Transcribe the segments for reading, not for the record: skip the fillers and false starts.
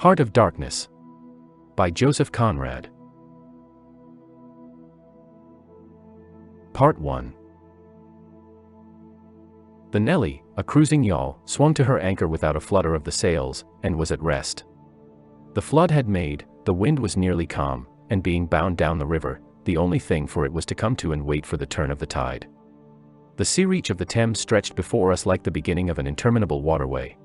Heart of Darkness by Joseph Conrad. Part 1. The Nelly, a cruising yawl, swung to her anchor without a flutter of the sails, and was at rest. The flood had made, the wind was nearly calm, and being bound down the river, the only thing for it was to come to and wait for the turn of the tide. The sea reach of the Thames stretched before us like the beginning of an interminable waterway.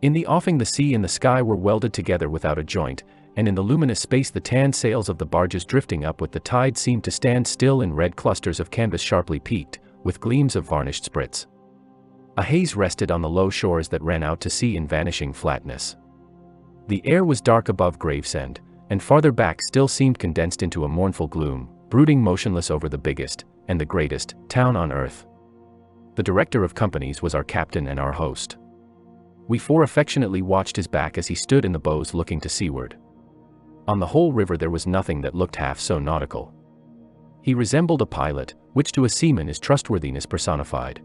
In the offing the sea and the sky were welded together without a joint, and in the luminous space the tanned sails of the barges drifting up with the tide seemed to stand still in red clusters of canvas sharply peaked, with gleams of varnished sprits. A haze rested on the low shores that ran out to sea in vanishing flatness. The air was dark above Gravesend, and farther back still seemed condensed into a mournful gloom, brooding motionless over the biggest, and the greatest, town on earth. The director of companies was our captain and our host. We four affectionately watched his back as he stood in the bows looking to seaward. On the whole river there was nothing that looked half so nautical. He resembled a pilot, which to a seaman is trustworthiness personified.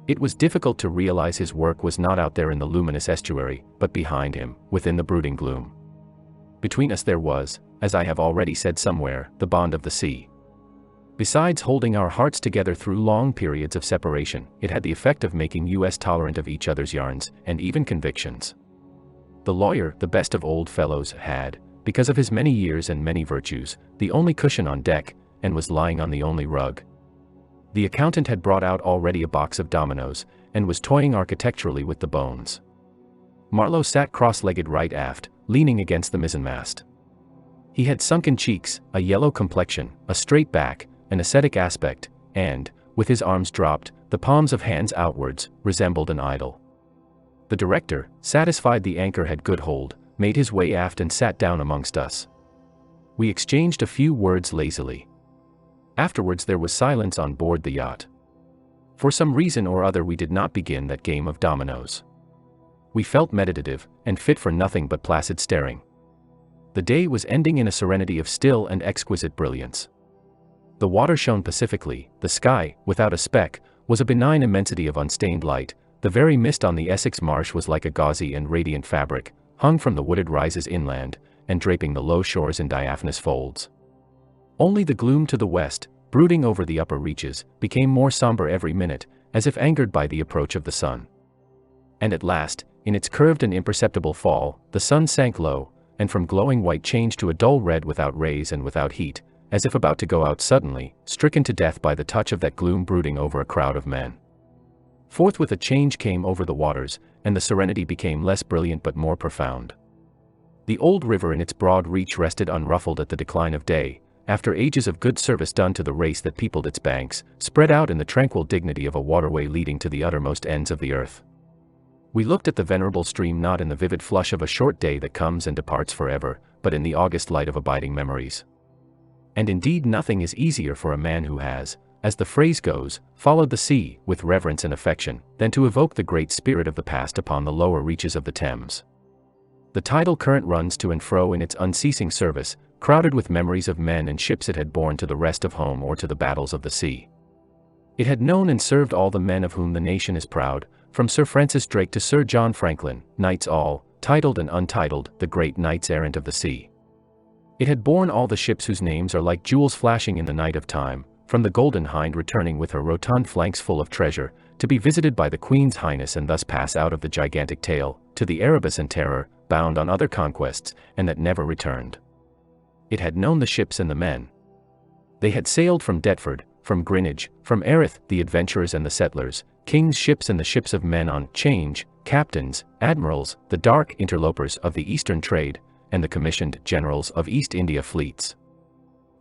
It was difficult to realize his work was not out there in the luminous estuary, but behind him, within the brooding gloom. Between us there was, as I have already said somewhere, the bond of the sea. Besides holding our hearts together through long periods of separation, it had the effect of making us tolerant of each other's yarns, and even convictions. The lawyer, the best of old fellows, had, because of his many years and many virtues, the only cushion on deck, and was lying on the only rug. The accountant had brought out already a box of dominoes, and was toying architecturally with the bones. Marlow sat cross-legged right aft, leaning against the mizzenmast. He had sunken cheeks, a yellow complexion, a straight back, an ascetic aspect, and, with his arms dropped, the palms of hands outwards, resembled an idol. The director, satisfied the anchor had good hold, made his way aft and sat down amongst us. We exchanged a few words lazily. Afterwards there was silence on board the yacht. For some reason or other we did not begin that game of dominoes. We felt meditative, and fit for nothing but placid staring. The day was ending in a serenity of still and exquisite brilliance. The water shone pacifically, the sky, without a speck, was a benign immensity of unstained light, the very mist on the Essex marsh was like a gauzy and radiant fabric, hung from the wooded rises inland, and draping the low shores in diaphanous folds. Only the gloom to the west, brooding over the upper reaches, became more somber every minute, as if angered by the approach of the sun. And at last, in its curved and imperceptible fall, the sun sank low, and from glowing white changed to a dull red without rays and without heat, as if about to go out suddenly, stricken to death by the touch of that gloom brooding over a crowd of men. Forthwith a change came over the waters, and the serenity became less brilliant but more profound. The old river in its broad reach rested unruffled at the decline of day, after ages of good service done to the race that peopled its banks, spread out in the tranquil dignity of a waterway leading to the uttermost ends of the earth. We looked at the venerable stream not in the vivid flush of a short day that comes and departs forever, but in the august light of abiding memories. And indeed nothing is easier for a man who has, as the phrase goes, followed the sea with reverence and affection, than to evoke the great spirit of the past upon the lower reaches of the Thames. The tidal current runs to and fro in its unceasing service, crowded with memories of men and ships it had borne to the rest of home or to the battles of the sea. It had known and served all the men of whom the nation is proud, from Sir Francis Drake to Sir John Franklin, knights all, titled and untitled, the great knights errant of the sea. It had borne all the ships whose names are like jewels flashing in the night of time, from the Golden Hind returning with her rotund flanks full of treasure, to be visited by the Queen's Highness and thus pass out of the gigantic tale, to the Erebus and Terror, bound on other conquests, and that never returned. It had known the ships and the men. They had sailed from Deptford, from Greenwich, from Erith, the adventurers and the settlers, king's ships and the ships of men on 'change, captains, admirals, the dark interlopers of the eastern trade, and the commissioned generals of East India fleets.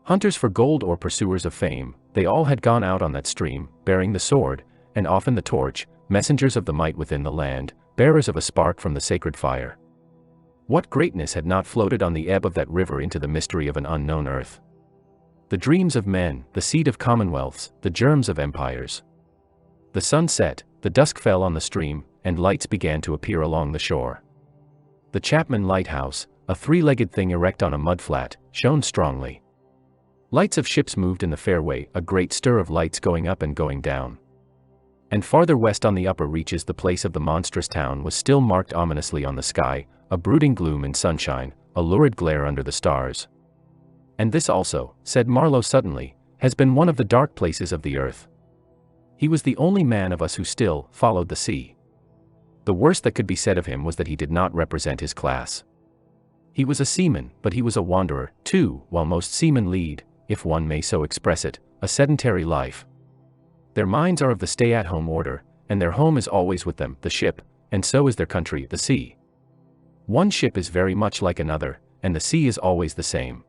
Hunters for gold or pursuers of fame, they all had gone out on that stream, bearing the sword, and often the torch, messengers of the might within the land, bearers of a spark from the sacred fire. What greatness had not floated on the ebb of that river into the mystery of an unknown earth? The dreams of men, the seed of commonwealths, the germs of empires. The sun set, the dusk fell on the stream, and lights began to appear along the shore. The Chapman Lighthouse, a three-legged thing erect on a mudflat, shone strongly. Lights of ships moved in the fairway, a great stir of lights going up and going down. And farther west on the upper reaches the place of the monstrous town was still marked ominously on the sky, a brooding gloom in sunshine, a lurid glare under the stars. And this also, said Marlow suddenly, has been one of the dark places of the earth. He was the only man of us who still followed the sea. The worst that could be said of him was that he did not represent his class. He was a seaman, but he was a wanderer, too, while most seamen lead, if one may so express it, a sedentary life. Their minds are of the stay-at-home order, and their home is always with them, the ship, and so is their country, the sea. One ship is very much like another, and the sea is always the same.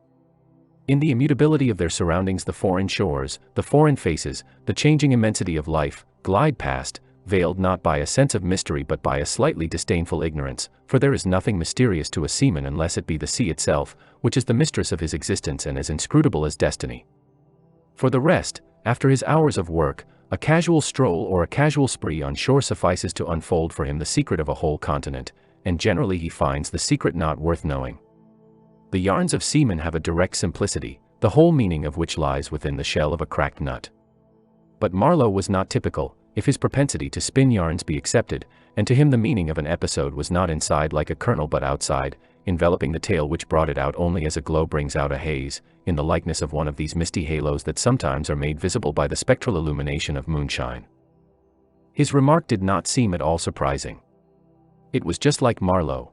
In the immutability of their surroundings, the foreign shores, the foreign faces, the changing immensity of life, glide past, veiled not by a sense of mystery but by a slightly disdainful ignorance, for there is nothing mysterious to a seaman unless it be the sea itself, which is the mistress of his existence and as inscrutable as destiny. For the rest, after his hours of work, a casual stroll or a casual spree on shore suffices to unfold for him the secret of a whole continent, and generally he finds the secret not worth knowing. The yarns of seamen have a direct simplicity, the whole meaning of which lies within the shell of a cracked nut. But Marlow was not typical, if his propensity to spin yarns be accepted, and to him the meaning of an episode was not inside like a kernel but outside, enveloping the tale which brought it out only as a glow brings out a haze, in the likeness of one of these misty halos that sometimes are made visible by the spectral illumination of moonshine. His remark did not seem at all surprising. It was just like Marlow.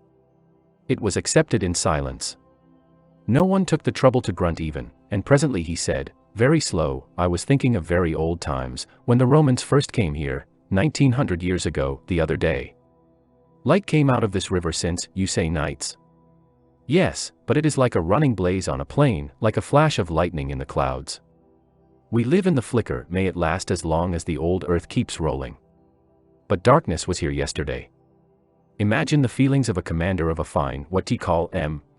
It was accepted in silence. No one took the trouble to grunt even, and presently he said, very slow, I was thinking of very old times, when the Romans first came here, 1900 years ago, the other day. Light came out of this river since, you say nights. Yes, but it is like a running blaze on a plain, like a flash of lightning in the clouds. We live in the flicker, may it last as long as the old earth keeps rolling. But darkness was here yesterday. Imagine the feelings of a commander of a fine, what he call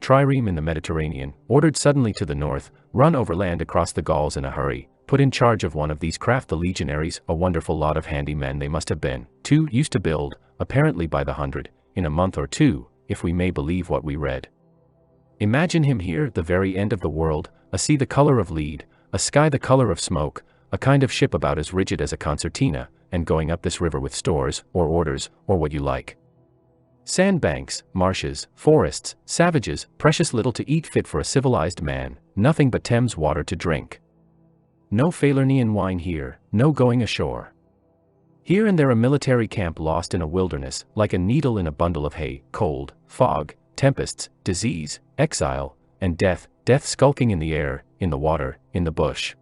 trireme in the Mediterranean, ordered suddenly to the north, run overland across the Gauls in a hurry, put in charge of one of these craft the legionaries, a wonderful lot of handy men they must have been, too, used to build, apparently by the hundred, in a month or two, if we may believe what we read. Imagine him here, the very end of the world, a sea the color of lead, a sky the color of smoke, a kind of ship about as rigid as a concertina, and going up this river with stores, or orders, or what you like. Sandbanks, marshes, forests, savages, precious little to eat fit for a civilized man, nothing but Thames water to drink. No Falernian wine here, no going ashore. Here and there a military camp lost in a wilderness, like a needle in a bundle of hay, cold, fog, tempests, disease, exile, and death skulking in the air, in the water, in the bush.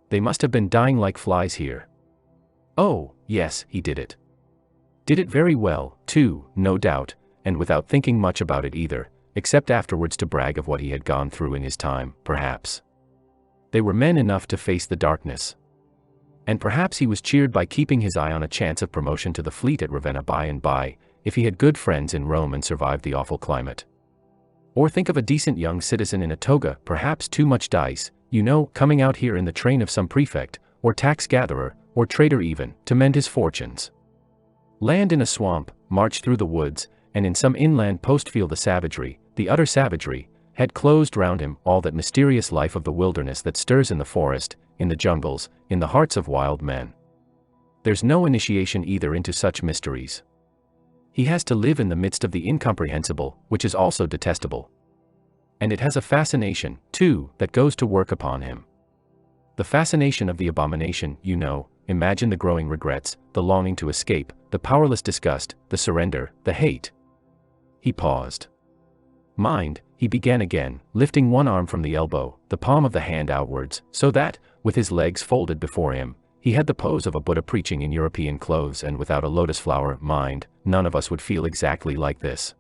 They must have been dying like flies here. Oh, yes, he did it. Did it very well, too, no doubt, and without thinking much about it either, except afterwards to brag of what he had gone through in his time, perhaps. They were men enough to face the darkness. And perhaps he was cheered by keeping his eye on a chance of promotion to the fleet at Ravenna by and by, if he had good friends in Rome and survived the awful climate. Or think of a decent young citizen in a toga, perhaps too much dice, you know, coming out here in the train of some prefect, or tax-gatherer, or trader even, to mend his fortunes. Land in a swamp, march through the woods, and in some inland post feel the savagery, the utter savagery, had closed round him all that mysterious life of the wilderness that stirs in the forest, in the jungles, in the hearts of wild men. There's no initiation either into such mysteries. He has to live in the midst of the incomprehensible, which is also detestable. And it has a fascination, too, that goes to work upon him. The fascination of the abomination, you know. Imagine the growing regrets, the longing to escape, the powerless disgust, the surrender, the hate. He paused. Mind, he began again, lifting one arm from the elbow, the palm of the hand outwards, so that, with his legs folded before him, he had the pose of a Buddha preaching in European clothes and without a lotus flower. Mind, none of us would feel exactly like this.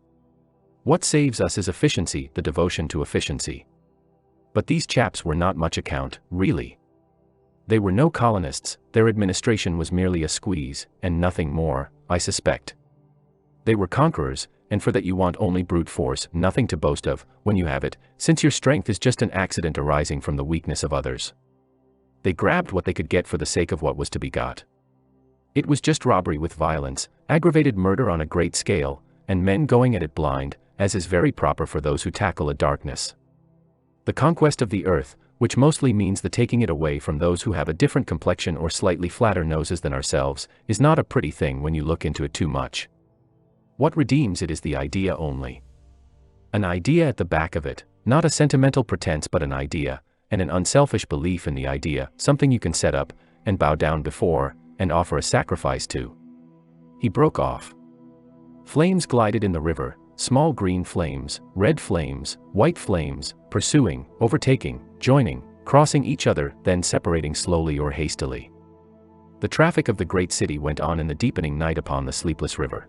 What saves us is efficiency, the devotion to efficiency. But these chaps were not much account, really. They were no colonists, their administration was merely a squeeze, and nothing more, I suspect. They were conquerors, and for that you want only brute force, nothing to boast of, when you have it, since your strength is just an accident arising from the weakness of others. They grabbed what they could get for the sake of what was to be got. It was just robbery with violence, aggravated murder on a great scale, and men going at it blind, as is very proper for those who tackle a darkness. The conquest of the earth, which mostly means the taking it away from those who have a different complexion or slightly flatter noses than ourselves, is not a pretty thing when you look into it too much. What redeems it is the idea only. An idea at the back of it, not a sentimental pretense but an idea, and an unselfish belief in the idea, something you can set up, and bow down before, and offer a sacrifice to. He broke off. Flames glided in the river, small green flames, red flames, white flames, pursuing, overtaking, joining, crossing each other, then separating slowly or hastily. The traffic of the great city went on in the deepening night upon the sleepless river.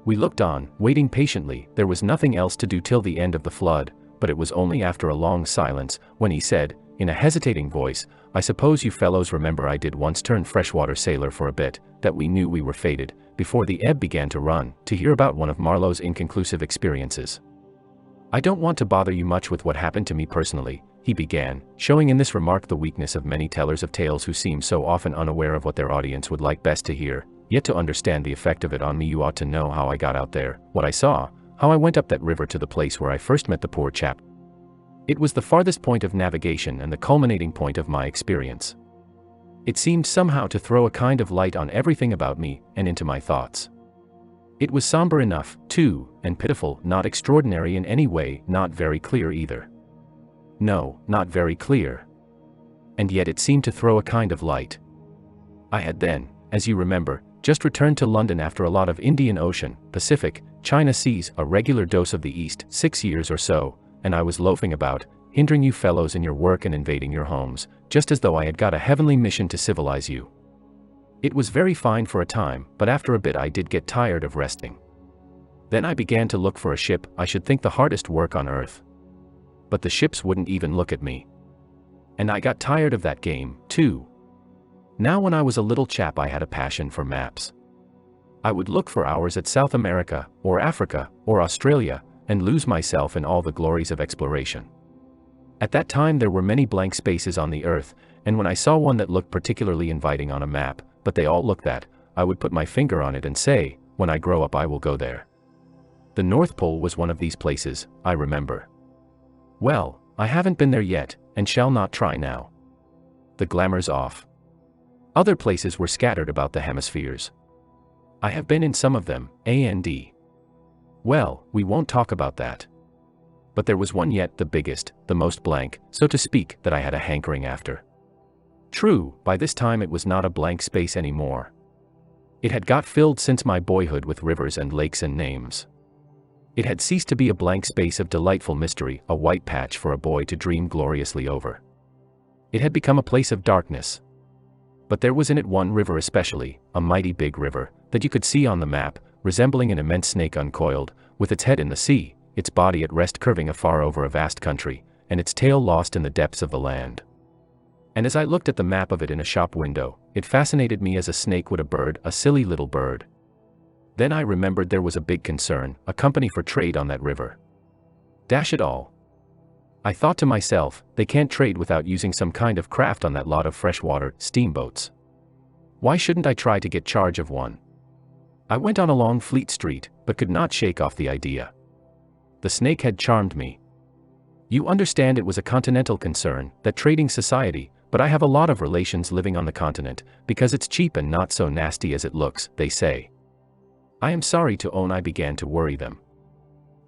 We looked on, waiting patiently. There was nothing else to do till the end of the flood, but it was only after a long silence, when he said, in a hesitating voice, "I suppose you fellows remember I did once turn freshwater sailor for a bit, that we knew we were fated, before the ebb began to run, to hear about one of Marlow's inconclusive experiences. I don't want to bother you much with what happened to me personally," he began, showing in this remark the weakness of many tellers of tales who seem so often unaware of what their audience would like best to hear. "Yet to understand the effect of it on me you ought to know how I got out there, what I saw, how I went up that river to the place where I first met the poor chap. It was the farthest point of navigation and the culminating point of my experience. It seemed somehow to throw a kind of light on everything about me, and into my thoughts. It was somber enough, too, and pitiful, not extraordinary in any way, not very clear either. No, not very clear. And yet it seemed to throw a kind of light. I had then, as you remember, just returned to London after a lot of Indian Ocean, Pacific, China seas, a regular dose of the East, 6 years or so, and I was loafing about, hindering you fellows in your work and invading your homes, just as though I had got a heavenly mission to civilize you. It was very fine for a time, but after a bit I did get tired of resting. Then I began to look for a ship, I should think the hardest work on earth. But the ships wouldn't even look at me. And I got tired of that game, too. Now when I was a little chap I had a passion for maps. I would look for hours at South America, or Africa, or Australia, and lose myself in all the glories of exploration. At that time there were many blank spaces on the earth, and when I saw one that looked particularly inviting on a map, but they all looked that, I would put my finger on it and say, when I grow up I will go there. The North Pole was one of these places, I remember. Well, I haven't been there yet, and shall not try now. The glamour's off. Other places were scattered about the hemispheres. I have been in some of them, and well, we won't talk about that. But there was one yet, the biggest, the most blank, so to speak, that I had a hankering after. True, by this time it was not a blank space anymore. It had got filled since my boyhood with rivers and lakes and names. It had ceased to be a blank space of delightful mystery, a white patch for a boy to dream gloriously over. It had become a place of darkness. But there was in it one river especially, a mighty big river, that you could see on the map, resembling an immense snake uncoiled, with its head in the sea, its body at rest curving afar over a vast country, and its tail lost in the depths of the land. And as I looked at the map of it in a shop window, it fascinated me as a snake would a bird, a silly little bird. Then I remembered there was a big concern, a company for trade on that river. Dash it all. I thought to myself, they can't trade without using some kind of craft on that lot of freshwater steamboats. Why shouldn't I try to get charge of one? I went on along Fleet Street, but could not shake off the idea. The snake had charmed me. You understand it was a continental concern, that trading society, but I have a lot of relations living on the continent, because it's cheap and not so nasty as it looks, they say. I am sorry to own I began to worry them.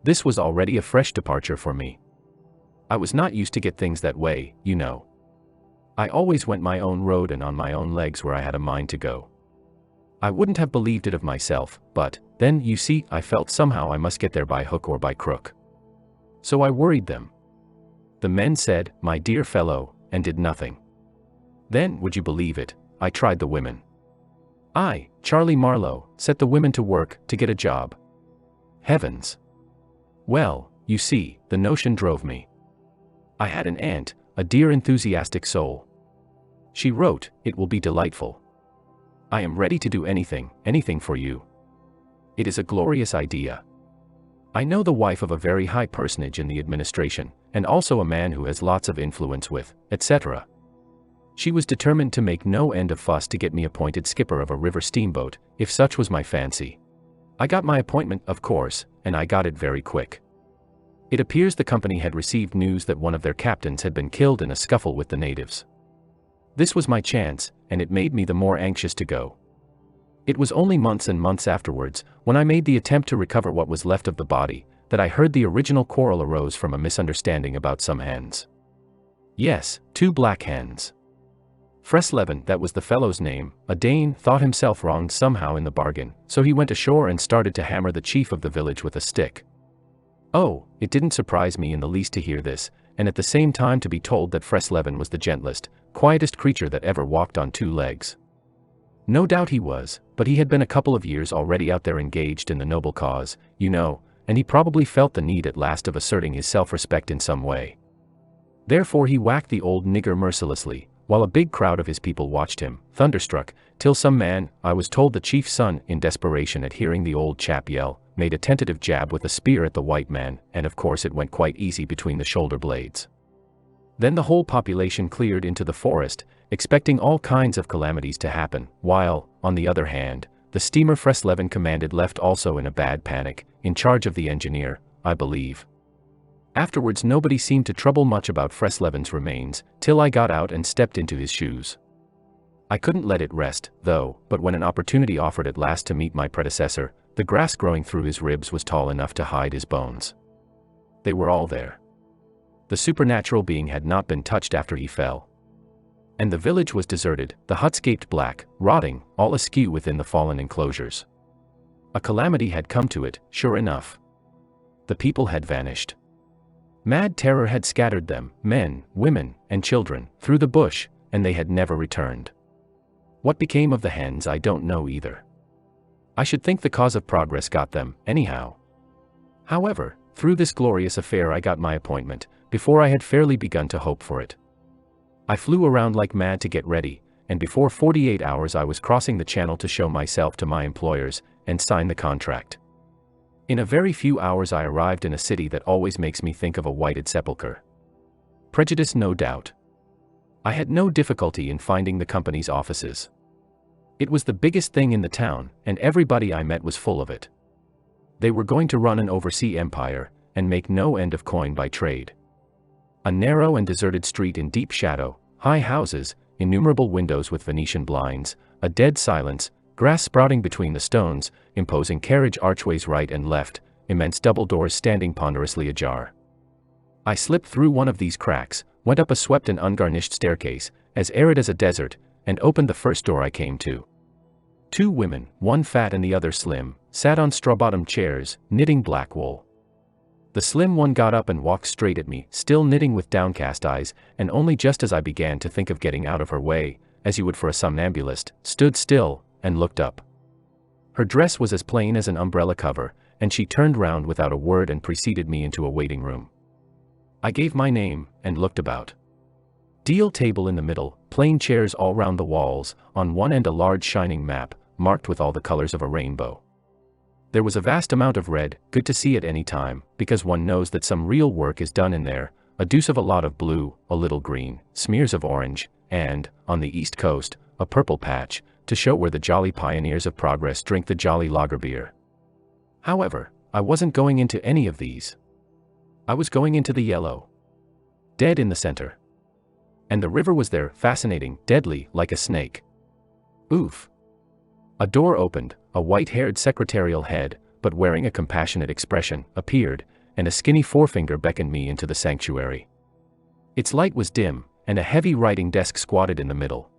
This was already a fresh departure for me. I was not used to get things that way, you know. I always went my own road and on my own legs where I had a mind to go. I wouldn't have believed it of myself, but, then, you see, I felt somehow I must get there by hook or by crook. So I worried them. The men said, "My dear fellow," and did nothing. Then, would you believe it, I tried the women. I, Charlie Marlow, set the women to work, to get a job. Heavens! Well, you see, the notion drove me. I had an aunt, a dear enthusiastic soul. She wrote, "It will be delightful. I am ready to do anything, anything for you. It is a glorious idea. I know the wife of a very high personage in the administration, and also a man who has lots of influence with, etc." She was determined to make no end of fuss to get me appointed skipper of a river steamboat, if such was my fancy. I got my appointment, of course, and I got it very quick. It appears the company had received news that one of their captains had been killed in a scuffle with the natives. This was my chance, and it made me the more anxious to go. It was only months and months afterwards, when I made the attempt to recover what was left of the body, that I heard the original quarrel arose from a misunderstanding about some hens. Yes, 2 black hens. Fresleben, that was the fellow's name, a Dane, thought himself wronged somehow in the bargain, so he went ashore and started to hammer the chief of the village with a stick. Oh, it didn't surprise me in the least to hear this, and at the same time to be told that Fresleben was the gentlest, quietest creature that ever walked on 2 legs. No doubt he was, but he had been a couple of years already out there engaged in the noble cause, you know, and he probably felt the need at last of asserting his self-respect in some way. Therefore he whacked the old nigger mercilessly, while a big crowd of his people watched him, thunderstruck, till some man, I was told the chief's son, in desperation at hearing the old chap yell, made a tentative jab with a spear at the white man, and of course it went quite easy between the shoulder blades. Then the whole population cleared into the forest, expecting all kinds of calamities to happen, while, on the other hand, the steamer Fresleben commanded left also in a bad panic, in charge of the engineer, I believe. Afterwards nobody seemed to trouble much about Fresleben's remains, till I got out and stepped into his shoes. I couldn't let it rest, though, but when an opportunity offered at last to meet my predecessor, the grass growing through his ribs was tall enough to hide his bones. They were all there. The supernatural being had not been touched after he fell. And the village was deserted, the huts gaped black, rotting, all askew within the fallen enclosures. A calamity had come to it, sure enough. The people had vanished. Mad terror had scattered them, men, women, and children, through the bush, and they had never returned. What became of the hens I don't know either. I should think the cause of progress got them, anyhow. However, through this glorious affair I got my appointment, before I had fairly begun to hope for it. I flew around like mad to get ready, and before 48 hours I was crossing the channel to show myself to my employers, and sign the contract. In a very few hours I arrived in a city that always makes me think of a whited sepulchre. Prejudice, no doubt. I had no difficulty in finding the company's offices. It was the biggest thing in the town, and everybody I met was full of it. They were going to run an overseas empire, and make no end of coin by trade. A narrow and deserted street in deep shadow, high houses, innumerable windows with Venetian blinds, a dead silence, grass sprouting between the stones, imposing carriage archways right and left, immense double doors standing ponderously ajar. I slipped through one of these cracks, went up a swept and ungarnished staircase, as arid as a desert, and opened the first door I came to. 2 women, one fat and the other slim, sat on straw-bottomed chairs, knitting black wool. The slim one got up and walked straight at me, still knitting with downcast eyes, and only just as I began to think of getting out of her way, as you would for a somnambulist, stood still, and looked up. Her dress was as plain as an umbrella cover, and she turned round without a word and preceded me into a waiting room. I gave my name, and looked about. Deal table in the middle, plain chairs all round the walls, on one end a large shining map, marked with all the colors of a rainbow. There was a vast amount of red, good to see at any time, because one knows that some real work is done in there, a deuce of a lot of blue, a little green, smears of orange, and, on the east coast, a purple patch, to show where the jolly pioneers of progress drink the jolly lager beer. However, I wasn't going into any of these. I was going into the yellow. Dead in the center. And the river was there, fascinating, deadly, like a snake. Oof. A door opened, a white-haired secretarial head, but wearing a compassionate expression, appeared, and a skinny forefinger beckoned me into the sanctuary. Its light was dim, and a heavy writing desk squatted in the middle.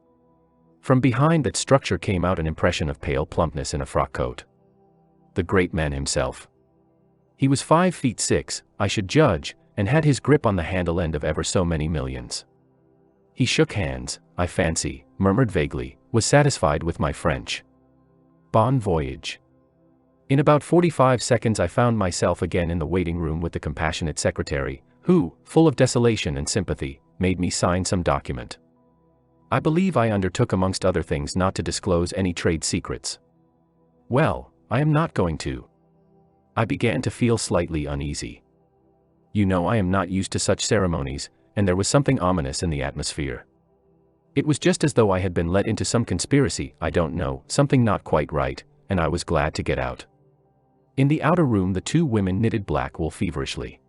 From behind that structure came out an impression of pale plumpness in a frock coat. The great man himself. He was 5'6", I should judge, and had his grip on the handle end of ever so many millions. He shook hands, I fancy, murmured vaguely, was satisfied with my French. Bon voyage. In about 45 seconds I found myself again in the waiting room with the compassionate secretary, who, full of desolation and sympathy, made me sign some document. I believe I undertook amongst other things not to disclose any trade secrets. Well, I am not going to. I began to feel slightly uneasy. You know I am not used to such ceremonies, and there was something ominous in the atmosphere. It was just as though I had been let into some conspiracy, I don't know, something not quite right, and I was glad to get out. In the outer room the 2 women knitted black wool feverishly.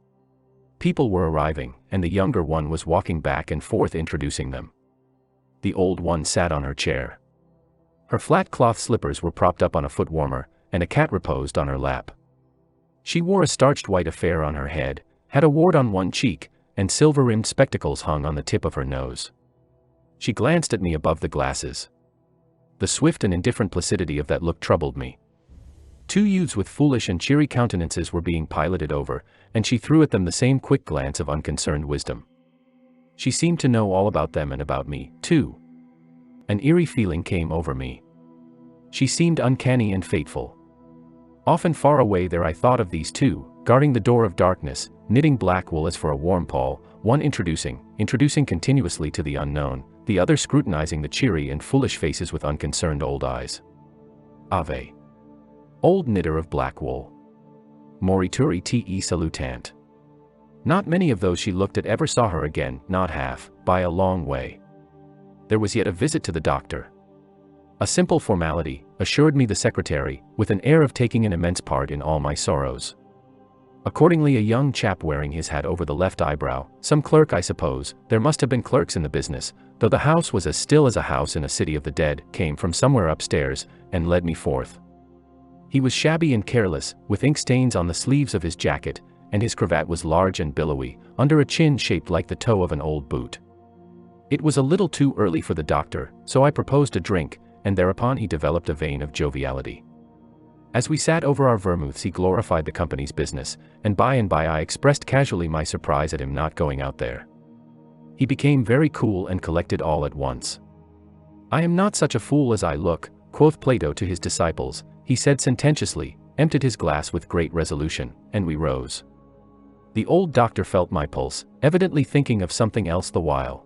People were arriving, and the younger one was walking back and forth introducing them. The old one sat on her chair. Her flat cloth slippers were propped up on a foot warmer, and a cat reposed on her lap. She wore a starched white affair on her head, had a wart on one cheek, and silver-rimmed spectacles hung on the tip of her nose. She glanced at me above the glasses. The swift and indifferent placidity of that look troubled me. Two youths with foolish and cheery countenances were being piloted over, and she threw at them the same quick glance of unconcerned wisdom. She seemed to know all about them and about me, too. An eerie feeling came over me. She seemed uncanny and fateful. Often far away there I thought of these two, guarding the door of darkness, knitting black wool as for a warm pall, one introducing continuously to the unknown, the other scrutinizing the cheery and foolish faces with unconcerned old eyes. Ave. Old knitter of black wool. Morituri te salutant. Not many of those she looked at ever saw her again, not half, by a long way. There was yet a visit to the doctor. A simple formality, assured me the secretary, with an air of taking an immense part in all my sorrows. Accordingly, a young chap wearing his hat over the left eyebrow, some clerk I suppose, there must have been clerks in the business, though the house was as still as a house in a city of the dead, came from somewhere upstairs, and led me forth. He was shabby and careless, with ink stains on the sleeves of his jacket, and his cravat was large and billowy, under a chin shaped like the toe of an old boot. It was a little too early for the doctor, so I proposed a drink, and thereupon he developed a vein of joviality. As we sat over our vermouths he glorified the company's business, and by I expressed casually my surprise at him not going out there. He became very cool and collected all at once. "I am not such a fool as I look," quoth Plato to his disciples, he said sententiously, emptied his glass with great resolution, and we rose. The old doctor felt my pulse, evidently thinking of something else the while.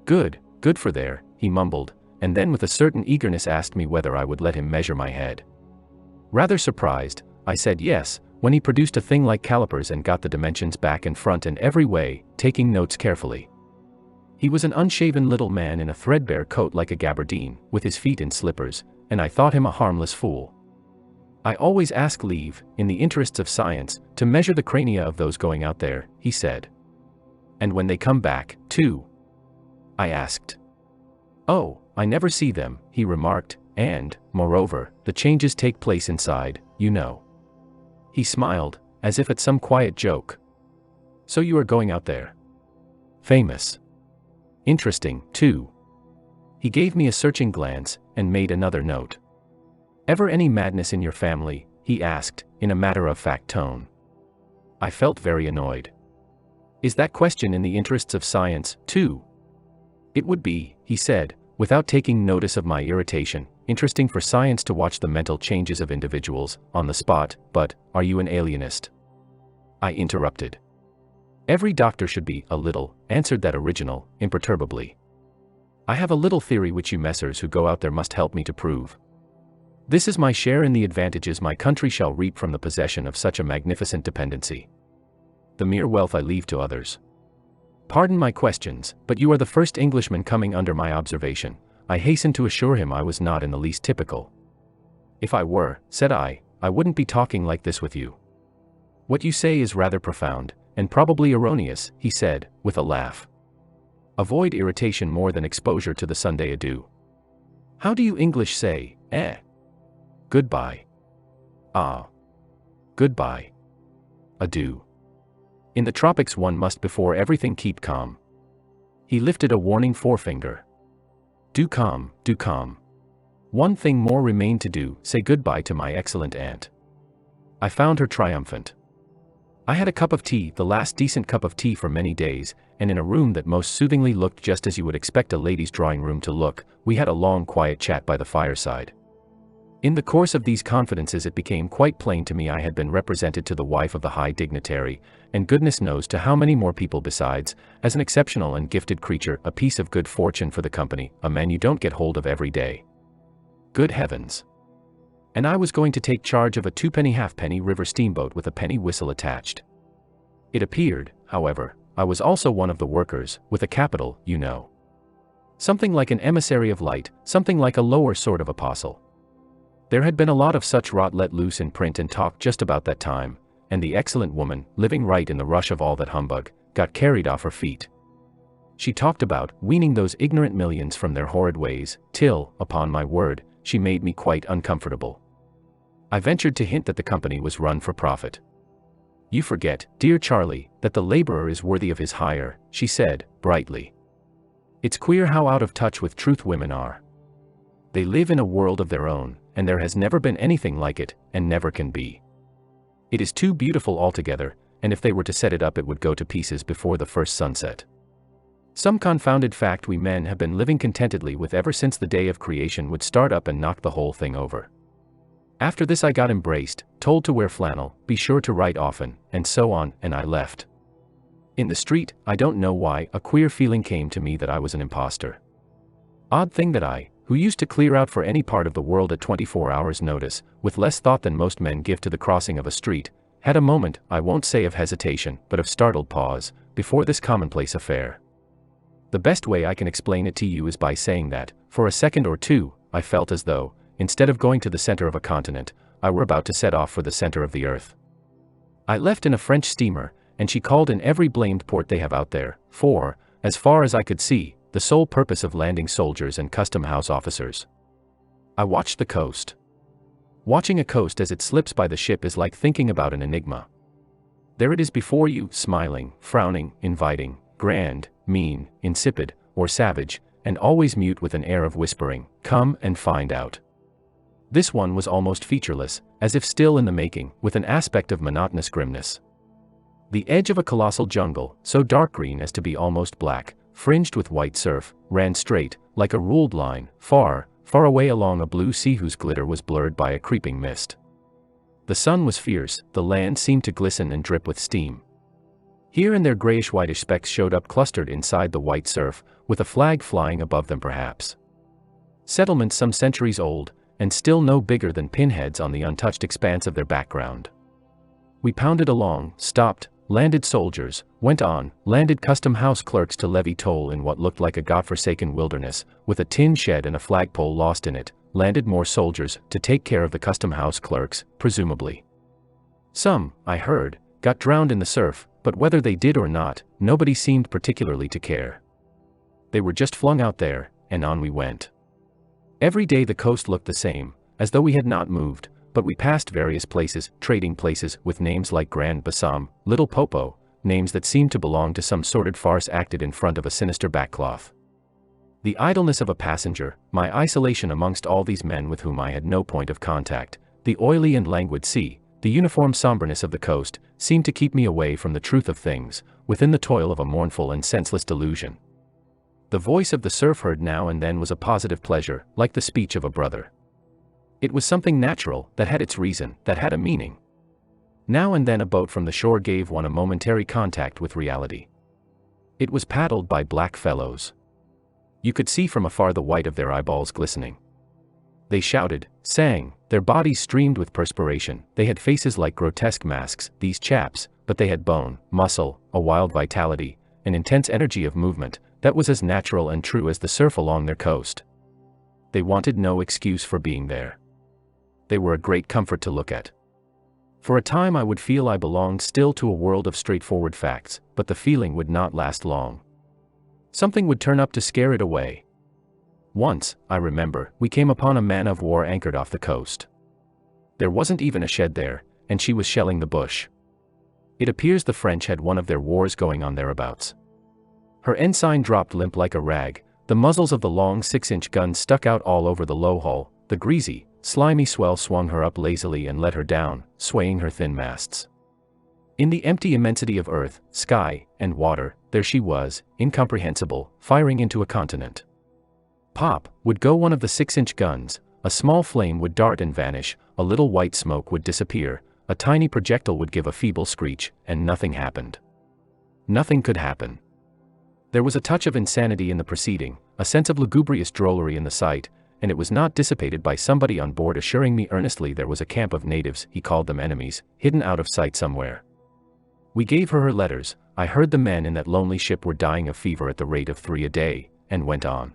Good for there," he mumbled, and then with a certain eagerness asked me whether I would let him measure my head. Rather surprised, I said yes, when he produced a thing like calipers and got the dimensions back and front and every way, taking notes carefully. He was an unshaven little man in a threadbare coat like a gabardine, with his feet in slippers, and I thought him a harmless fool. "I always ask leave, in the interests of science, to measure the crania of those going out there," he said. "And when they come back, too?" I asked. "Oh, I never see them," he remarked, "and, moreover, the changes take place inside, you know." He smiled, as if at some quiet joke. "So you are going out there? Famous. Interesting, too." He gave me a searching glance, and made another note. "Ever any madness in your family?" he asked, in a matter-of-fact tone. I felt very annoyed. "Is that question in the interests of science, too?" "It would be," he said, without taking notice of my irritation, "interesting for science to watch the mental changes of individuals, on the spot, but, are you an alienist?" I interrupted. "Every doctor should be, a little," answered that original, imperturbably. "I have a little theory which you messers who go out there must help me to prove. This is my share in the advantages my country shall reap from the possession of such a magnificent dependency. The mere wealth I leave to others. Pardon my questions, but you are the first Englishman coming under my observation." I hastened to assure him I was not in the least typical. "If I were," said I wouldn't be talking like this with you." "What you say is rather profound, and probably erroneous," he said, with a laugh. "Avoid irritation more than exposure to the Sunday adieu. How do you English say, eh? Goodbye. Ah. Goodbye. Adieu. In the tropics one must before everything keep calm." He lifted a warning forefinger. Do calm. One thing more remained to do, say goodbye to my excellent aunt." I found her triumphant. I had a cup of tea, the last decent cup of tea for many days, and in a room that most soothingly looked just as you would expect a lady's drawing room to look, we had a long quiet chat by the fireside. In the course of these confidences it became quite plain to me I had been represented to the wife of the high dignitary, and goodness knows to how many more people besides, as an exceptional and gifted creature, a piece of good fortune for the company, a man you don't get hold of every day. Good heavens! And I was going to take charge of a 2-penny halfpenny river steamboat with a penny whistle attached. It appeared, however, I was also one of the workers, with a capital, you know. Something like an emissary of light, something like a lower sort of apostle. There had been a lot of such rot let loose in print and talk just about that time, and the excellent woman, living right in the rush of all that humbug, got carried off her feet. She talked about weaning those ignorant millions from their horrid ways, till, upon my word, she made me quite uncomfortable. I ventured to hint that the company was run for profit. "You forget, dear Charlie, that the laborer is worthy of his hire," she said, brightly. "It's queer how out of touch with truth women are. They live in a world of their own, and there has never been anything like it, and never can be. It is too beautiful altogether, and if they were to set it up it would go to pieces before the first sunset. Some confounded fact we men have been living contentedly with ever since the day of creation would start up and knock the whole thing over." After this I got embraced, told to wear flannel, be sure to write often, and so on, and I left. In the street, I don't know why, a queer feeling came to me that I was an imposter. Odd thing that I, who used to clear out for any part of the world at 24 hours' notice, with less thought than most men give to the crossing of a street, had a moment, I won't say of hesitation, but of startled pause, before this commonplace affair. The best way I can explain it to you is by saying that, for a second or two, I felt as though, instead of going to the center of a continent, I were about to set off for the center of the earth. I left in a French steamer, and she called in every blamed port they have out there, for, as far as I could see, the sole purpose of landing soldiers and custom house officers. I watched the coast. Watching a coast as it slips by the ship is like thinking about an enigma. There it is before you, smiling, frowning, inviting, grand, mean, insipid, or savage, and always mute with an air of whispering, "Come and find out." This one was almost featureless, as if still in the making, with an aspect of monotonous grimness. The edge of a colossal jungle, so dark green as to be almost black, fringed with white surf, ran straight, like a ruled line, far, far away along a blue sea whose glitter was blurred by a creeping mist. The sun was fierce, the land seemed to glisten and drip with steam. Here and there grayish-whitish specks showed up clustered inside the white surf, with a flag flying above them perhaps. Settlements some centuries old, and still no bigger than pinheads on the untouched expanse of their background. We pounded along, stopped, landed soldiers, went on, landed custom house clerks to levy toll in what looked like a godforsaken wilderness, with a tin shed and a flagpole lost in it, landed more soldiers to take care of the custom house clerks, presumably. Some, I heard, got drowned in the surf, but whether they did or not, nobody seemed particularly to care. They were just flung out there, and on we went. Every day the coast looked the same, as though we had not moved, but we passed various places, trading places with names like Grand Bassam, Little Popo, names that seemed to belong to some sordid farce acted in front of a sinister backcloth. The idleness of a passenger, my isolation amongst all these men with whom I had no point of contact, the oily and languid sea, the uniform somberness of the coast, seemed to keep me away from the truth of things, within the toil of a mournful and senseless delusion. The voice of the surf heard now and then was a positive pleasure, like the speech of a brother. It was something natural, that had its reason, that had a meaning. Now and then a boat from the shore gave one a momentary contact with reality. It was paddled by black fellows. You could see from afar the white of their eyeballs glistening. They shouted, sang, their bodies streamed with perspiration, they had faces like grotesque masks, these chaps, but they had bone, muscle, a wild vitality, an intense energy of movement, that was as natural and true as the surf along their coast. They wanted no excuse for being there. They were a great comfort to look at. For a time I would feel I belonged still to a world of straightforward facts, but the feeling would not last long. Something would turn up to scare it away. Once, I remember, we came upon a man of war anchored off the coast. There wasn't even a shed there, and she was shelling the bush. It appears the French had one of their wars going on thereabouts. Her ensign dropped limp like a rag, the muzzles of the long 6-inch guns stuck out all over the low hull, the greasy, slimy swell swung her up lazily and let her down, swaying her thin masts. In the empty immensity of earth, sky, and water, there she was, incomprehensible, firing into a continent. Pop, would go one of the 6-inch guns, a small flame would dart and vanish, a little white smoke would disappear, a tiny projectile would give a feeble screech, and nothing happened. Nothing could happen. There was a touch of insanity in the proceeding, a sense of lugubrious drollery in the sight, and it was not dissipated by somebody on board assuring me earnestly there was a camp of natives, he called them enemies, hidden out of sight somewhere. We gave her letters, I heard the men in that lonely ship were dying of fever at the rate of 3 a day, and went on.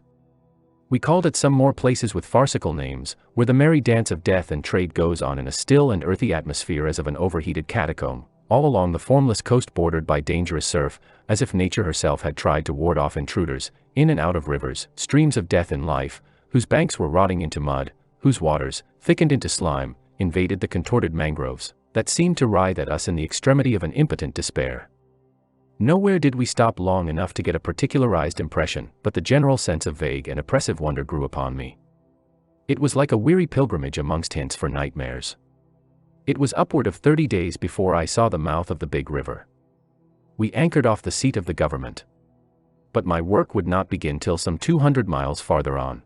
We called at some more places with farcical names, where the merry dance of death and trade goes on in a still and earthy atmosphere as of an overheated catacomb, all along the formless coast bordered by dangerous surf, as if nature herself had tried to ward off intruders, in and out of rivers, streams of death in life, whose banks were rotting into mud, whose waters, thickened into slime, invaded the contorted mangroves, that seemed to writhe at us in the extremity of an impotent despair. Nowhere did we stop long enough to get a particularized impression, but the general sense of vague and oppressive wonder grew upon me. It was like a weary pilgrimage amongst hints for nightmares. It was upward of 30 days before I saw the mouth of the big river. We anchored off the seat of the government. But my work would not begin till some 200 miles farther on.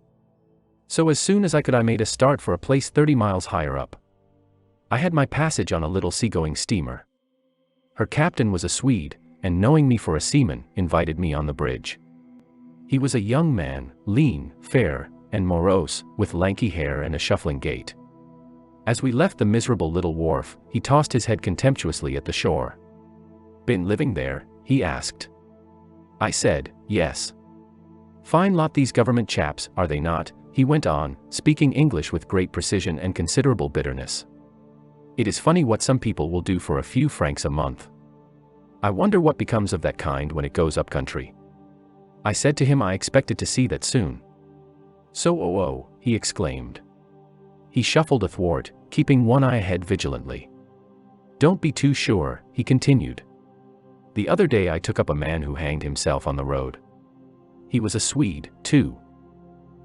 So as soon as I could I made a start for a place 30 miles higher up. I had my passage on a little seagoing steamer. Her captain was a Swede, and knowing me for a seaman, invited me on the bridge. He was a young man, lean, fair, and morose, with lanky hair and a shuffling gait. As we left the miserable little wharf, he tossed his head contemptuously at the shore. "Been living there?" he asked. I said, "Yes." "Fine lot these government chaps, are they not?" he went on, speaking English with great precision and considerable bitterness. "It is funny what some people will do for a few francs a month. I wonder what becomes of that kind when it goes up country." I said to him I expected to see that soon. "So, he exclaimed. He shuffled athwart, keeping one eye ahead vigilantly. "Don't be too sure," he continued. "The other day I took up a man who hanged himself on the road. He was a Swede, too.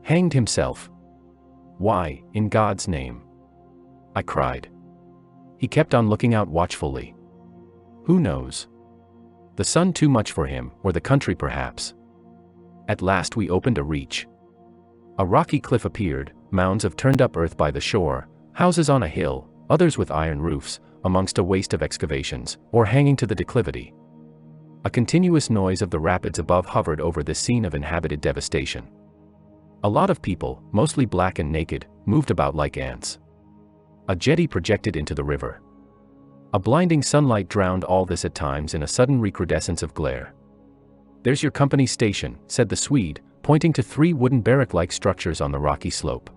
Hanged himself. Why, in God's name?" I cried. He kept on looking out watchfully. Who knows? The sun too much for him, or the country perhaps. At last we opened a reach. A rocky cliff appeared, mounds of turned-up earth by the shore, houses on a hill, others with iron roofs, amongst a waste of excavations, or hanging to the declivity. A continuous noise of the rapids above hovered over this scene of inhabited devastation. A lot of people, mostly black and naked, moved about like ants. A jetty projected into the river. A blinding sunlight drowned all this at times in a sudden recrudescence of glare. "There's your company station," said the Swede, pointing to 3 wooden barrack-like structures on the rocky slope.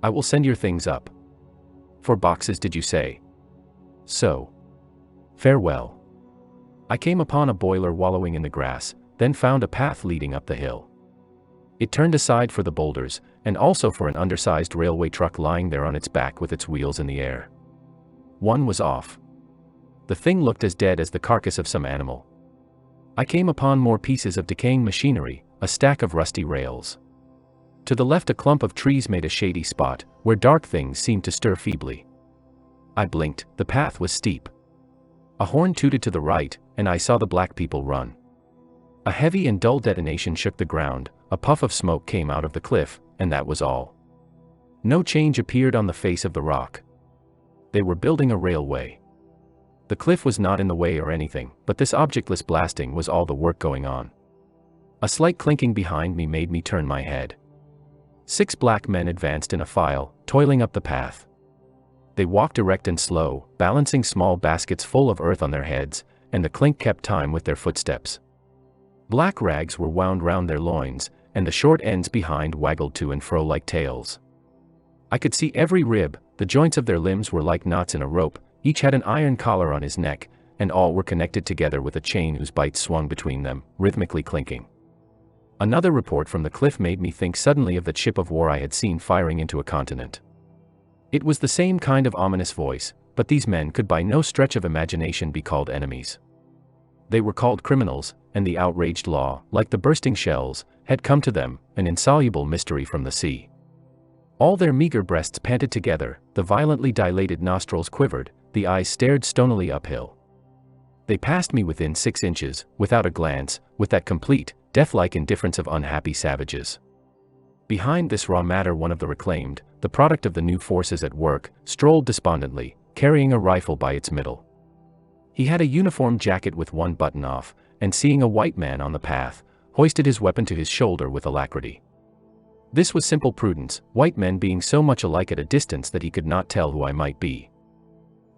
"I will send your things up." "For boxes, did you say?" "So. Farewell." I came upon a boiler wallowing in the grass, then found a path leading up the hill. It turned aside for the boulders, and also for an undersized railway truck lying there on its back with its wheels in the air. One was off. The thing looked as dead as the carcass of some animal. I came upon more pieces of decaying machinery, a stack of rusty rails. To the left a clump of trees made a shady spot, where dark things seemed to stir feebly. I blinked, the path was steep. A horn tooted to the right, and I saw the black people run. A heavy and dull detonation shook the ground, a puff of smoke came out of the cliff, and that was all. No change appeared on the face of the rock. They were building a railway. The cliff was not in the way or anything, but this objectless blasting was all the work going on. A slight clinking behind me made me turn my head. 6 black men advanced in a file, toiling up the path. They walked erect and slow, balancing small baskets full of earth on their heads, and the clink kept time with their footsteps. Black rags were wound round their loins, and the short ends behind waggled to and fro like tails. I could see every rib, the joints of their limbs were like knots in a rope, each had an iron collar on his neck, and all were connected together with a chain whose bites swung between them, rhythmically clinking. Another report from the cliff made me think suddenly of that ship of war I had seen firing into a continent. It was the same kind of ominous voice, but these men could by no stretch of imagination be called enemies. They were called criminals, and the outraged law, like the bursting shells, had come to them, an insoluble mystery from the sea. All their meager breasts panted together, the violently dilated nostrils quivered, the eyes stared stonily uphill. They passed me within 6 inches, without a glance, with that complete, death-like indifference of unhappy savages. Behind this raw matter one of the reclaimed, the product of the new forces at work, strolled despondently, carrying a rifle by its middle. He had a uniform jacket with one button off, and seeing a white man on the path, hoisted his weapon to his shoulder with alacrity. This was simple prudence, white men being so much alike at a distance that he could not tell who I might be.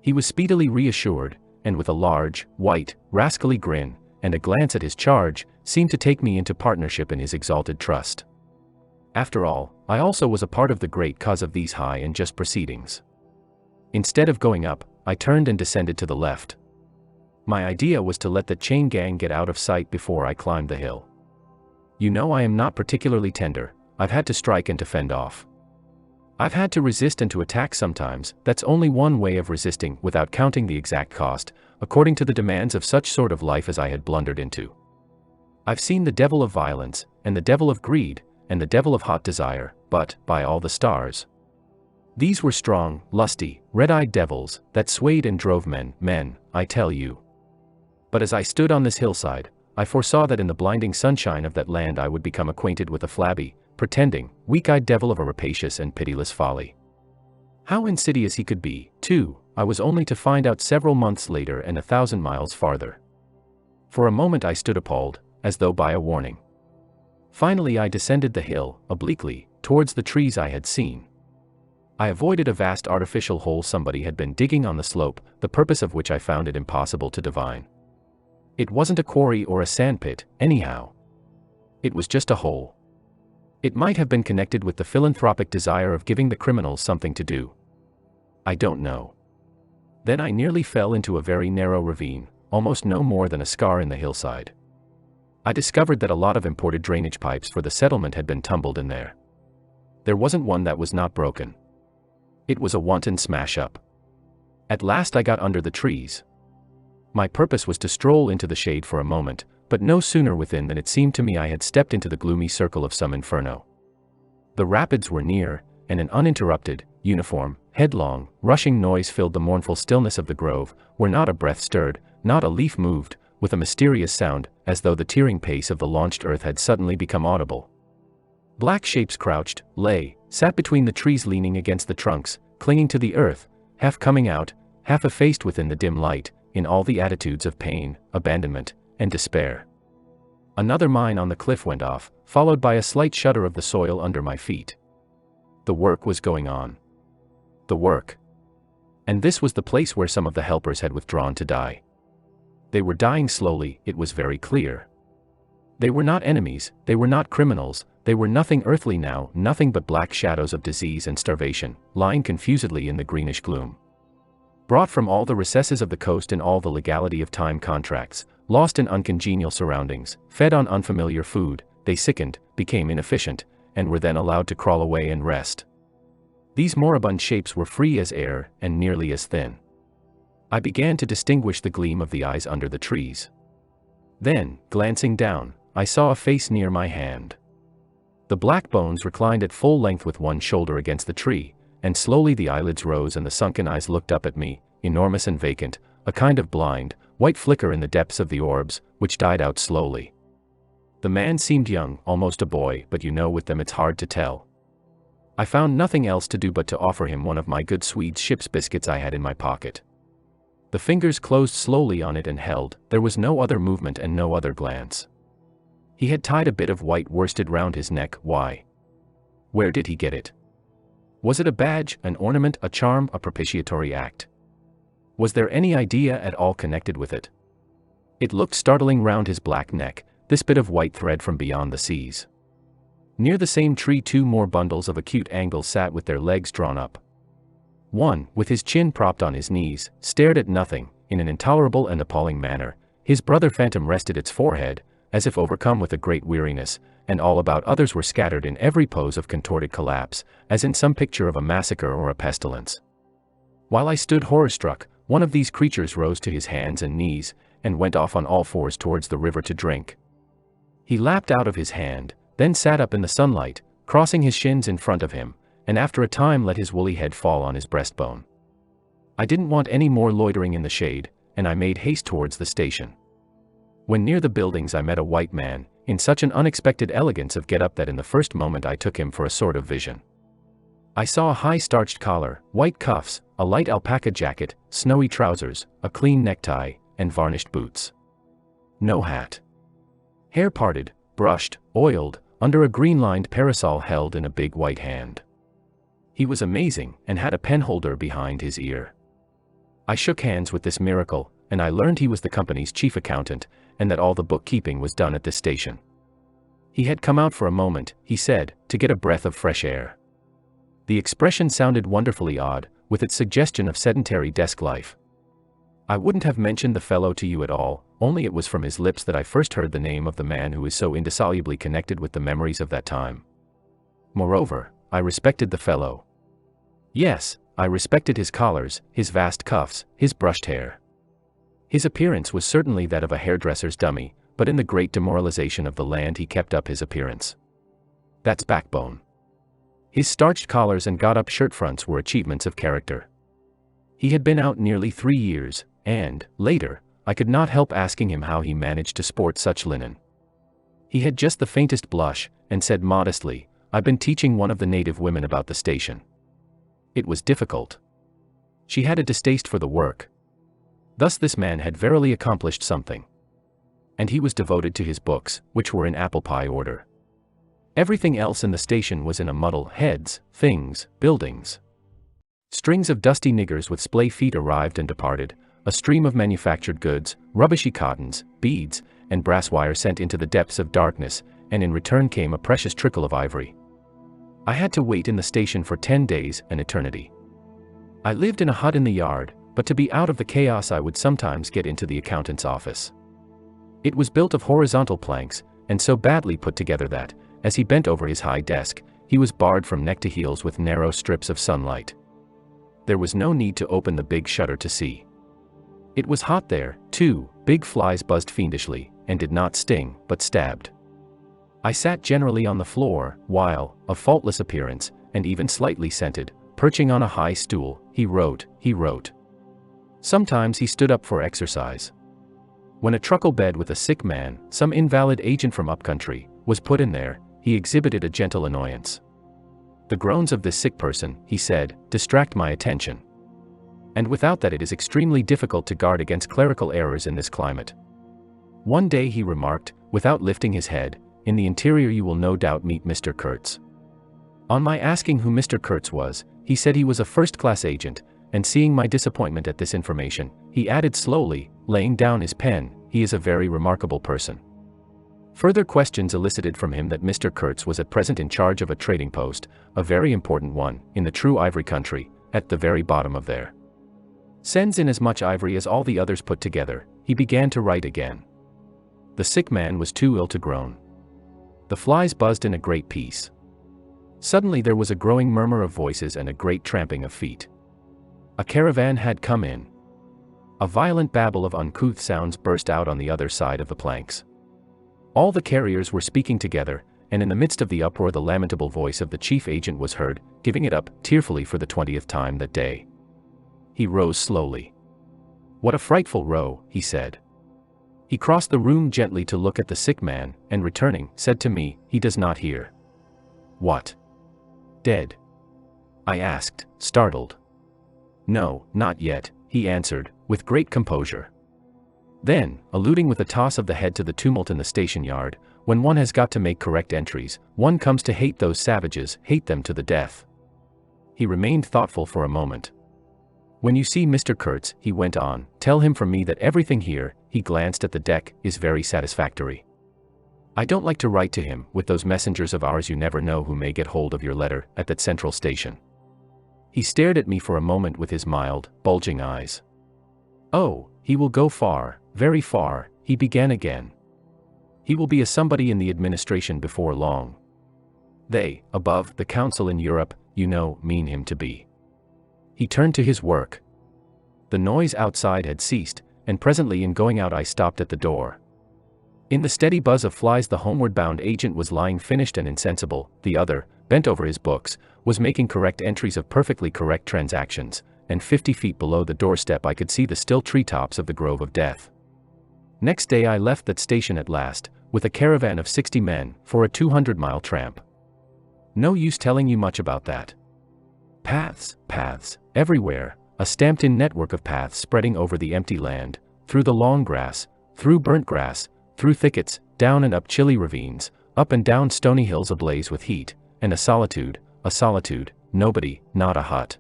He was speedily reassured, and with a large, white, rascally grin, and a glance at his charge, seemed to take me into partnership in his exalted trust. After all, I also was a part of the great cause of these high and just proceedings. Instead of going up, I turned and descended to the left. My idea was to let the chain gang get out of sight before I climbed the hill. You know, I am not particularly tender. I've had to strike and to fend off. I've had to resist and to attack sometimes. That's only one way of resisting without counting the exact cost, according to the demands of such sort of life as I had blundered into. I've seen the devil of violence, and the devil of greed, and the devil of hot desire, but, by all the stars, these were strong, lusty, red-eyed devils, that swayed and drove men, I tell you. But as I stood on this hillside, I foresaw that in the blinding sunshine of that land I would become acquainted with a flabby, pretending, weak-eyed devil of a rapacious and pitiless folly. How insidious he could be, too, I was only to find out several months later and 1,000 miles farther. For a moment I stood appalled, as though by a warning. Finally I descended the hill, obliquely, towards the trees I had seen. I avoided a vast artificial hole somebody had been digging on the slope, the purpose of which I found it impossible to divine. It wasn't a quarry or a sandpit, anyhow. It was just a hole. It might have been connected with the philanthropic desire of giving the criminals something to do. I don't know. Then I nearly fell into a very narrow ravine, almost no more than a scar in the hillside. I discovered that a lot of imported drainage pipes for the settlement had been tumbled in there. There wasn't one that was not broken. It was a wanton smash-up. At last I got under the trees. My purpose was to stroll into the shade for a moment, but no sooner within than it seemed to me I had stepped into the gloomy circle of some inferno. The rapids were near, and an uninterrupted, uniform, headlong, rushing noise filled the mournful stillness of the grove, where not a breath stirred, not a leaf moved, with a mysterious sound, as though the tearing pace of the launched earth had suddenly become audible. Black shapes crouched, lay, sat between the trees leaning against the trunks, clinging to the earth, half coming out, half effaced within the dim light, in all the attitudes of pain, abandonment, and despair. Another mine on the cliff went off, followed by a slight shudder of the soil under my feet. The work was going on. The work. And this was the place where some of the helpers had withdrawn to die. They were dying slowly, it was very clear. They were not enemies, they were not criminals, they were nothing earthly now, nothing but black shadows of disease and starvation, lying confusedly in the greenish gloom. Brought from all the recesses of the coast in all the legality of time contracts, lost in uncongenial surroundings, fed on unfamiliar food, they sickened, became inefficient, and were then allowed to crawl away and rest. These moribund shapes were free as air, and nearly as thin. I began to distinguish the gleam of the eyes under the trees. Then, glancing down, I saw a face near my hand. The black bones reclined at full length with one shoulder against the tree, and slowly the eyelids rose and the sunken eyes looked up at me, enormous and vacant, a kind of blind, white flicker in the depths of the orbs, which died out slowly. The man seemed young, almost a boy, but you know with them it's hard to tell. I found nothing else to do but to offer him one of my good Swede's ship's biscuits I had in my pocket. The fingers closed slowly on it and held, there was no other movement and no other glance. He had tied a bit of white worsted round his neck, why? Where did he get it? Was it a badge, an ornament, a charm, a propitiatory act? Was there any idea at all connected with it? It looked startling round his black neck, this bit of white thread from beyond the seas. Near the same tree 2 more bundles of acute angles sat with their legs drawn up. One, with his chin propped on his knees, stared at nothing, in an intolerable and appalling manner. His brother phantom rested its forehead, as if overcome with a great weariness, and all about others were scattered in every pose of contorted collapse, as in some picture of a massacre or a pestilence. While I stood horror-struck, one of these creatures rose to his hands and knees, and went off on all fours towards the river to drink. He lapped out of his hand, then sat up in the sunlight, crossing his shins in front of him, and after a time let his woolly head fall on his breastbone. I didn't want any more loitering in the shade, and I made haste towards the station. When near the buildings I met a white man, in such an unexpected elegance of get-up that in the first moment I took him for a sort of vision. I saw a high starched collar, white cuffs, a light alpaca jacket, snowy trousers, a clean necktie, and varnished boots. No hat. Hair parted, brushed, oiled, under a green-lined parasol held in a big white hand. He was amazing, and had a penholder behind his ear. I shook hands with this miracle, and I learned he was the company's chief accountant, and that all the bookkeeping was done at this station. He had come out for a moment, he said, to get a breath of fresh air. The expression sounded wonderfully odd, with its suggestion of sedentary desk life. I wouldn't have mentioned the fellow to you at all, only it was from his lips that I first heard the name of the man who is so indissolubly connected with the memories of that time. Moreover, I respected the fellow. Yes, I respected his collars, his vast cuffs, his brushed hair. His appearance was certainly that of a hairdresser's dummy, but in the great demoralization of the land he kept up his appearance. That's backbone. His starched collars and got-up shirt fronts were achievements of character. He had been out nearly 3 years, and, later, I could not help asking him how he managed to sport such linen. He had just the faintest blush, and said modestly, "I've been teaching one of the native women about the station." It was difficult. She had a distaste for the work. Thus this man had verily accomplished something. And he was devoted to his books, which were in apple pie order. Everything else in the station was in a muddle: heads, things, buildings. Strings of dusty niggers with splay feet arrived and departed, a stream of manufactured goods, rubbishy cottons, beads, and brass wire sent into the depths of darkness, and in return came a precious trickle of ivory. I had to wait in the station for 10 days, an eternity. I lived in a hut in the yard, but to be out of the chaos I would sometimes get into the accountant's office. It was built of horizontal planks, and so badly put together that, as he bent over his high desk, he was barred from neck to heels with narrow strips of sunlight. There was no need to open the big shutter to see. It was hot there, too. Big flies buzzed fiendishly, and did not sting, but stabbed. I sat generally on the floor, while, of faultless appearance, and even slightly scented, perching on a high stool, he wrote. Sometimes he stood up for exercise. When a truckle bed with a sick man, some invalid agent from upcountry, was put in there, he exhibited a gentle annoyance. "The groans of this sick person," he said, "distract my attention. And without that it is extremely difficult to guard against clerical errors in this climate." One day he remarked, without lifting his head, "In the interior you will no doubt meet Mr. Kurtz." On my asking who Mr. Kurtz was, he said he was a first-class agent, and seeing my disappointment at this information, he added slowly, laying down his pen, "He is a very remarkable person." Further questions elicited from him that Mr. Kurtz was at present in charge of a trading post, a very important one, in the true ivory country, at the very bottom of there. Sends in as much ivory as all the others put together. He began to write again. The sick man was too ill to groan. The flies buzzed in a great peace. Suddenly there was a growing murmur of voices and a great tramping of feet. A caravan had come in. A violent babble of uncouth sounds burst out on the other side of the planks. All the carriers were speaking together, and in the midst of the uproar the lamentable voice of the chief agent was heard, giving it up, tearfully for the 20th time that day. He rose slowly. "What a frightful row," he said. He crossed the room gently to look at the sick man, and returning, said to me, "He does not hear." "What? Dead?" I asked, startled. "No, not yet," he answered, with great composure. Then, alluding with a toss of the head to the tumult in the station yard, "When one has got to make correct entries, one comes to hate those savages, hate them to the death." He remained thoughtful for a moment. "When you see Mr. Kurtz," he went on, "tell him from me that everything here," he glanced at the deck, "is very satisfactory. I don't like to write to him, with those messengers of ours you never know who may get hold of your letter, at that central station." He stared at me for a moment with his mild, bulging eyes. "Oh, he will go far, very far," he began again. "He will be a somebody in the administration before long. They, above, the council in Europe, you know, mean him to be." He turned to his work. The noise outside had ceased, and presently in going out I stopped at the door. In the steady buzz of flies the homeward-bound agent was lying finished and insensible, the other, bent over his books, was making correct entries of perfectly correct transactions, and 50 feet below the doorstep I could see the still treetops of the Grove of Death. Next day I left that station at last, with a caravan of 60 men, for a 200-mile tramp. No use telling you much about that. Paths, everywhere, a stamped-in network of paths spreading over the empty land, through the long grass, through burnt grass, through thickets, down and up chilly ravines, up and down stony hills ablaze with heat, and a solitude, nobody, not a hut.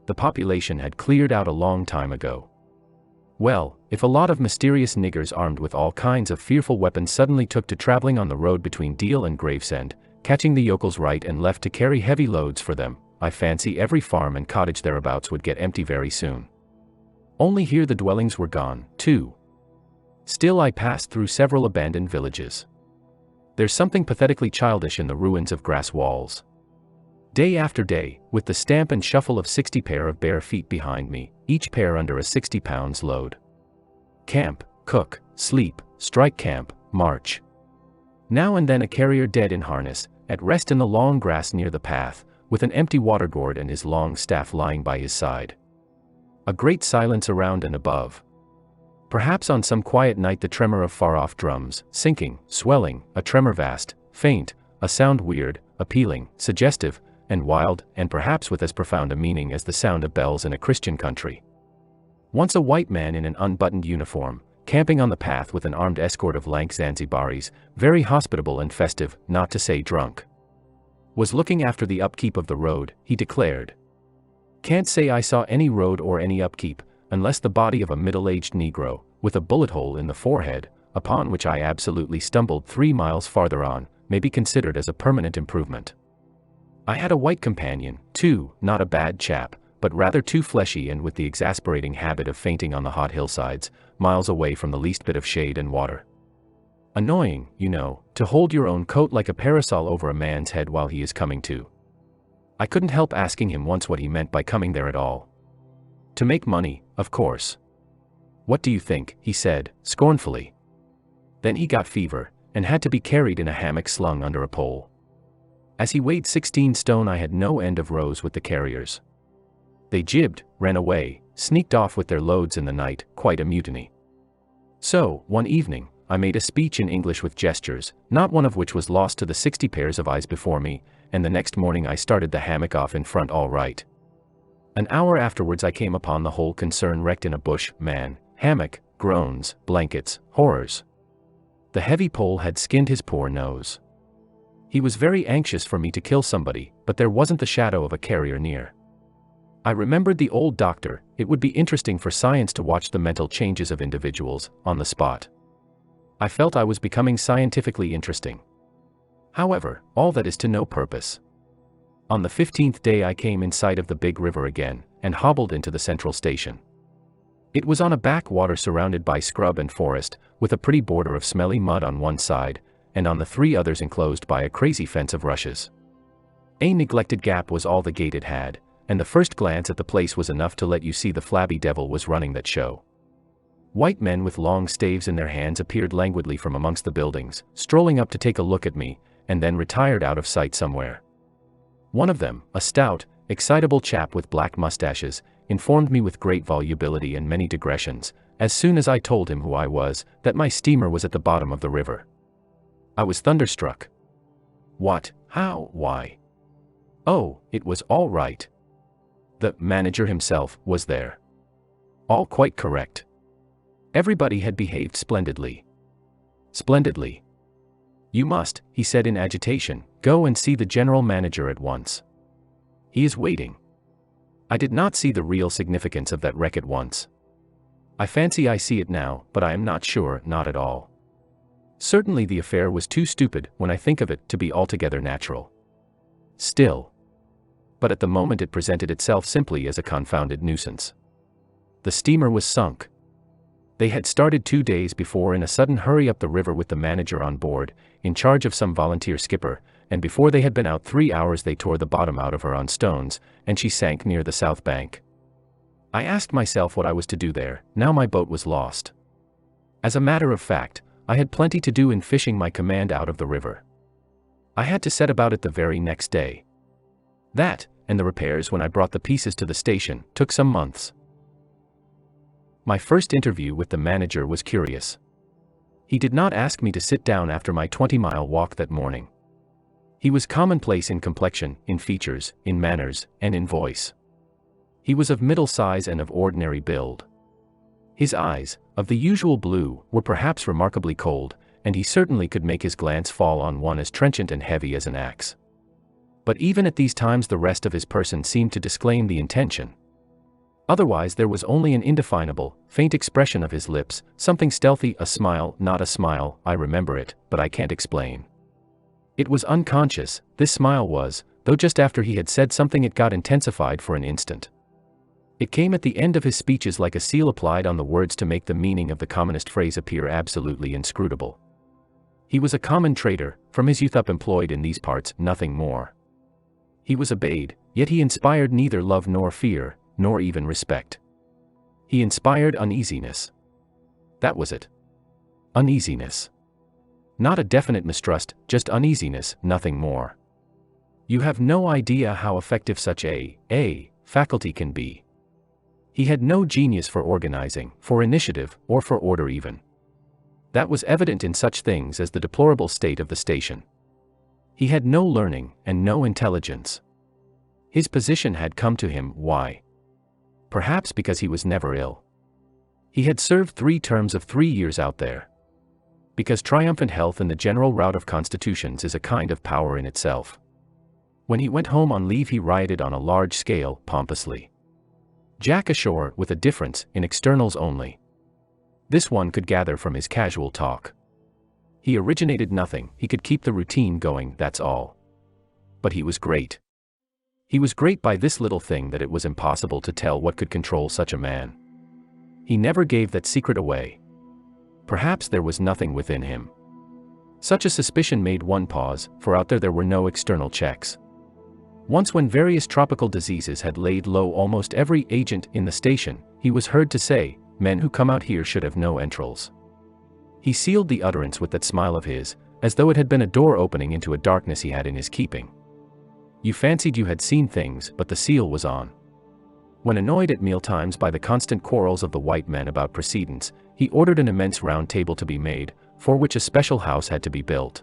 The population had cleared out a long time ago. Well, If a lot of mysterious niggers armed with all kinds of fearful weapons suddenly took to traveling on the road between Deal and Gravesend, catching the yokels right and left to carry heavy loads for them, I fancy every farm and cottage thereabouts would get empty very soon. Only here the dwellings were gone, too. Still I passed through several abandoned villages. There's something pathetically childish in the ruins of grass walls. Day after day, with the stamp and shuffle of 60 pair of bare feet behind me, each pair under a 60 pounds load. Camp, cook, sleep, strike camp, march. Now and then a carrier dead in harness, at rest in the long grass near the path, with an empty water gourd and his long staff lying by his side. A great silence around and above. Perhaps on some quiet night the tremor of far-off drums, sinking, swelling, a tremor vast, faint, a sound weird, appealing, suggestive, and wild, and perhaps with as profound a meaning as the sound of bells in a Christian country. Once a white man in an unbuttoned uniform, camping on the path with an armed escort of lank Zanzibaris, very hospitable and festive, not to say drunk, was looking after the upkeep of the road, he declared. Can't say I saw any road or any upkeep, unless the body of a middle-aged Negro, with a bullet hole in the forehead, upon which I absolutely stumbled 3 miles farther on, may be considered as a permanent improvement. I had a white companion, too, not a bad chap, but rather too fleshy and with the exasperating habit of fainting on the hot hillsides, miles away from the least bit of shade and water. Annoying, you know, to hold your own coat like a parasol over a man's head while he is coming to. I couldn't help asking him once what he meant by coming there at all. To make money, of course. What do you think, he said, scornfully. Then he got fever, and had to be carried in a hammock slung under a pole. As he weighed 16 stone I had no end of rows with the carriers. They jibbed, ran away, sneaked off with their loads in the night, quite a mutiny. So, one evening, I made a speech in English with gestures, not one of which was lost to the 60 pairs of eyes before me, and the next morning I started the hammock off in front all right. An hour afterwards I came upon the whole concern wrecked in a bush, man, hammock, groans, blankets, horrors. The heavy pole had skinned his poor nose. He was very anxious for me to kill somebody, but there wasn't the shadow of a carrier near. I remembered the old doctor. It would be interesting for science to watch the mental changes of individuals, on the spot. I felt I was becoming scientifically interesting. However, all that is to no purpose. On the 15th day I came in sight of the big river again, and hobbled into the central station. It was on a backwater surrounded by scrub and forest, with a pretty border of smelly mud on one side, and on the 3 others enclosed by a crazy fence of rushes. A neglected gap was all the gate it had, and the first glance at the place was enough to let you see the flabby devil was running that show. White men with long staves in their hands appeared languidly from amongst the buildings, strolling up to take a look at me, and then retired out of sight somewhere. One of them, a stout, excitable chap with black mustaches, informed me with great volubility and many digressions, as soon as I told him who I was, that my steamer was at the bottom of the river. I was thunderstruck. What? How? Why? Oh, it was all right. The manager himself was there. All quite correct. Everybody had behaved splendidly. Splendidly. You must, he said in agitation, go and see the general manager at once. He is waiting. I did not see the real significance of that wreck at once. I fancy I see it now, but I am not sure, not at all. Certainly the affair was too stupid, when I think of it, to be altogether natural. Still. But at the moment it presented itself simply as a confounded nuisance. The steamer was sunk. They had started 2 days before in a sudden hurry up the river with the manager on board, in charge of some volunteer skipper, and before they had been out 3 hours they tore the bottom out of her on stones, and she sank near the south bank. I asked myself what I was to do there, now my boat was lost. As a matter of fact, I had plenty to do in fishing my command out of the river. I had to set about it the very next day. That, and the repairs when I brought the pieces to the station, took some months. My first interview with the manager was curious. He did not ask me to sit down after my 20-mile walk that morning. He was commonplace in complexion, in features, in manners, and in voice. He was of middle size and of ordinary build. His eyes, of the usual blue, were perhaps remarkably cold, and he certainly could make his glance fall on one as trenchant and heavy as an axe. But even at these times the rest of his person seemed to disclaim the intention. Otherwise there was only an indefinable, faint expression of his lips, something stealthy, a smile, not a smile, I remember it, but I can't explain. It was unconscious, this smile was, though just after he had said something it got intensified for an instant. It came at the end of his speeches like a seal applied on the words to make the meaning of the commonest phrase appear absolutely inscrutable. He was a common trader, from his youth up employed in these parts, nothing more. He was obeyed, yet he inspired neither love nor fear, nor even respect. He inspired uneasiness. That was it. Uneasiness. Not a definite mistrust, just uneasiness, nothing more. You have no idea how effective such a faculty can be. He had no genius for organizing, for initiative, or for order even. That was evident in such things as the deplorable state of the station. He had no learning, and no intelligence. His position had come to him, why? Perhaps because he was never ill. He had served 3 terms of 3 years out there. Because triumphant health in the general rout of constitutions is a kind of power in itself. When he went home on leave he rioted on a large scale, pompously. Jack ashore, with a difference, in externals only. This one could gather from his casual talk. He originated nothing, he could keep the routine going, that's all. But he was great. He was great by this little thing that it was impossible to tell what could control such a man. He never gave that secret away. Perhaps there was nothing within him. Such a suspicion made one pause, for out there were no external checks. Once when various tropical diseases had laid low almost every agent in the station, he was heard to say, "Men who come out here should have no entrails." He sealed the utterance with that smile of his, as though it had been a door opening into a darkness he had in his keeping. You fancied you had seen things, but the seal was on. When annoyed at mealtimes by the constant quarrels of the white men about precedence, he ordered an immense round table to be made, for which a special house had to be built.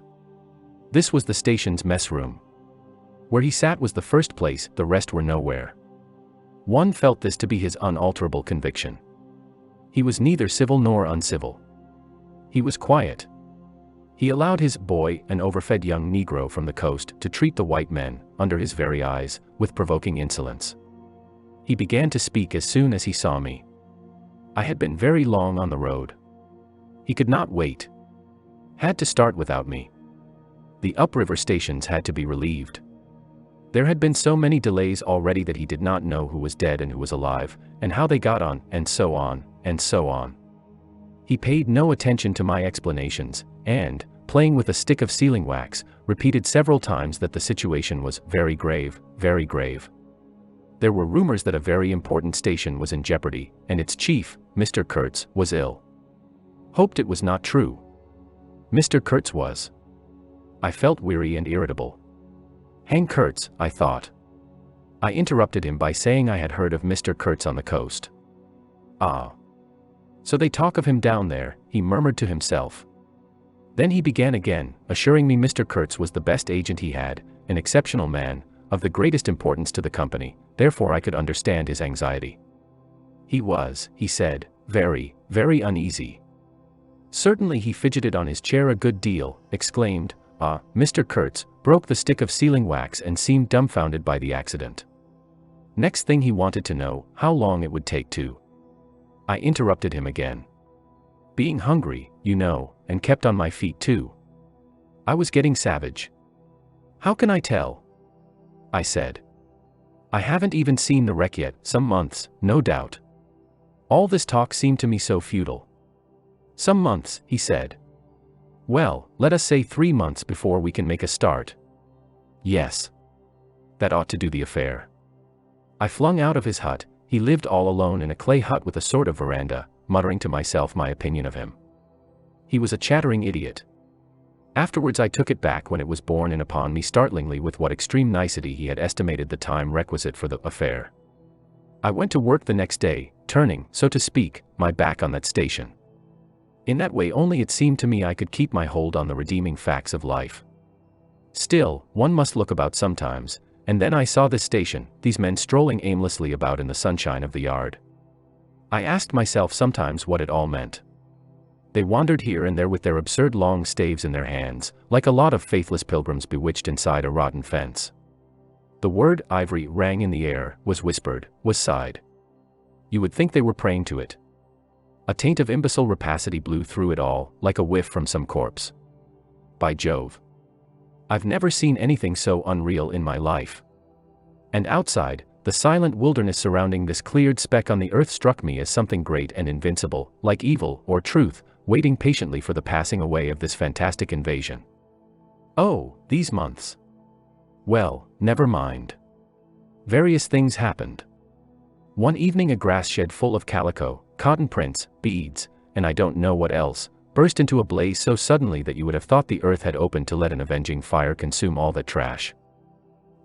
This was the station's mess room. Where he sat was the first place, the rest were nowhere. One felt this to be his unalterable conviction. He was neither civil nor uncivil. He was quiet. He allowed his boy, an overfed young Negro from the coast, to treat the white men, under his very eyes, with provoking insolence. He began to speak as soon as he saw me. I had been very long on the road. He could not wait. Had to start without me. The upriver stations had to be relieved. There had been so many delays already that he did not know who was dead and who was alive, and how they got on, and so on, and so on. He paid no attention to my explanations, and, playing with a stick of sealing wax, repeated several times that the situation was very grave, very grave. There were rumors that a very important station was in jeopardy, and its chief, Mr. Kurtz, was ill. Hoped it was not true. Mr. Kurtz was. I felt weary and irritable. Hang Kurtz, I thought. I interrupted him by saying I had heard of Mr. Kurtz on the coast. Ah. So they talk of him down there, he murmured to himself. Then he began again, assuring me Mr. Kurtz was the best agent he had, an exceptional man, of the greatest importance to the company, therefore I could understand his anxiety. He was, he said, very, very uneasy. Certainly he fidgeted on his chair a good deal, exclaimed, "Ah, Mr. Kurtz," broke the stick of sealing wax and seemed dumbfounded by the accident. Next thing he wanted to know, how long it would take to. I interrupted him again. Being hungry, you know, and kept on my feet too. I was getting savage. How can I tell? I said. I haven't even seen the wreck yet, some months, no doubt. All this talk seemed to me so futile. Some months, he said. Well, let us say 3 months before we can make a start. Yes. That ought to do the affair. I flung out of his hut. He lived all alone in a clay hut with a sort of veranda, muttering to myself my opinion of him. He was a chattering idiot. Afterwards I took it back when it was borne in upon me startlingly with what extreme nicety he had estimated the time requisite for the affair. I went to work the next day, turning, so to speak, my back on that station. In that way only it seemed to me I could keep my hold on the redeeming facts of life. Still, one must look about sometimes, and then I saw this station, these men strolling aimlessly about in the sunshine of the yard. I asked myself sometimes what it all meant. They wandered here and there with their absurd long staves in their hands, like a lot of faithless pilgrims bewitched inside a rotten fence. The word ivory rang in the air, was whispered, was sighed. You would think they were praying to it. A taint of imbecile rapacity blew through it all, like a whiff from some corpse. By Jove! I've never seen anything so unreal in my life. And outside, the silent wilderness surrounding this cleared speck on the earth struck me as something great and invincible, like evil or truth, waiting patiently for the passing away of this fantastic invasion. Oh, these months. Well, never mind. Various things happened. One evening a grass shed full of calico, cotton prints, beads, and I don't know what else, burst into a blaze so suddenly that you would have thought the earth had opened to let an avenging fire consume all that trash.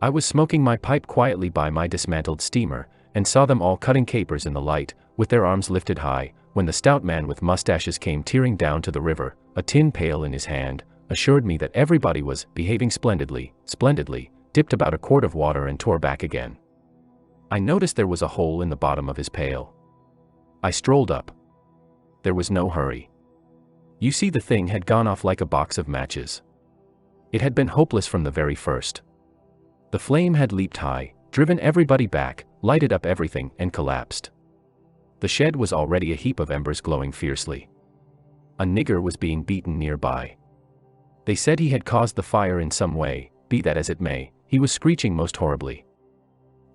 I was smoking my pipe quietly by my dismantled steamer, and saw them all cutting capers in the light, with their arms lifted high, when the stout man with mustaches came tearing down to the river, a tin pail in his hand, assured me that everybody was behaving splendidly, dipped about a quart of water and tore back again. I noticed there was a hole in the bottom of his pail. I strolled up. There was no hurry. You see, the thing had gone off like a box of matches. It had been hopeless from the very first. The flame had leaped high, driven everybody back, lighted up everything, and collapsed. The shed was already a heap of embers glowing fiercely. A nigger was being beaten nearby. They said he had caused the fire in some way, be that as it may, he was screeching most horribly.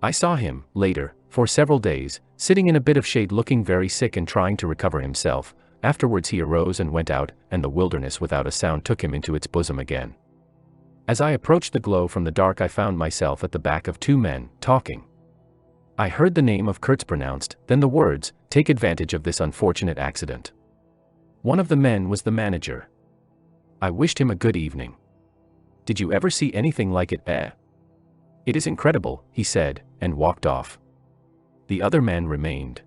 I saw him, later, for several days, sitting in a bit of shade looking very sick and trying to recover himself. Afterwards he arose and went out, and the wilderness without a sound took him into its bosom again. As I approached the glow from the dark I found myself at the back of two men, talking. I heard the name of Kurtz pronounced, then the words, "Take advantage of this unfortunate accident." One of the men was the manager. I wished him a good evening. "Did you ever see anything like it, eh?" "It is incredible," he said, and walked off. The other man remained.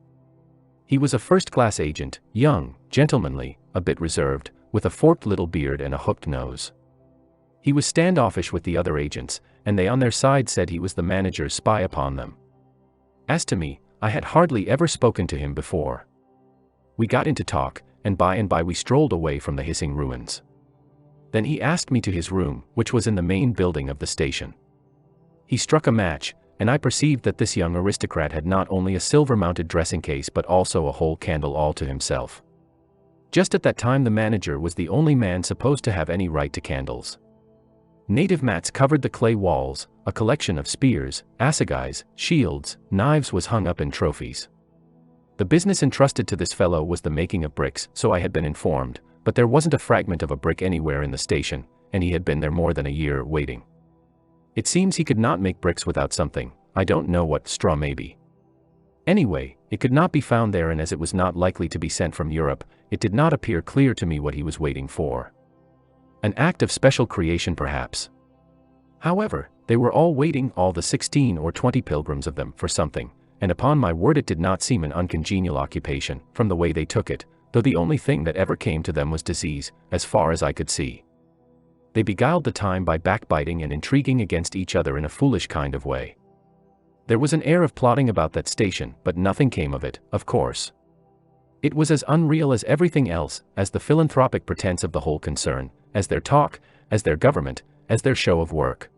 He was a first-class agent, young, gentlemanly, a bit reserved, with a forked little beard and a hooked nose. He was standoffish with the other agents, and they on their side said he was the manager's spy upon them. As to me, I had hardly ever spoken to him before. We got into talk, and by we strolled away from the hissing ruins. Then he asked me to his room, which was in the main building of the station. He struck a match, and I perceived that this young aristocrat had not only a silver-mounted dressing case but also a whole candle all to himself. Just at that time the manager was the only man supposed to have any right to candles. Native mats covered the clay walls, a collection of spears, assegais, shields, knives was hung up in trophies. The business entrusted to this fellow was the making of bricks, so I had been informed, but there wasn't a fragment of a brick anywhere in the station, and he had been there more than a year waiting. It seems he could not make bricks without something, I don't know what, straw maybe. Anyway, it could not be found there, and as it was not likely to be sent from Europe, it did not appear clear to me what he was waiting for. An act of special creation perhaps. However, they were all waiting, all the 16 or 20 pilgrims of them, for something, and upon my word it did not seem an uncongenial occupation, from the way they took it, though the only thing that ever came to them was disease, as far as I could see. They beguiled the time by backbiting and intriguing against each other in a foolish kind of way. There was an air of plotting about that station, but nothing came of it, of course. It was as unreal as everything else, as the philanthropic pretense of the whole concern, as their talk, as their government, as their show of work.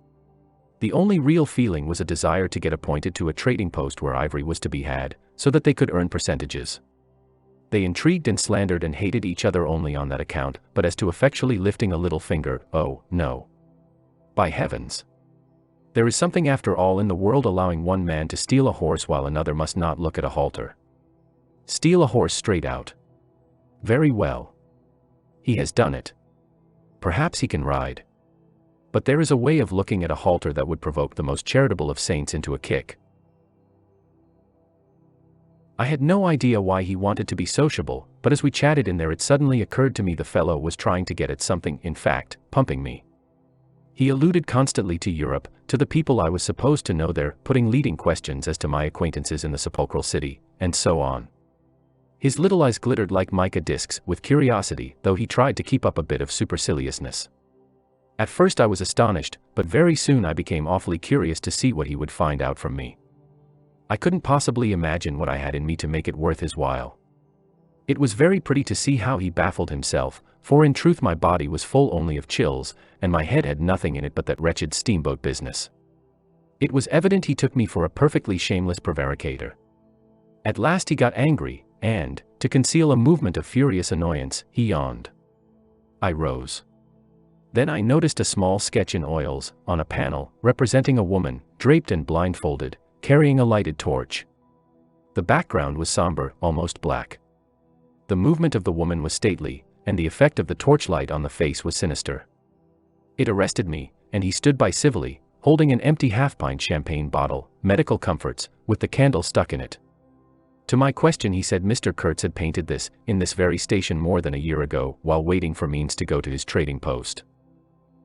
The only real feeling was a desire to get appointed to a trading post where ivory was to be had, so that they could earn percentages. They intrigued and slandered and hated each other only on that account, but as to effectually lifting a little finger, oh, no. By heavens! There is something after all in the world allowing one man to steal a horse while another must not look at a halter. Steal a horse straight out. Very well. He has done it. Perhaps he can ride. But there is a way of looking at a halter that would provoke the most charitable of saints into a kick. I had no idea why he wanted to be sociable, but as we chatted in there it suddenly occurred to me the fellow was trying to get at something, in fact, pumping me. He alluded constantly to Europe, to the people I was supposed to know there, putting leading questions as to my acquaintances in the sepulchral city, and so on. His little eyes glittered like mica discs with curiosity, though he tried to keep up a bit of superciliousness. At first I was astonished, but very soon I became awfully curious to see what he would find out from me. I couldn't possibly imagine what I had in me to make it worth his while. It was very pretty to see how he baffled himself, for in truth my body was full only of chills, and my head had nothing in it but that wretched steamboat business. It was evident he took me for a perfectly shameless prevaricator. At last he got angry, and, to conceal a movement of furious annoyance, he yawned. I rose. Then I noticed a small sketch in oils, on a panel, representing a woman, draped and blindfolded, carrying a lighted torch. The background was somber, almost black. The movement of the woman was stately, and the effect of the torchlight on the face was sinister. It arrested me, and he stood by civilly, holding an empty half-pint champagne bottle, medical comforts, with the candle stuck in it. To my question he said Mr. Kurtz had painted this, in this very station more than a year ago, while waiting for means to go to his trading post.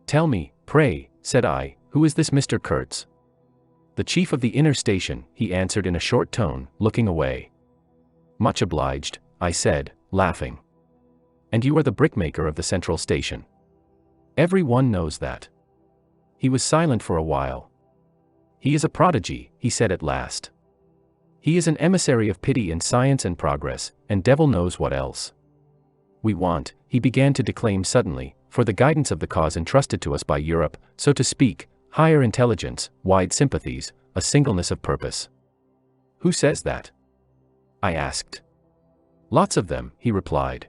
Tell me, pray, said I, who is this Mr. Kurtz? The chief of the inner station, he answered in a short tone, looking away. Much obliged, I said, laughing. And you are the brickmaker of the central station. Every one knows that. He was silent for a while. He is a prodigy, he said at last. He is an emissary of pity and science and progress, and devil knows what else. We want, he began to declaim suddenly, for the guidance of the cause entrusted to us by Europe, so to speak, higher intelligence, wide sympathies, a singleness of purpose. Who says that? I asked. Lots of them, he replied.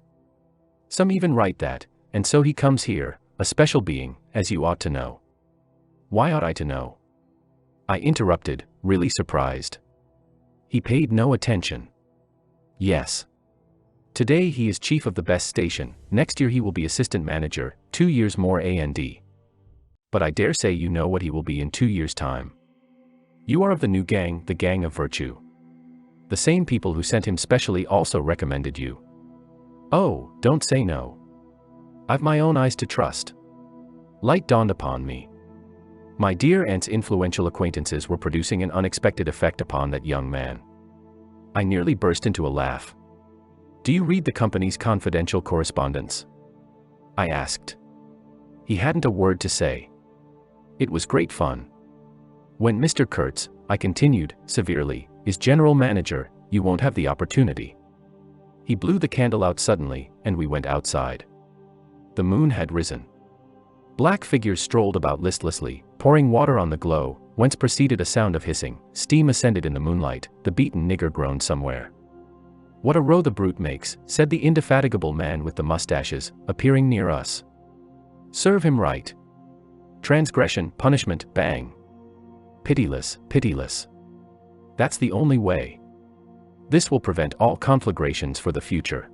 Some even write that, and so he comes here, a special being, as you ought to know. Why ought I to know? I interrupted, really surprised. He paid no attention. Yes. Today he is chief of the best station, next year he will be assistant manager, 2 years more and. But I dare say you know what he will be in 2 years' time. You are of the new gang, the gang of virtue. The same people who sent him specially also recommended you. Oh, don't say no. I've my own eyes to trust. Light dawned upon me. My dear aunt's influential acquaintances were producing an unexpected effect upon that young man. I nearly burst into a laugh. Do you read the company's confidential correspondence? I asked. He hadn't a word to say. It was great fun. When Mr. Kurtz, I continued, severely, is general manager, you won't have the opportunity. He blew the candle out suddenly, and we went outside. The moon had risen. Black figures strolled about listlessly, pouring water on the glow, whence proceeded a sound of hissing. Steam ascended in the moonlight, the beaten nigger groaned somewhere. What a row the brute makes, said the indefatigable man with the mustaches, appearing near us. Serve him right. Transgression, punishment, bang. Pitiless, pitiless. That's the only way. This will prevent all conflagrations for the future.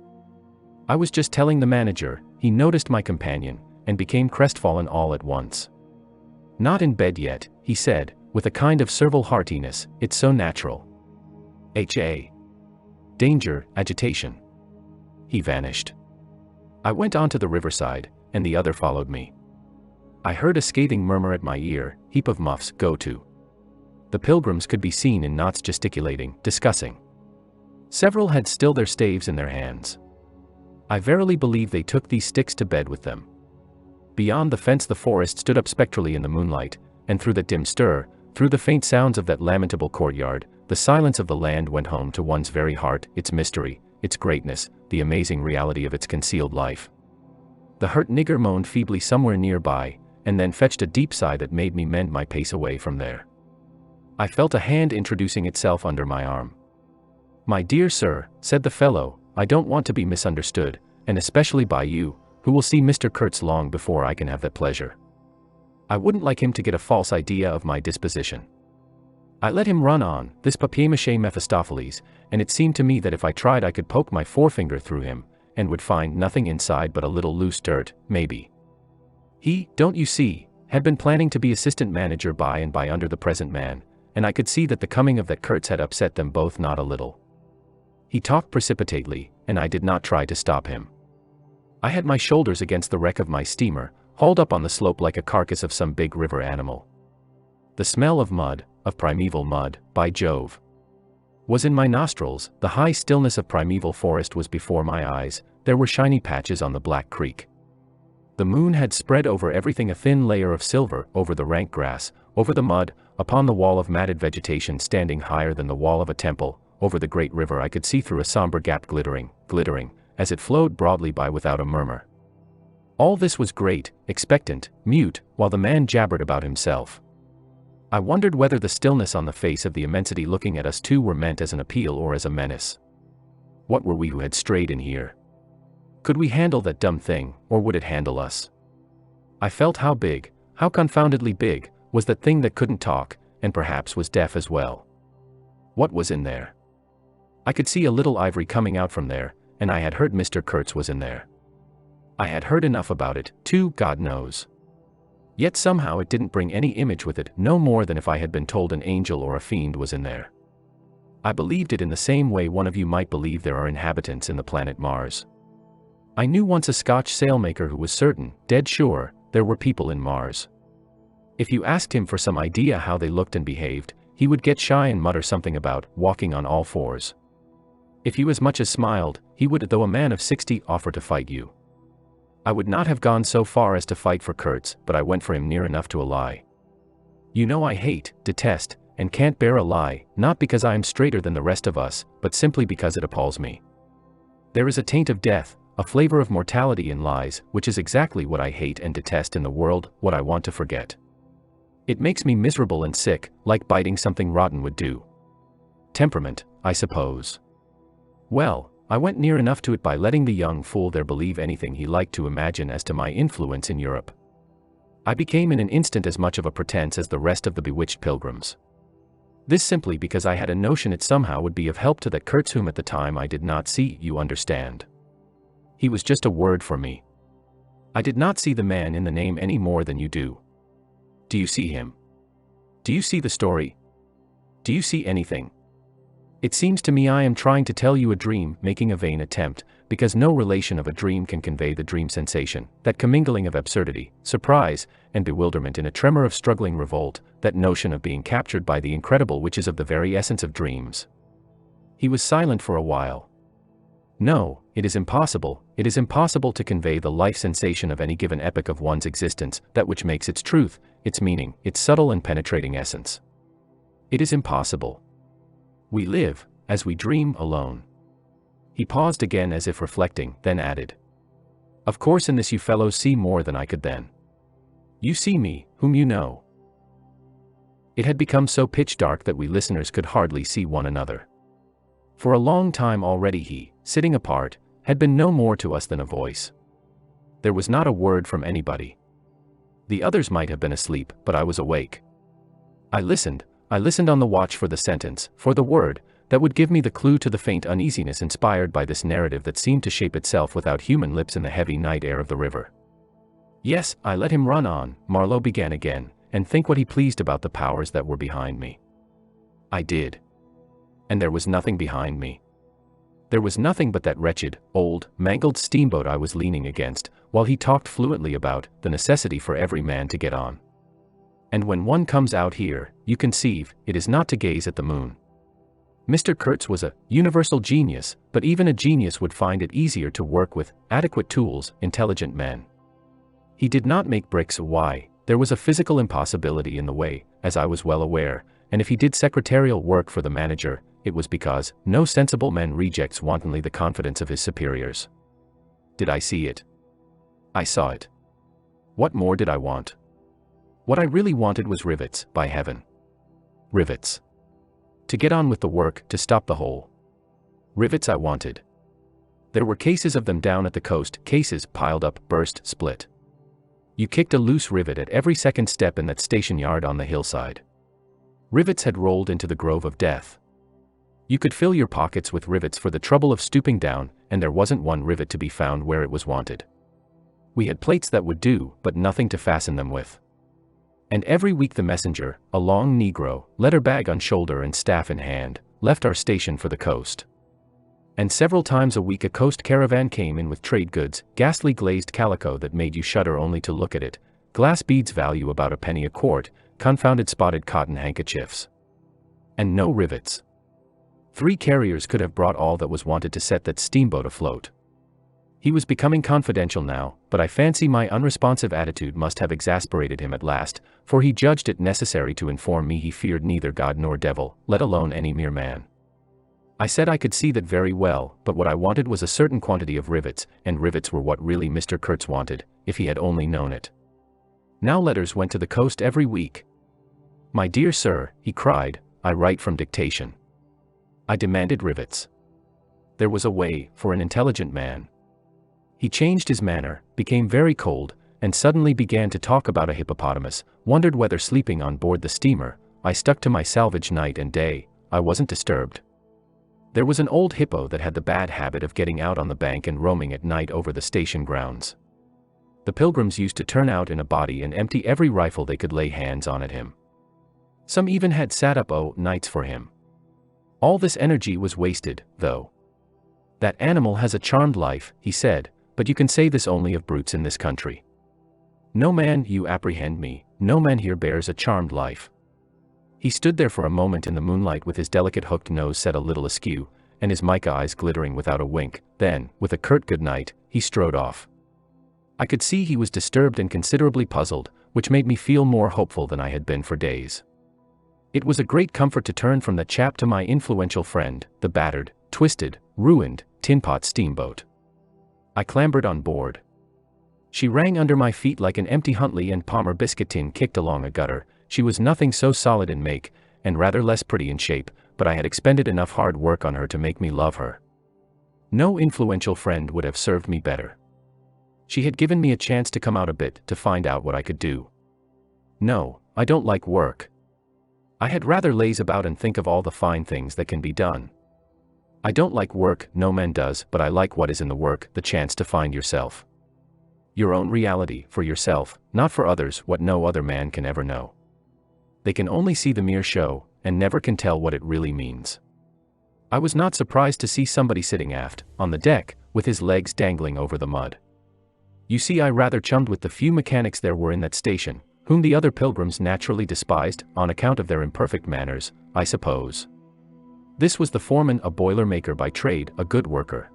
I was just telling the manager, he noticed my companion, and became crestfallen all at once. Not in bed yet, he said, with a kind of servile heartiness, it's so natural. H.A. Danger, agitation. He vanished. I went on to the riverside, and the other followed me. I heard a scathing murmur at my ear, heap of muffs, go to. The pilgrims could be seen in knots gesticulating, discussing. Several had still their staves in their hands. I verily believe they took these sticks to bed with them. Beyond the fence the forest stood up spectrally in the moonlight, and through that dim stir, through the faint sounds of that lamentable courtyard, the silence of the land went home to one's very heart, its mystery, its greatness, the amazing reality of its concealed life. The hurt nigger moaned feebly somewhere nearby, and then fetched a deep sigh that made me mend my pace away from there. I felt a hand introducing itself under my arm. My dear sir, said the fellow, I don't want to be misunderstood, and especially by you, who will see Mr. Kurtz long before I can have that pleasure. I wouldn't like him to get a false idea of my disposition. I let him run on, this papier-mâché Mephistopheles, and it seemed to me that if I tried I could poke my forefinger through him, and would find nothing inside but a little loose dirt, maybe. He, don't you see, had been planning to be assistant manager by and by under the present man, and I could see that the coming of that Kurtz had upset them both not a little. He talked precipitately, and I did not try to stop him. I had my shoulders against the wreck of my steamer, hauled up on the slope like a carcass of some big river animal. The smell of mud, of primeval mud, by Jove, was in my nostrils, the high stillness of primeval forest was before my eyes, there were shiny patches on the black creek. The moon had spread over everything a thin layer of silver, over the rank grass, over the mud, upon the wall of matted vegetation standing higher than the wall of a temple, over the great river I could see through a somber gap glittering, as it flowed broadly by without a murmur. All this was great, expectant, mute, while the man jabbered about himself. I wondered whether the stillness on the face of the immensity looking at us two were meant as an appeal or as a menace. What were we who had strayed in here? Could we handle that dumb thing, or would it handle us? I felt how big, how confoundedly big, was that thing that couldn't talk, and perhaps was deaf as well. What was in there? I could see a little ivory coming out from there, and I had heard Mr. Kurtz was in there. I had heard enough about it, too, God knows. Yet somehow it didn't bring any image with it, no more than if I had been told an angel or a fiend was in there. I believed it in the same way one of you might believe there are inhabitants in the planet Mars. I knew once a Scotch sailmaker who was certain, dead sure, there were people in Mars. If you asked him for some idea how they looked and behaved, he would get shy and mutter something about walking on all fours. If you as much as smiled, he would, though a man of 60, offer to fight you. I would not have gone so far as to fight for Kurtz, but I went for him near enough to a lie. You know I hate, detest, and can't bear a lie, not because I am straighter than the rest of us, but simply because it appalls me. There is a taint of death, a flavor of mortality in lies, which is exactly what I hate and detest in the world, what I want to forget. It makes me miserable and sick, like biting something rotten would do. Temperament, I suppose. Well, I went near enough to it by letting the young fool there believe anything he liked to imagine as to my influence in Europe. I became in an instant as much of a pretense as the rest of the bewitched pilgrims. This simply because I had a notion it somehow would be of help to that Kurtz whom at the time I did not see, you understand. He was just a word for me. I did not see the man in the name any more than you do. Do you see him? Do you see the story? Do you see anything? It seems to me I am trying to tell you a dream, making a vain attempt, because no relation of a dream can convey the dream sensation, that commingling of absurdity, surprise, and bewilderment in a tremor of struggling revolt, that notion of being captured by the incredible which is of the very essence of dreams. He was silent for a while. No, it is impossible to convey the life sensation of any given epoch of one's existence, that which makes its truth, its meaning, its subtle and penetrating essence. It is impossible. We live, as we dream, alone. He paused again as if reflecting, then added. Of course in this you fellows see more than I could then. You see me, whom you know. It had become so pitch dark that we listeners could hardly see one another. For a long time already he, sitting apart, had been no more to us than a voice. There was not a word from anybody. The others might have been asleep, but I was awake. I listened on the watch for the sentence, for the word, that would give me the clue to the faint uneasiness inspired by this narrative that seemed to shape itself without human lips in the heavy night air of the river. Yes, I let him run on, Marlow began again, and think what he pleased about the powers that were behind me. I did. And there was nothing behind me. There was nothing but that wretched, old, mangled steamboat I was leaning against, while he talked fluently about the necessity for every man to get on. And when one comes out here, you conceive, it is not to gaze at the moon. Mr. Kurtz was a universal genius, but even a genius would find it easier to work with adequate tools, intelligent men. He did not make bricks. Why? There was a physical impossibility in the way, as I was well aware, and if he did secretarial work for the manager, it was because no sensible man rejects wantonly the confidence of his superiors. Did I see it? I saw it. What more did I want? What I really wanted was rivets, by heaven. Rivets. To get on with the work, to stop the hole. Rivets I wanted. There were cases of them down at the coast, cases piled up, burst, split. You kicked a loose rivet at every second step in that station yard on the hillside. Rivets had rolled into the grove of death. You could fill your pockets with rivets for the trouble of stooping down, and there wasn't one rivet to be found where it was wanted. We had plates that would do, but nothing to fasten them with. And every week the messenger, a long Negro, letter bag on shoulder and staff in hand, left our station for the coast. And several times a week a coast caravan came in with trade goods, ghastly glazed calico that made you shudder only to look at it, glass beads value about a penny a quart, confounded spotted cotton handkerchiefs. And no rivets. 3 carriers could have brought all that was wanted to set that steamboat afloat. He was becoming confidential now, but I fancy my unresponsive attitude must have exasperated him at last, for he judged it necessary to inform me he feared neither God nor devil, let alone any mere man. I said I could see that very well, but what I wanted was a certain quantity of rivets, and rivets were what really Mr. Kurtz wanted, if he had only known it. Now letters went to the coast every week. "My dear sir," he cried, "I write from dictation." I demanded rivets. There was a way, for an intelligent man. He changed his manner, became very cold, and suddenly began to talk about a hippopotamus, wondered whether sleeping on board the steamer. I stuck to my salvage night and day. I wasn't disturbed. There was an old hippo that had the bad habit of getting out on the bank and roaming at night over the station grounds. The pilgrims used to turn out in a body and empty every rifle they could lay hands on at him. Some even had sat up nights for him. All this energy was wasted, though. "That animal has a charmed life," he said, "but you can say this only of brutes in this country. No man, you apprehend me, no man here bears a charmed life." He stood there for a moment in the moonlight with his delicate hooked nose set a little askew, and his mica eyes glittering without a wink. Then, with a curt good night, he strode off. I could see he was disturbed and considerably puzzled, which made me feel more hopeful than I had been for days. It was a great comfort to turn from the chap to my influential friend, the battered, twisted, ruined, tin-pot steamboat. I clambered on board. She rang under my feet like an empty Huntley and Palmer biscuit tin kicked along a gutter. She was nothing so solid in make, and rather less pretty in shape, but I had expended enough hard work on her to make me love her. No influential friend would have served me better. She had given me a chance to come out a bit, to find out what I could do. No, I don't like work. I had rather laze about and think of all the fine things that can be done. I don't like work, no man does, but I like what is in the work, the chance to find yourself. Your own reality, for yourself, not for others, what no other man can ever know. They can only see the mere show, and never can tell what it really means. I was not surprised to see somebody sitting aft, on the deck, with his legs dangling over the mud. You see, I rather chummed with the few mechanics there were in that station, whom the other pilgrims naturally despised, on account of their imperfect manners, I suppose. This was the foreman, a boiler-maker by trade, a good worker.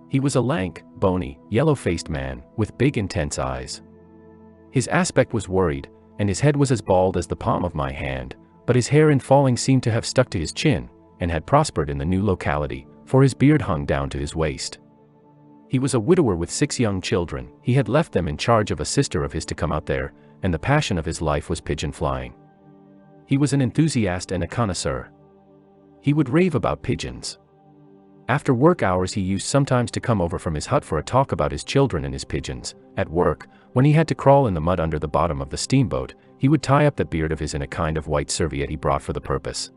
He was a lank, bony, yellow-faced man, with big intense eyes. His aspect was worried, and his head was as bald as the palm of my hand, but his hair in falling seemed to have stuck to his chin, and had prospered in the new locality, for his beard hung down to his waist. He was a widower with 6 young children. He had left them in charge of a sister of his to come out there, and the passion of his life was pigeon flying. He was an enthusiast and a connoisseur. He would rave about pigeons. After work hours he used sometimes to come over from his hut for a talk about his children and his pigeons. At work, when he had to crawl in the mud under the bottom of the steamboat, he would tie up that beard of his in a kind of white serviette he brought for the purpose.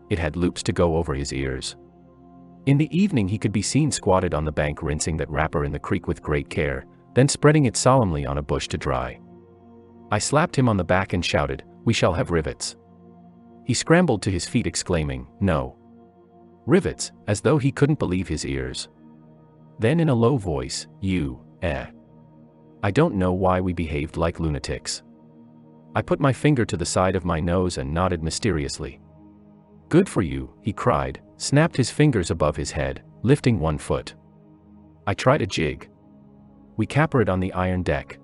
It had loops to go over his ears. In the evening he could be seen squatted on the bank rinsing that wrapper in the creek with great care, then spreading it solemnly on a bush to dry. I slapped him on the back and shouted, "We shall have rivets." He scrambled to his feet exclaiming, "No. Rivets," as though he couldn't believe his ears. Then in a low voice, I don't know why we behaved like lunatics." I put my finger to the side of my nose and nodded mysteriously. "Good for you," he cried, snapped his fingers above his head, lifting one foot. I tried a jig. We capered on the iron deck.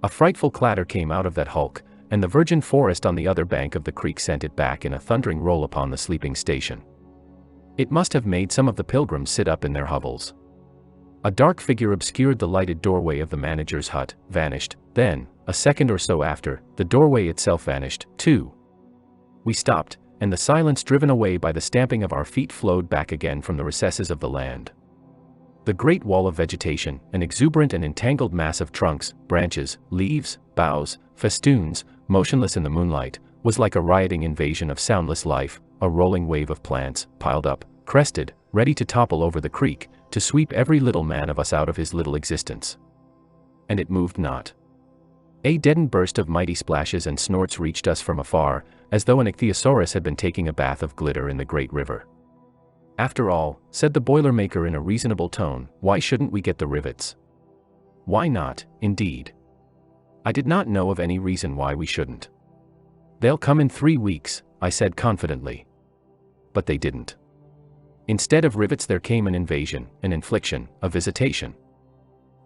A frightful clatter came out of that hulk, and the virgin forest on the other bank of the creek sent it back in a thundering roll upon the sleeping station. It must have made some of the pilgrims sit up in their hovels. A dark figure obscured the lighted doorway of the manager's hut, vanished, then, a second or so after, the doorway itself vanished, too. We stopped, and the silence driven away by the stamping of our feet flowed back again from the recesses of the land. The great wall of vegetation, an exuberant and entangled mass of trunks, branches, leaves, boughs, festoons, motionless in the moonlight, was like a rioting invasion of soundless life, a rolling wave of plants, piled up, crested, ready to topple over the creek, to sweep every little man of us out of his little existence. And it moved not. A deadened burst of mighty splashes and snorts reached us from afar, as though an ichthyosaurus had been taking a bath of glitter in the great river. "After all," said the boiler-maker in a reasonable tone, "why shouldn't we get the rivets?" Why not, indeed? I did not know of any reason why we shouldn't. "They'll come in 3 weeks," I said confidently. But they didn't. Instead of rivets there came an invasion, an infliction, a visitation.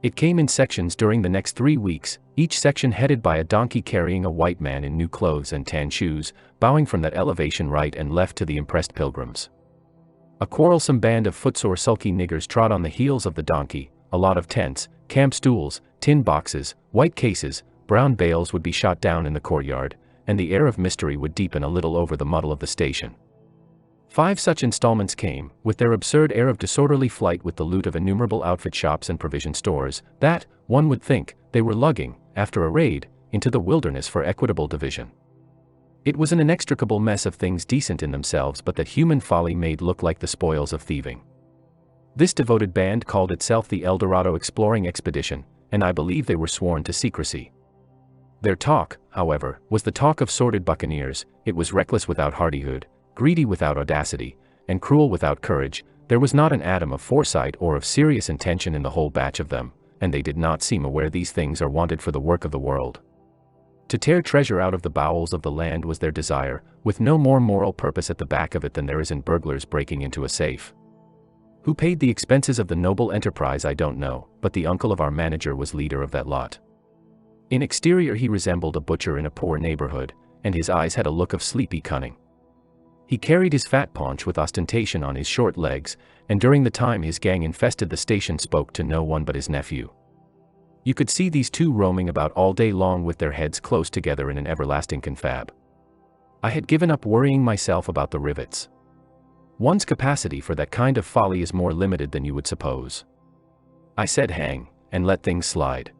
It came in sections during the next 3 weeks, each section headed by a donkey carrying a white man in new clothes and tan shoes, bowing from that elevation right and left to the impressed pilgrims. A quarrelsome band of footsore sulky niggers trod on the heels of the donkey, a lot of tents, camp stools, tin boxes, white cases, brown bales would be shot down in the courtyard, and the air of mystery would deepen a little over the muddle of the station. 5 such installments came, with their absurd air of disorderly flight with the loot of innumerable outfit shops and provision stores, that, one would think, they were lugging, after a raid, into the wilderness for equitable division. It was an inextricable mess of things decent in themselves but that human folly made look like the spoils of thieving. This devoted band called itself the El Dorado Exploring Expedition, and I believe they were sworn to secrecy. Their talk, however, was the talk of sordid buccaneers. It was reckless without hardihood, greedy without audacity, and cruel without courage. There was not an atom of foresight or of serious intention in the whole batch of them, and they did not seem aware these things are wanted for the work of the world. To tear treasure out of the bowels of the land was their desire, with no more moral purpose at the back of it than there is in burglars breaking into a safe. Who paid the expenses of the noble enterprise I don't know, but the uncle of our manager was leader of that lot. In exterior he resembled a butcher in a poor neighborhood, and his eyes had a look of sleepy cunning. He carried his fat paunch with ostentation on his short legs, and during the time his gang infested the station spoke to no one but his nephew. You could see these two roaming about all day long with their heads close together in an everlasting confab. I had given up worrying myself about the rivets. One's capacity for that kind of folly is more limited than you would suppose. I said hang, and let things slide.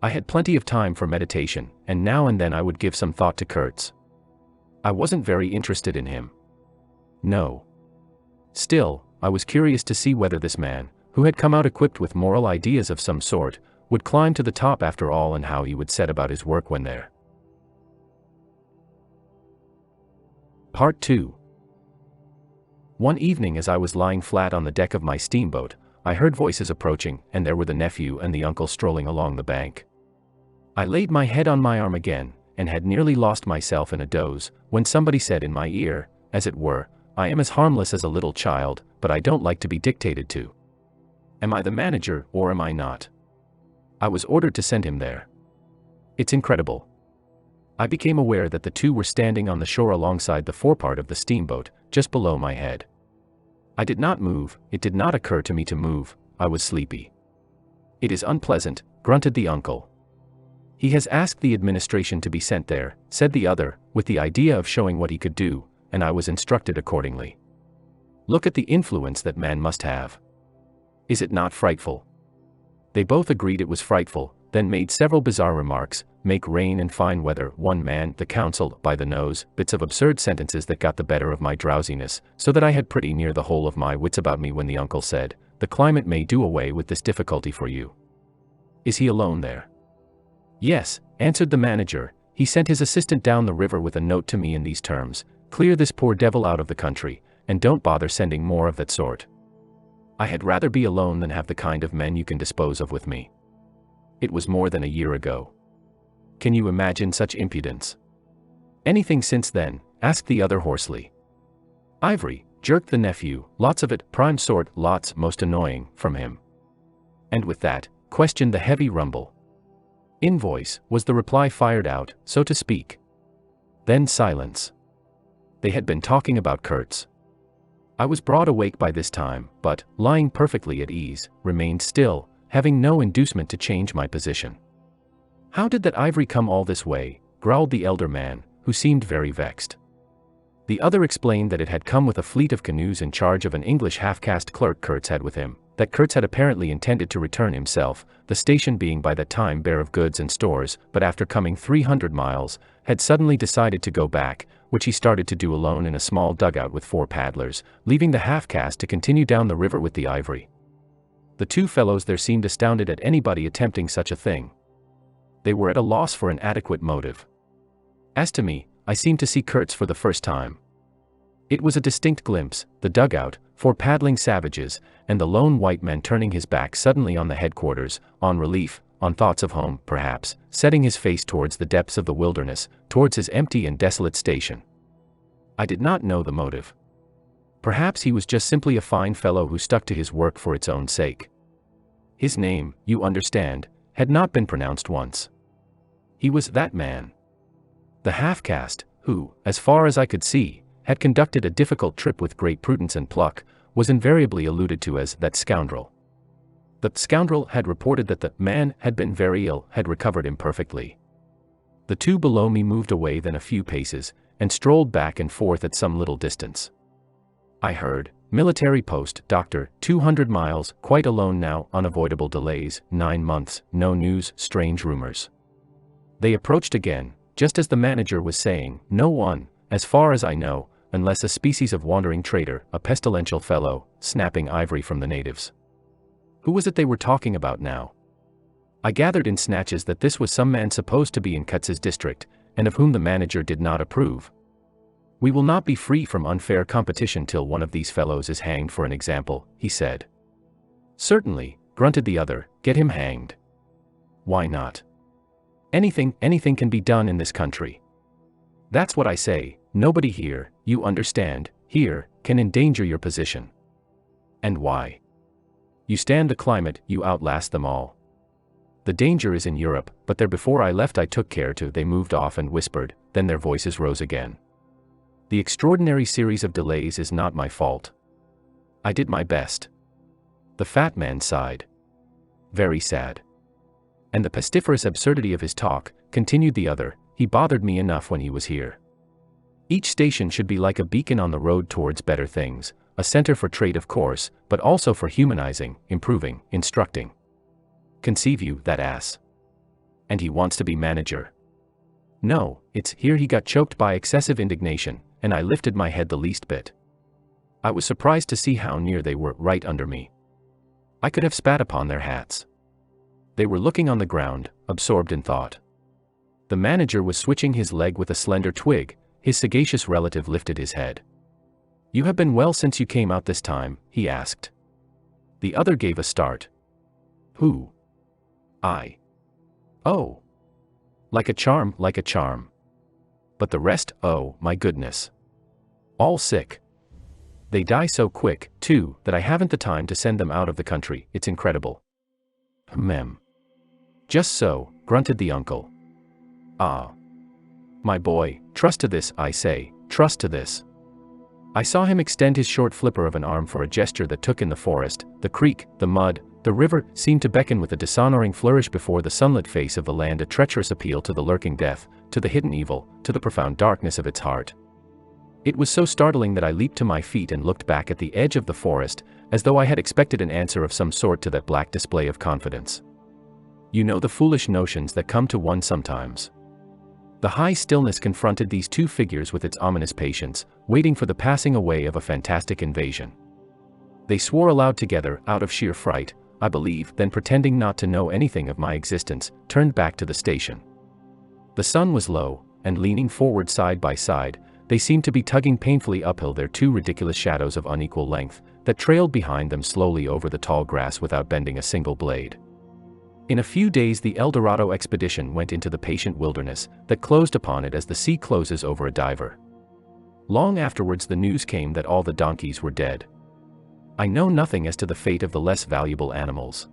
I had plenty of time for meditation, and now and then I would give some thought to Kurtz. I wasn't very interested in him. No. Still, I was curious to see whether this man, who had come out equipped with moral ideas of some sort, would climb to the top after all, and how he would set about his work when there. Part 2. One evening as I was lying flat on the deck of my steamboat, I heard voices approaching, and there were the nephew and the uncle strolling along the bank. I laid my head on my arm again, and had nearly lost myself in a doze, when somebody said in my ear, as it were, I am as harmless as a little child, but I don't like to be dictated to. Am I the manager, or am I not? I was ordered to send him there. It's incredible. I became aware that the two were standing on the shore alongside the forepart of the steamboat, just below my head. I did not move. It did not occur to me to move. I was sleepy. It is unpleasant, grunted the uncle. He has asked the administration to be sent there, said the other, with the idea of showing what he could do, and I was instructed accordingly. Look at the influence that man must have. Is it not frightful? They both agreed it was frightful, then made several bizarre remarks, make rain and fine weather, one man, the counsel, by the nose, bits of absurd sentences that got the better of my drowsiness, so that I had pretty near the whole of my wits about me when the uncle said, the climate may do away with this difficulty for you. Is he alone there? Yes, answered the manager. He sent his assistant down the river with a note to me in these terms, clear this poor devil out of the country, and don't bother sending more of that sort. I had rather be alone than have the kind of men you can dispose of with me. It was more than a year ago. Can you imagine such impudence? Anything since then? Asked the other hoarsely. Ivory, jerked the nephew, lots of it, prime sort, lots, most annoying, from him. And with that, questioned the heavy rumble. Invoice, was the reply fired out, so to speak. Then silence. They had been talking about Kurtz. I was broad awake by this time, but, lying perfectly at ease, remained still, having no inducement to change my position. How did that ivory come all this way? Growled the elder man, who seemed very vexed. The other explained that it had come with a fleet of canoes in charge of an English half-caste clerk Kurtz had with him, that Kurtz had apparently intended to return himself, the station being by that time bare of goods and stores, but after coming 300 miles, had suddenly decided to go back, which he started to do alone in a small dugout with 4 paddlers, leaving the half-caste to continue down the river with the ivory. The two fellows there seemed astounded at anybody attempting such a thing. They were at a loss for an adequate motive. As to me, I seemed to see Kurtz for the first time. It was a distinct glimpse, the dugout, 4 paddling savages, and the lone white man turning his back suddenly on the headquarters, on relief, on thoughts of home, perhaps, setting his face towards the depths of the wilderness, towards his empty and desolate station. I did not know the motive. Perhaps he was just simply a fine fellow who stuck to his work for its own sake. His name, you understand, had not been pronounced once. He was that man. The half-caste, who, as far as I could see, had conducted a difficult trip with great prudence and pluck, was invariably alluded to as that scoundrel. The scoundrel had reported that the man had been very ill, had recovered imperfectly. The two below me moved away then a few paces, and strolled back and forth at some little distance. I heard, "Military post, doctor, 200 miles, quite alone now, unavoidable delays, 9 months, no news, strange rumors." They approached again, just as the manager was saying, "No one, as far as I know, unless a species of wandering trader, a pestilential fellow, snapping ivory from the natives." Who was it they were talking about now? I gathered in snatches that this was some man supposed to be in Kurtz's district, and of whom the manager did not approve. "We will not be free from unfair competition till one of these fellows is hanged for an example," he said. "Certainly," grunted the other, "get him hanged." "Why not? Anything can be done in this country." "That's what I say, nobody here, you understand, here, can endanger your position." "And why?" "You stand the climate, you outlast them all." "The danger is in Europe, but there before I left I took care to." They moved off and whispered, then their voices rose again. "The extraordinary series of delays is not my fault. I did my best." The fat man sighed. "Very sad." "And the pestiferous absurdity of his talk," continued the other, "he bothered me enough when he was here. Each station should be like a beacon on the road towards better things, a center for trade of course, but also for humanizing, improving, instructing. Conceive you, that ass. And he wants to be manager. No, it's here." He got choked by excessive indignation, and I lifted my head the least bit. I was surprised to see how near they were, right under me. I could have spat upon their hats. They were looking on the ground, absorbed in thought. The manager was switching his leg with a slender twig. His sagacious relative lifted his head. "You have been well since you came out this time?" he asked. The other gave a start. "Who?" "I." "Oh. Like a charm, like a charm. But the rest, oh, my goodness. All sick. They die so quick, too, that I haven't the time to send them out of the country. It's incredible." "Mem." "Just so," grunted the uncle. "Ah. My boy, trust to this, I say, trust to this." I saw him extend his short flipper of an arm for a gesture that took in the forest, the creek, the mud, the river, seemed to beckon with a dishonoring flourish before the sunlit face of the land, a treacherous appeal to the lurking death, to the hidden evil, to the profound darkness of its heart. It was so startling that I leaped to my feet and looked back at the edge of the forest, as though I had expected an answer of some sort to that black display of confidence. You know the foolish notions that come to one sometimes. The high stillness confronted these two figures with its ominous patience, waiting for the passing away of a fantastic invasion. They swore aloud together, out of sheer fright, I believe, then pretending not to know anything of my existence, turned back to the station. The sun was low, and leaning forward side by side, they seemed to be tugging painfully uphill their two ridiculous shadows of unequal length, that trailed behind them slowly over the tall grass without bending a single blade. In a few days the El Dorado expedition went into the patient wilderness that closed upon it as the sea closes over a diver. Long afterwards the news came that all the donkeys were dead. I know nothing as to the fate of the less valuable animals.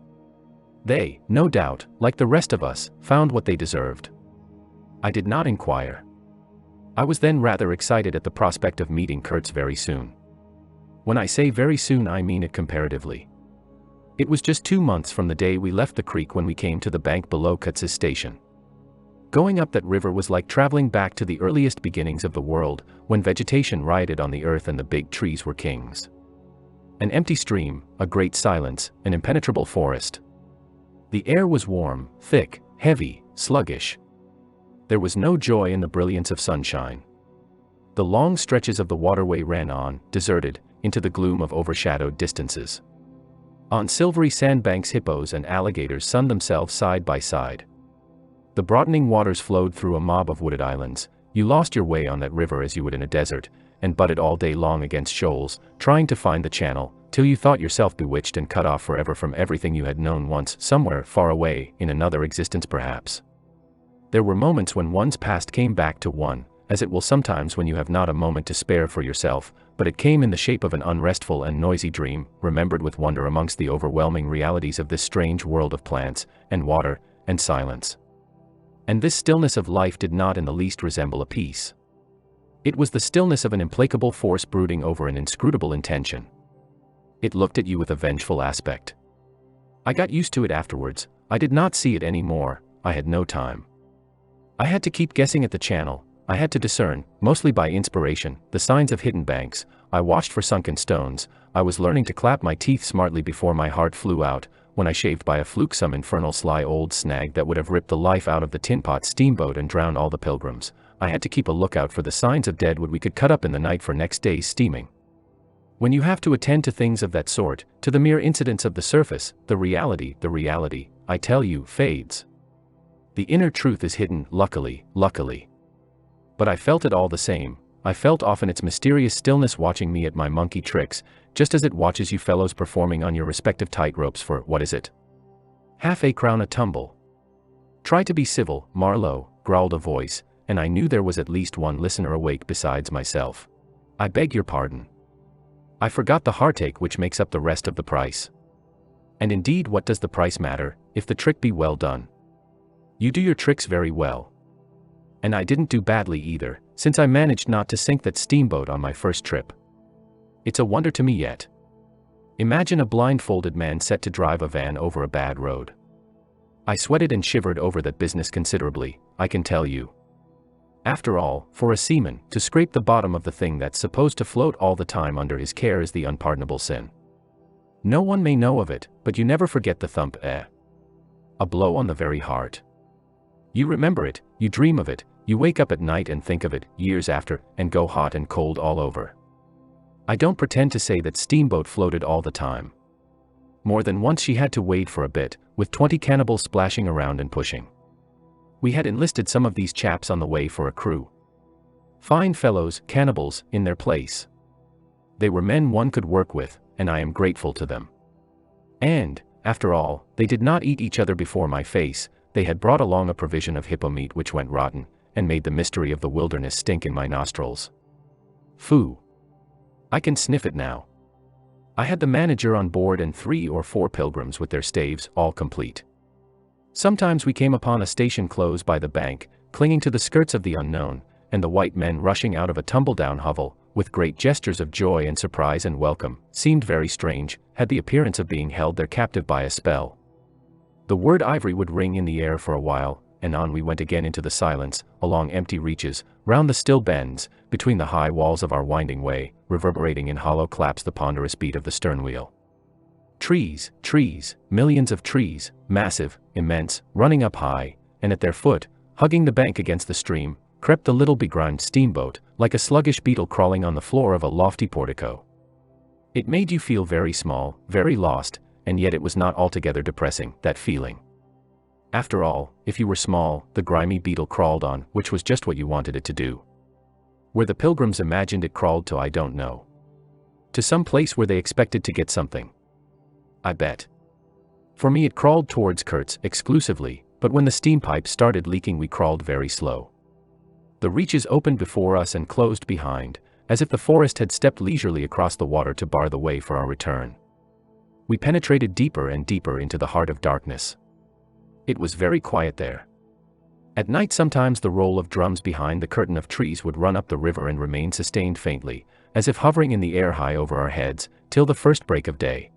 They, no doubt, like the rest of us, found what they deserved. I did not inquire. I was then rather excited at the prospect of meeting Kurtz very soon. When I say very soon I mean it comparatively. It was just 2 months from the day we left the creek when we came to the bank below Kurtz's station. Going up that river was like traveling back to the earliest beginnings of the world, when vegetation rioted on the earth and the big trees were kings. An empty stream, a great silence, an impenetrable forest. The air was warm, thick, heavy, sluggish. There was no joy in the brilliance of sunshine. The long stretches of the waterway ran on, deserted, into the gloom of overshadowed distances. On silvery sandbanks hippos and alligators sunned themselves side by side. The broadening waters flowed through a mob of wooded islands. You lost your way on that river as you would in a desert, and butted all day long against shoals, trying to find the channel, till you thought yourself bewitched and cut off forever from everything you had known once, somewhere far away, in another existence perhaps. There were moments when one's past came back to one, as it will sometimes when you have not a moment to spare for yourself, but it came in the shape of an unrestful and noisy dream, remembered with wonder amongst the overwhelming realities of this strange world of plants, and water, and silence. And this stillness of life did not in the least resemble a peace. It was the stillness of an implacable force brooding over an inscrutable intention. It looked at you with a vengeful aspect. I got used to it afterwards. I did not see it any more. I had no time. I had to keep guessing at the channel. I had to discern, mostly by inspiration, the signs of hidden banks. I watched for sunken stones. I was learning to clap my teeth smartly before my heart flew out, when I shaved by a fluke some infernal sly old snag that would have ripped the life out of the tin pot steamboat and drowned all the pilgrims. I had to keep a lookout for the signs of deadwood we could cut up in the night for next day's steaming. When you have to attend to things of that sort, to the mere incidents of the surface, the reality, I tell you, fades. The inner truth is hidden, luckily. But I felt it all the same. I felt often its mysterious stillness watching me at my monkey tricks, just as it watches you fellows performing on your respective tightropes for, what is it? Half a crown a tumble. Try to be civil, Marlow, growled a voice, and I knew there was at least one listener awake besides myself. I beg your pardon. I forgot the heartache which makes up the rest of the price. And indeed, what does the price matter, if the trick be well done? You do your tricks very well. And I didn't do badly either, since I managed not to sink that steamboat on my first trip. It's a wonder to me yet. Imagine a blindfolded man set to drive a van over a bad road. I sweated and shivered over that business considerably, I can tell you. After all, for a seaman, to scrape the bottom of the thing that's supposed to float all the time under his care is the unpardonable sin. No one may know of it, but you never forget the thump, A blow on the very heart. You remember it, you dream of it, you wake up at night and think of it, years after, and go hot and cold all over. I don't pretend to say that steamboat floated all the time. More than once she had to wade for a bit, with 20 cannibals splashing around and pushing. We had enlisted some of these chaps on the way for a crew. Fine fellows, cannibals, in their place. They were men one could work with, and I am grateful to them. And, after all, they did not eat each other before my face. They had brought along a provision of hippo meat which went rotten, and made the mystery of the wilderness stink in my nostrils. Phoo! I can sniff it now. I had the manager on board and 3 or 4 pilgrims with their staves, all complete. Sometimes we came upon a station close by the bank, clinging to the skirts of the unknown, and the white men rushing out of a tumble-down hovel, with great gestures of joy and surprise and welcome, seemed very strange, had the appearance of being held there captive by a spell. The word ivory would ring in the air for a while, and on we went again into the silence, along empty reaches, round the still bends, between the high walls of our winding way, reverberating in hollow claps the ponderous beat of the stern wheel. Trees, millions of trees, massive, immense, running up high, and at their foot, hugging the bank against the stream, crept the little begrimed steamboat, like a sluggish beetle crawling on the floor of a lofty portico. It made you feel very small, very lost, and yet it was not altogether depressing, that feeling. After all, if you were small, the grimy beetle crawled on, which was just what you wanted it to do. Where the pilgrims imagined it crawled to I don't know. To some place where they expected to get something. I bet. For me it crawled towards Kurtz exclusively, but when the steam pipes started leaking we crawled very slow. The reaches opened before us and closed behind, as if the forest had stepped leisurely across the water to bar the way for our return. We penetrated deeper and deeper into the heart of darkness. It was very quiet there. At night sometimes the roll of drums behind the curtain of trees would run up the river and remain sustained faintly, as if hovering in the air high over our heads, till the first break of day.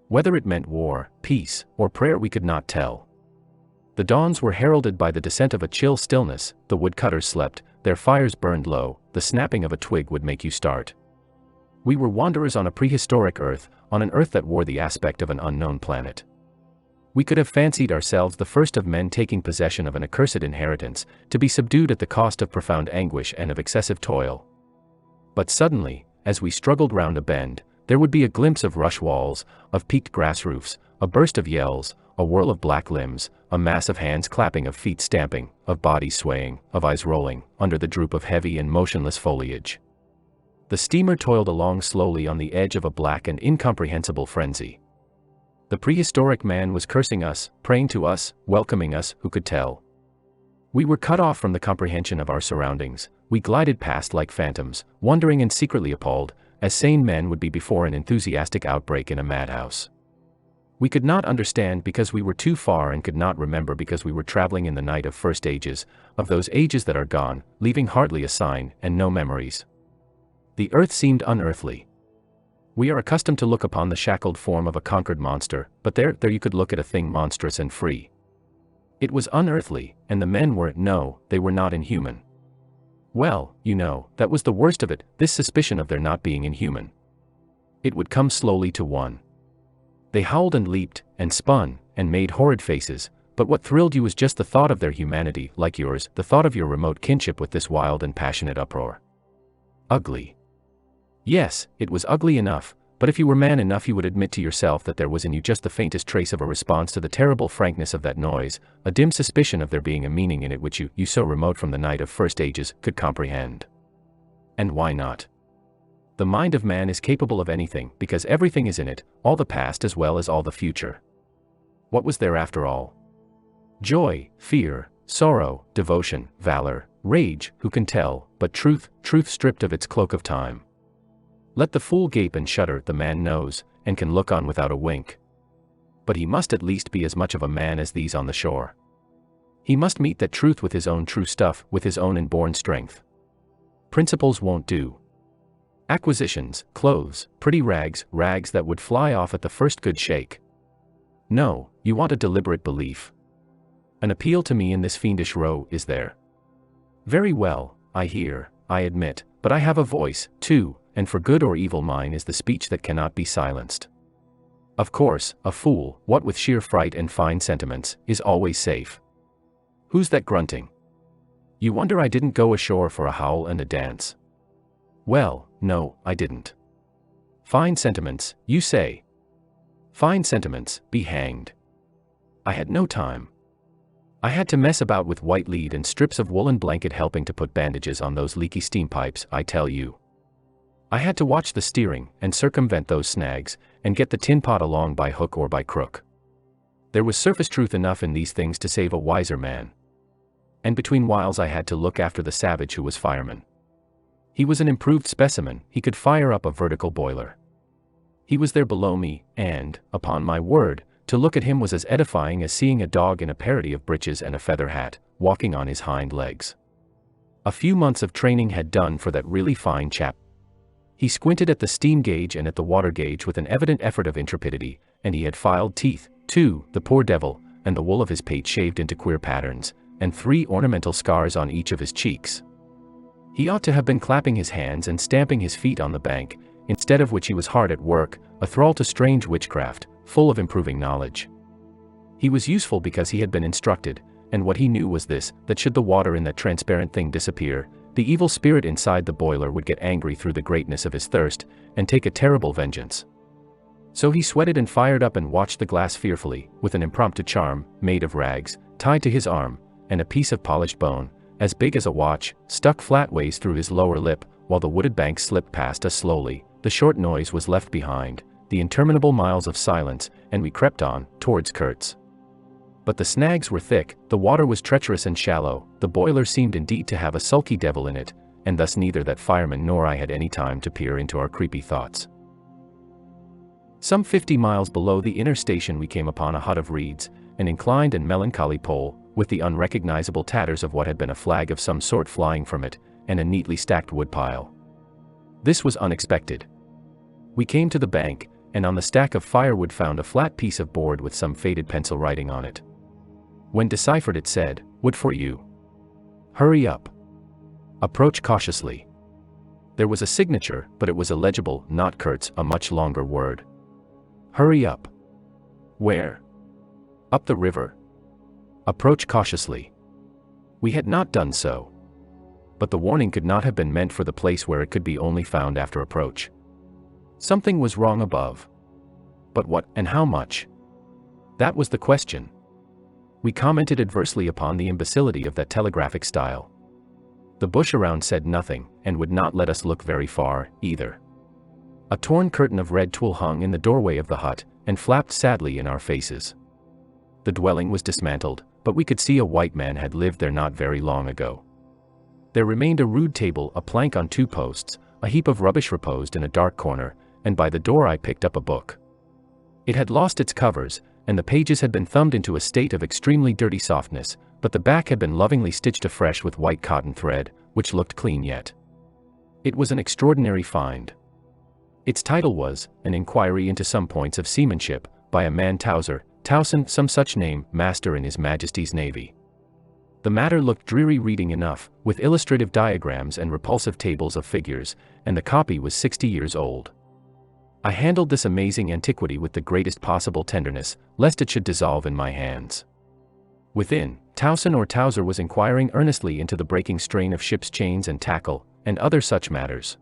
Whether it meant war, peace, or prayer we could not tell. The dawns were heralded by the descent of a chill stillness, the woodcutters slept, their fires burned low, the snapping of a twig would make you start. We were wanderers on a prehistoric earth, on an earth that wore the aspect of an unknown planet. We could have fancied ourselves the first of men taking possession of an accursed inheritance, to be subdued at the cost of profound anguish and of excessive toil. But suddenly, as we struggled round a bend, there would be a glimpse of rush walls, of peaked grass roofs, a burst of yells, a whirl of black limbs, a mass of hands clapping, of feet stamping, of bodies swaying, of eyes rolling, under the droop of heavy and motionless foliage. The steamer toiled along slowly on the edge of a black and incomprehensible frenzy. The prehistoric man was cursing us, praying to us, welcoming us, who could tell? We were cut off from the comprehension of our surroundings. We glided past like phantoms, wondering and secretly appalled, as sane men would be before an enthusiastic outbreak in a madhouse. We could not understand because we were too far, and could not remember because we were traveling in the night of first ages, of those ages that are gone, leaving hardly a sign, and no memories. The earth seemed unearthly. We are accustomed to look upon the shackled form of a conquered monster, but there you could look at a thing monstrous and free. It was unearthly, and the men were, no, they were not inhuman. Well, you know, that was the worst of it, this suspicion of their not being inhuman. It would come slowly to one. They howled and leaped, and spun, and made horrid faces, but what thrilled you was just the thought of their humanity, like yours, the thought of your remote kinship with this wild and passionate uproar. Ugly. Yes, it was ugly enough, but if you were man enough you would admit to yourself that there was in you just the faintest trace of a response to the terrible frankness of that noise, a dim suspicion of there being a meaning in it which you so remote from the night of first ages, could comprehend. And why not? The mind of man is capable of anything, because everything is in it, all the past as well as all the future. What was there after all? Joy, fear, sorrow, devotion, valor, rage, who can tell, but truth stripped of its cloak of time. Let the fool gape and shudder, the man knows, and can look on without a wink. But he must at least be as much of a man as these on the shore. He must meet that truth with his own true stuff, with his own inborn strength. Principles won't do. Acquisitions, clothes, pretty rags that would fly off at the first good shake. No, you want a deliberate belief. An appeal to me in this fiendish row, is there? Very well, I hear, I admit, but I have a voice, too, and for good or evil mine is the speech that cannot be silenced. Of course, a fool, what with sheer fright and fine sentiments, is always safe. Who's that grunting? You wonder I didn't go ashore for a howl and a dance? Well, no, I didn't. Fine sentiments, you say? Fine sentiments, be hanged. I had no time. I had to mess about with white lead and strips of woolen blanket helping to put bandages on those leaky steam pipes, I tell you. I had to watch the steering, and circumvent those snags, and get the tin pot along by hook or by crook. There was surface truth enough in these things to save a wiser man. And between whiles I had to look after the savage who was fireman. He was an improved specimen, he could fire up a vertical boiler. He was there below me, and, upon my word, to look at him was as edifying as seeing a dog in a parody of breeches and a feather hat, walking on his hind legs. A few months of training had done for that really fine chap. He squinted at the steam gauge and at the water gauge with an evident effort of intrepidity, and he had filed teeth, too, the poor devil, and the wool of his pate shaved into queer patterns, and 3 ornamental scars on each of his cheeks. He ought to have been clapping his hands and stamping his feet on the bank, instead of which he was hard at work, a thrall to strange witchcraft, full of improving knowledge. He was useful because he had been instructed, and what he knew was this, that should the water in that transparent thing disappear, the evil spirit inside the boiler would get angry through the greatness of his thirst, and take a terrible vengeance. So he sweated and fired up and watched the glass fearfully, with an impromptu charm, made of rags, tied to his arm, and a piece of polished bone, as big as a watch, stuck flatways through his lower lip, while the wooded bank slipped past us slowly, the short noise was left behind, the interminable miles of silence, and we crept on, towards Kurtz. But the snags were thick, the water was treacherous and shallow, the boiler seemed indeed to have a sulky devil in it, and thus neither that fireman nor I had any time to peer into our creepy thoughts. Some 50 miles below the inner station we came upon a hut of reeds, an inclined and melancholy pole, with the unrecognizable tatters of what had been a flag of some sort flying from it, and a neatly stacked woodpile. This was unexpected. We came to the bank, and on the stack of firewood found a flat piece of board with some faded pencil writing on it. When deciphered it said, "Wood for you. Hurry up. Approach cautiously." There was a signature, but it was illegible, not Kurtz, a much longer word. Hurry up. Where? Up the river. Approach cautiously. We had not done so. But the warning could not have been meant for the place where it could be only found after approach. Something was wrong above. But what, and how much? That was the question. We commented adversely upon the imbecility of that telegraphic style. The bush around said nothing, and would not let us look very far, either. A torn curtain of red tulle hung in the doorway of the hut, and flapped sadly in our faces. The dwelling was dismantled, but we could see a white man had lived there not very long ago. There remained a rude table, a plank on 2 posts, a heap of rubbish reposed in a dark corner, and by the door I picked up a book. It had lost its covers, and the pages had been thumbed into a state of extremely dirty softness, but the back had been lovingly stitched afresh with white cotton thread, which looked clean yet. It was an extraordinary find. Its title was, An Inquiry into Some Points of Seamanship, by a man Towser, Towson, some such name, master in His Majesty's Navy. The matter looked dreary reading enough, with illustrative diagrams and repulsive tables of figures, and the copy was 60 years old. I handled this amazing antiquity with the greatest possible tenderness, lest it should dissolve in my hands. Within, Towson or Towser was inquiring earnestly into the breaking strain of ship's chains and tackle, and other such matters.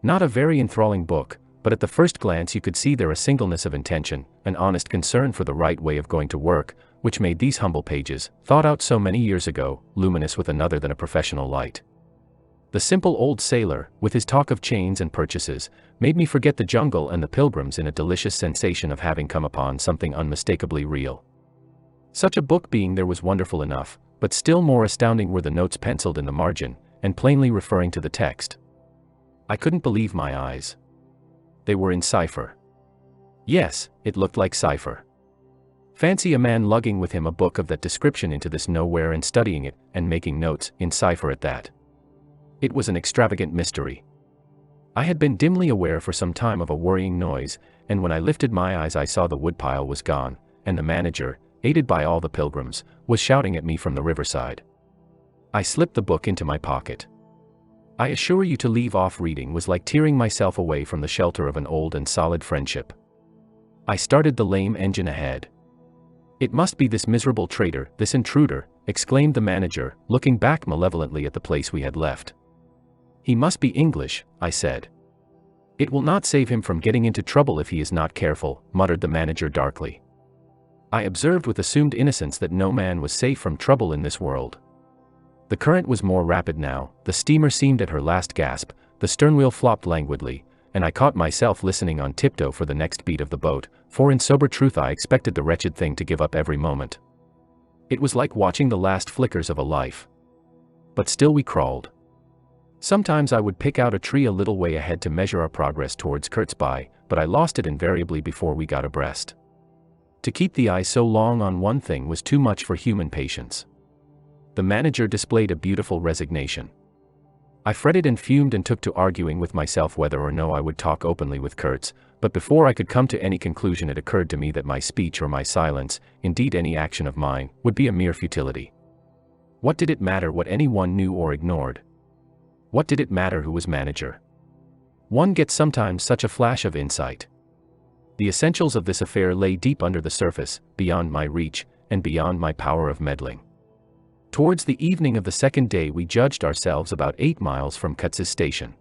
Not a very enthralling book, but at the first glance you could see there a singleness of intention, an honest concern for the right way of going to work, which made these humble pages, thought out so many years ago, luminous with another than a professional light. The simple old sailor, with his talk of chains and purchases, made me forget the jungle and the pilgrims in a delicious sensation of having come upon something unmistakably real. Such a book being there was wonderful enough, but still more astounding were the notes penciled in the margin, and plainly referring to the text. I couldn't believe my eyes. They were in cipher. Yes, it looked like cipher. Fancy a man lugging with him a book of that description into this nowhere and studying it, and making notes, in cipher at that. It was an extravagant mystery. I had been dimly aware for some time of a worrying noise, and when I lifted my eyes I saw the woodpile was gone, and the manager, aided by all the pilgrims, was shouting at me from the riverside. I slipped the book into my pocket. I assure you to leave off reading was like tearing myself away from the shelter of an old and solid friendship. I started the lame engine ahead. "It must be this miserable traitor, this intruder," exclaimed the manager, looking back malevolently at the place we had left. "He must be English," I said. "It will not save him from getting into trouble if he is not careful," muttered the manager darkly. I observed with assumed innocence that no man was safe from trouble in this world. The current was more rapid now, the steamer seemed at her last gasp, the sternwheel flopped languidly, and I caught myself listening on tiptoe for the next beat of the boat, for in sober truth I expected the wretched thing to give up every moment. It was like watching the last flickers of a life. But still we crawled. Sometimes I would pick out a tree a little way ahead to measure our progress towards Kurtz by, but I lost it invariably before we got abreast. To keep the eye so long on one thing was too much for human patience. The manager displayed a beautiful resignation. I fretted and fumed and took to arguing with myself whether or no I would talk openly with Kurtz, but before I could come to any conclusion it occurred to me that my speech or my silence, indeed any action of mine, would be a mere futility. What did it matter what anyone knew or ignored? What did it matter who was manager? One gets sometimes such a flash of insight. The essentials of this affair lay deep under the surface, beyond my reach, and beyond my power of meddling. Towards the evening of the second day we judged ourselves about 8 miles from Kurtz's station.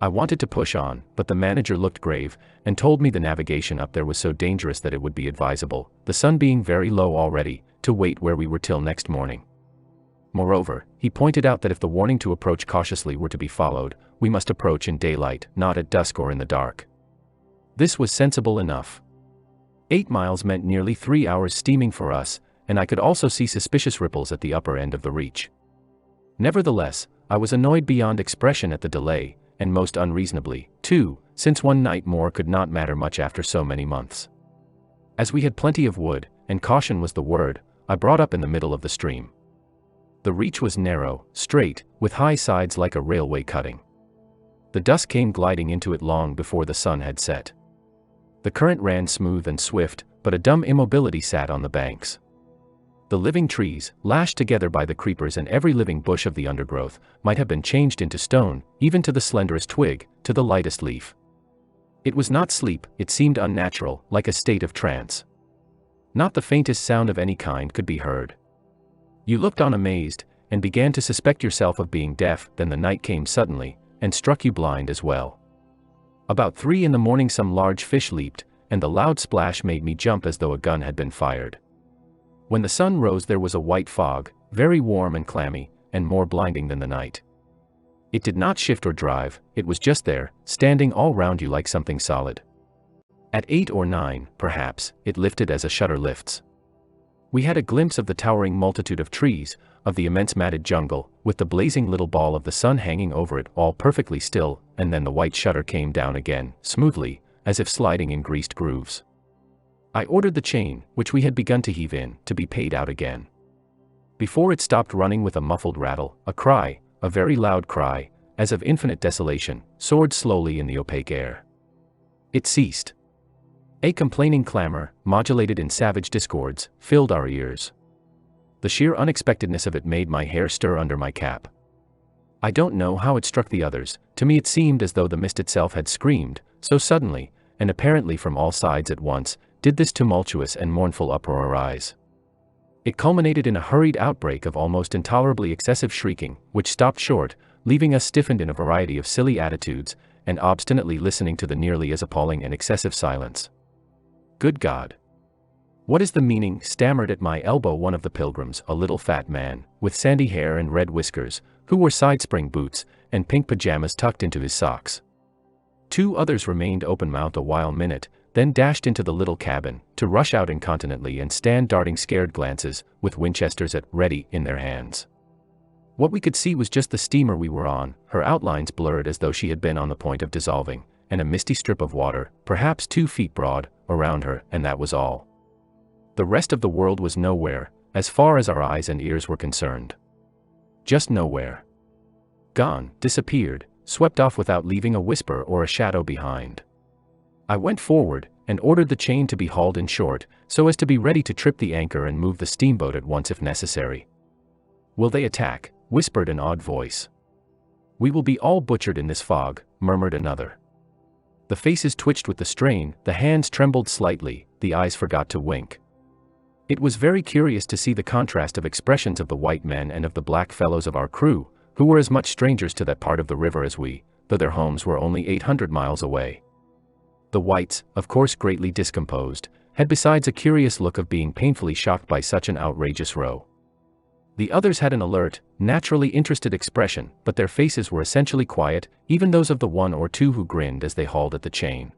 I wanted to push on, but the manager looked grave, and told me the navigation up there was so dangerous that it would be advisable, the sun being very low already, to wait where we were till next morning. Moreover, he pointed out that if the warning to approach cautiously were to be followed, we must approach in daylight, not at dusk or in the dark. This was sensible enough. 8 miles meant nearly 3 hours steaming for us, and I could also see suspicious ripples at the upper end of the reach. Nevertheless, I was annoyed beyond expression at the delay, and most unreasonably, too, since one night more could not matter much after so many months. As we had plenty of wood, and caution was the word, I brought up in the middle of the stream. The reach was narrow, straight, with high sides like a railway cutting. The dusk came gliding into it long before the sun had set. The current ran smooth and swift, but a dumb immobility sat on the banks. The living trees, lashed together by the creepers and every living bush of the undergrowth, might have been changed into stone, even to the slenderest twig, to the lightest leaf. It was not sleep, it seemed unnatural, like a state of trance. Not the faintest sound of any kind could be heard. You looked on amazed, and began to suspect yourself of being deaf, then the night came suddenly, and struck you blind as well. About 3 in the morning some large fish leaped, and the loud splash made me jump as though a gun had been fired. When the sun rose there was a white fog, very warm and clammy, and more blinding than the night. It did not shift or drive, it was just there, standing all round you like something solid. At 8 or 9, perhaps, it lifted as a shutter lifts. We had a glimpse of the towering multitude of trees, of the immense matted jungle, with the blazing little ball of the sun hanging over it, all perfectly still, and then the white shutter came down again, smoothly, as if sliding in greased grooves. I ordered the chain, which we had begun to heave in, to be paid out again. Before it stopped running with a muffled rattle, a cry, a very loud cry, as of infinite desolation, soared slowly in the opaque air. It ceased. A complaining clamor, modulated in savage discords, filled our ears. The sheer unexpectedness of it made my hair stir under my cap. I don't know how it struck the others. To me it seemed as though the mist itself had screamed, so suddenly, and apparently from all sides at once, did this tumultuous and mournful uproar arise. It culminated in a hurried outbreak of almost intolerably excessive shrieking, which stopped short, leaving us stiffened in a variety of silly attitudes, and obstinately listening to the nearly as appalling and excessive silence. Good God! What is the meaning? Stammered at my elbow one of the pilgrims, a little fat man, with sandy hair and red whiskers, who wore side-spring boots, and pink pajamas tucked into his socks. 2 others remained open-mouthed a while minute, then dashed into the little cabin, to rush out incontinently and stand darting scared glances, with Winchesters at ready in their hands. What we could see was just the steamer we were on, her outlines blurred as though she had been on the point of dissolving, and a misty strip of water, perhaps 2 feet broad, around her, and that was all. The rest of the world was nowhere, as far as our eyes and ears were concerned. Just nowhere. Gone, disappeared, swept off without leaving a whisper or a shadow behind. I went forward, and ordered the chain to be hauled in short, so as to be ready to trip the anchor and move the steamboat at once if necessary. "Will they attack?" whispered an odd voice. "We will be all butchered in this fog," murmured another. The faces twitched with the strain, the hands trembled slightly, the eyes forgot to wink. It was very curious to see the contrast of expressions of the white men and of the black fellows of our crew, who were as much strangers to that part of the river as we, though their homes were only 800 miles away. The whites, of course greatly discomposed, had besides a curious look of being painfully shocked by such an outrageous row. The others had an alert, naturally interested expression, but their faces were essentially quiet, even those of the 1 or 2 who grinned as they hauled at the chain.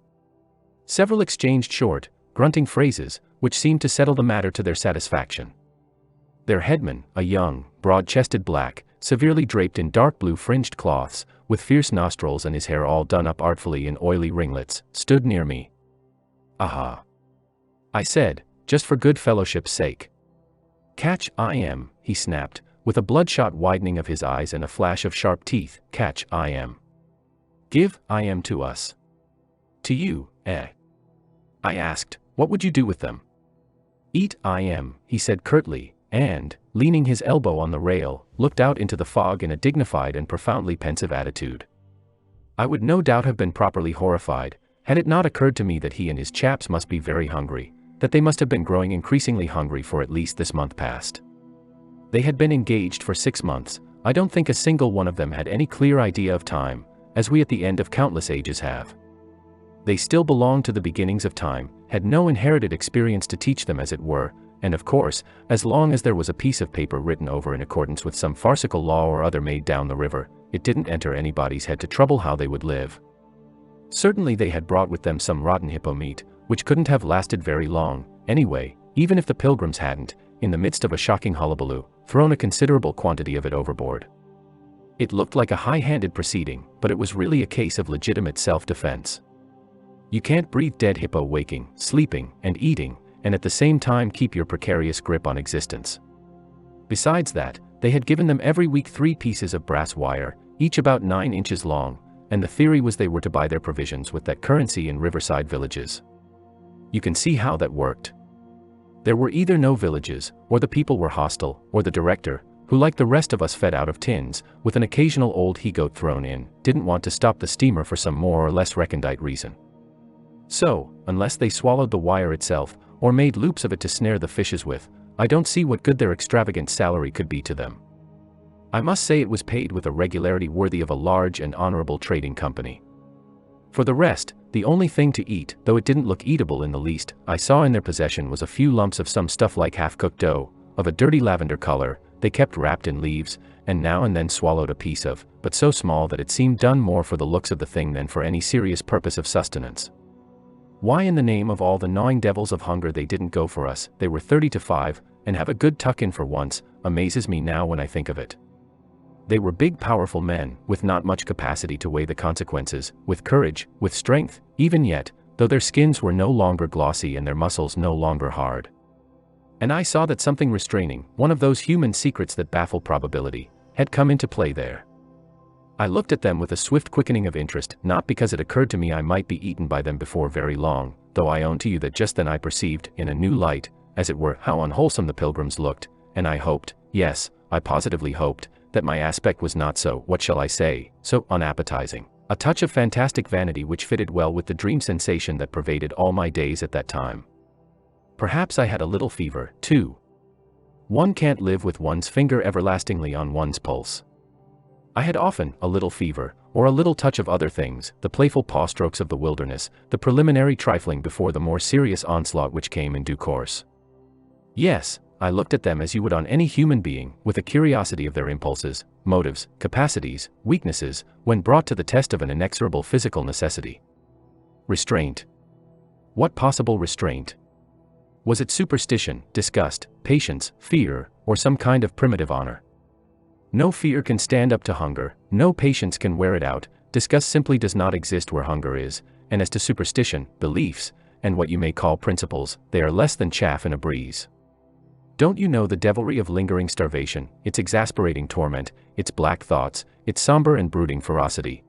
Several exchanged short, grunting phrases, which seemed to settle the matter to their satisfaction. Their headman, a young, broad-chested black, severely draped in dark blue fringed cloths, with fierce nostrils and his hair all done up artfully in oily ringlets, stood near me. "Aha!" I said, just for good fellowship's sake. "Catch, I am," he snapped, with a bloodshot widening of his eyes and a flash of sharp teeth. "Catch, I am. Give, I am to us." "To you, eh?" I asked, "What would you do with them?" "Eat, I am," he said curtly, and, leaning his elbow on the rail, looked out into the fog in a dignified and profoundly pensive attitude. I would no doubt have been properly horrified, had it not occurred to me that he and his chaps must be very hungry, that they must have been growing increasingly hungry for at least this month past. They had been engaged for 6 months. I don't think a single one of them had any clear idea of time, as we at the end of countless ages have. They still belonged to the beginnings of time, had no inherited experience to teach them as it were, and of course, as long as there was a piece of paper written over in accordance with some farcical law or other made down the river, it didn't enter anybody's head to trouble how they would live. Certainly they had brought with them some rotten hippo meat, which couldn't have lasted very long, anyway, even if the pilgrims hadn't, in the midst of a shocking hullabaloo, thrown a considerable quantity of it overboard. It looked like a high-handed proceeding, but it was really a case of legitimate self-defense. You can't breathe dead hippo waking, sleeping, and eating, and at the same time keep your precarious grip on existence. Besides that, they had given them every week 3 pieces of brass wire, each about 9 inches long, and the theory was they were to buy their provisions with that currency in riverside villages. You can see how that worked. There were either no villages, or the people were hostile, or the director, who like the rest of us fed out of tins, with an occasional old he-goat thrown in, didn't want to stop the steamer for some more or less recondite reason. So, unless they swallowed the wire itself, or made loops of it to snare the fishes with, I don't see what good their extravagant salary could be to them. I must say it was paid with a regularity worthy of a large and honorable trading company. For the rest, the only thing to eat, though it didn't look eatable in the least, I saw in their possession was a few lumps of some stuff like half-cooked dough, of a dirty lavender color, they kept wrapped in leaves, and now and then swallowed a piece of, but so small that it seemed done more for the looks of the thing than for any serious purpose of sustenance. Why in the name of all the gnawing devils of hunger they didn't go for us, they were 30 to 5, and have a good tuck-in for once, amazes me now when I think of it. They were big powerful men, with not much capacity to weigh the consequences, with courage, with strength, even yet, though their skins were no longer glossy and their muscles no longer hard. And I saw that something restraining, one of those human secrets that baffle probability, had come into play there. I looked at them with a swift quickening of interest, not because it occurred to me I might be eaten by them before very long, though I own to you that just then I perceived, in a new light, as it were, how unwholesome the pilgrims looked, and I hoped, yes, I positively hoped, that my aspect was not so, what shall I say, so unappetizing. A touch of fantastic vanity which fitted well with the dream sensation that pervaded all my days at that time. Perhaps I had a little fever, too. One can't live with one's finger everlastingly on one's pulse. I had often a little fever, or a little touch of other things, the playful paw-strokes of the wilderness, the preliminary trifling before the more serious onslaught which came in due course. Yes, I looked at them as you would on any human being, with a curiosity of their impulses, motives, capacities, weaknesses, when brought to the test of an inexorable physical necessity. Restraint. What possible restraint? Was it superstition, disgust, patience, fear, or some kind of primitive honor? No fear can stand up to hunger, no patience can wear it out, disgust simply does not exist where hunger is, and as to superstition, beliefs, and what you may call principles, they are less than chaff in a breeze. Don't you know the devilry of lingering starvation, its exasperating torment, its black thoughts, its somber and brooding ferocity?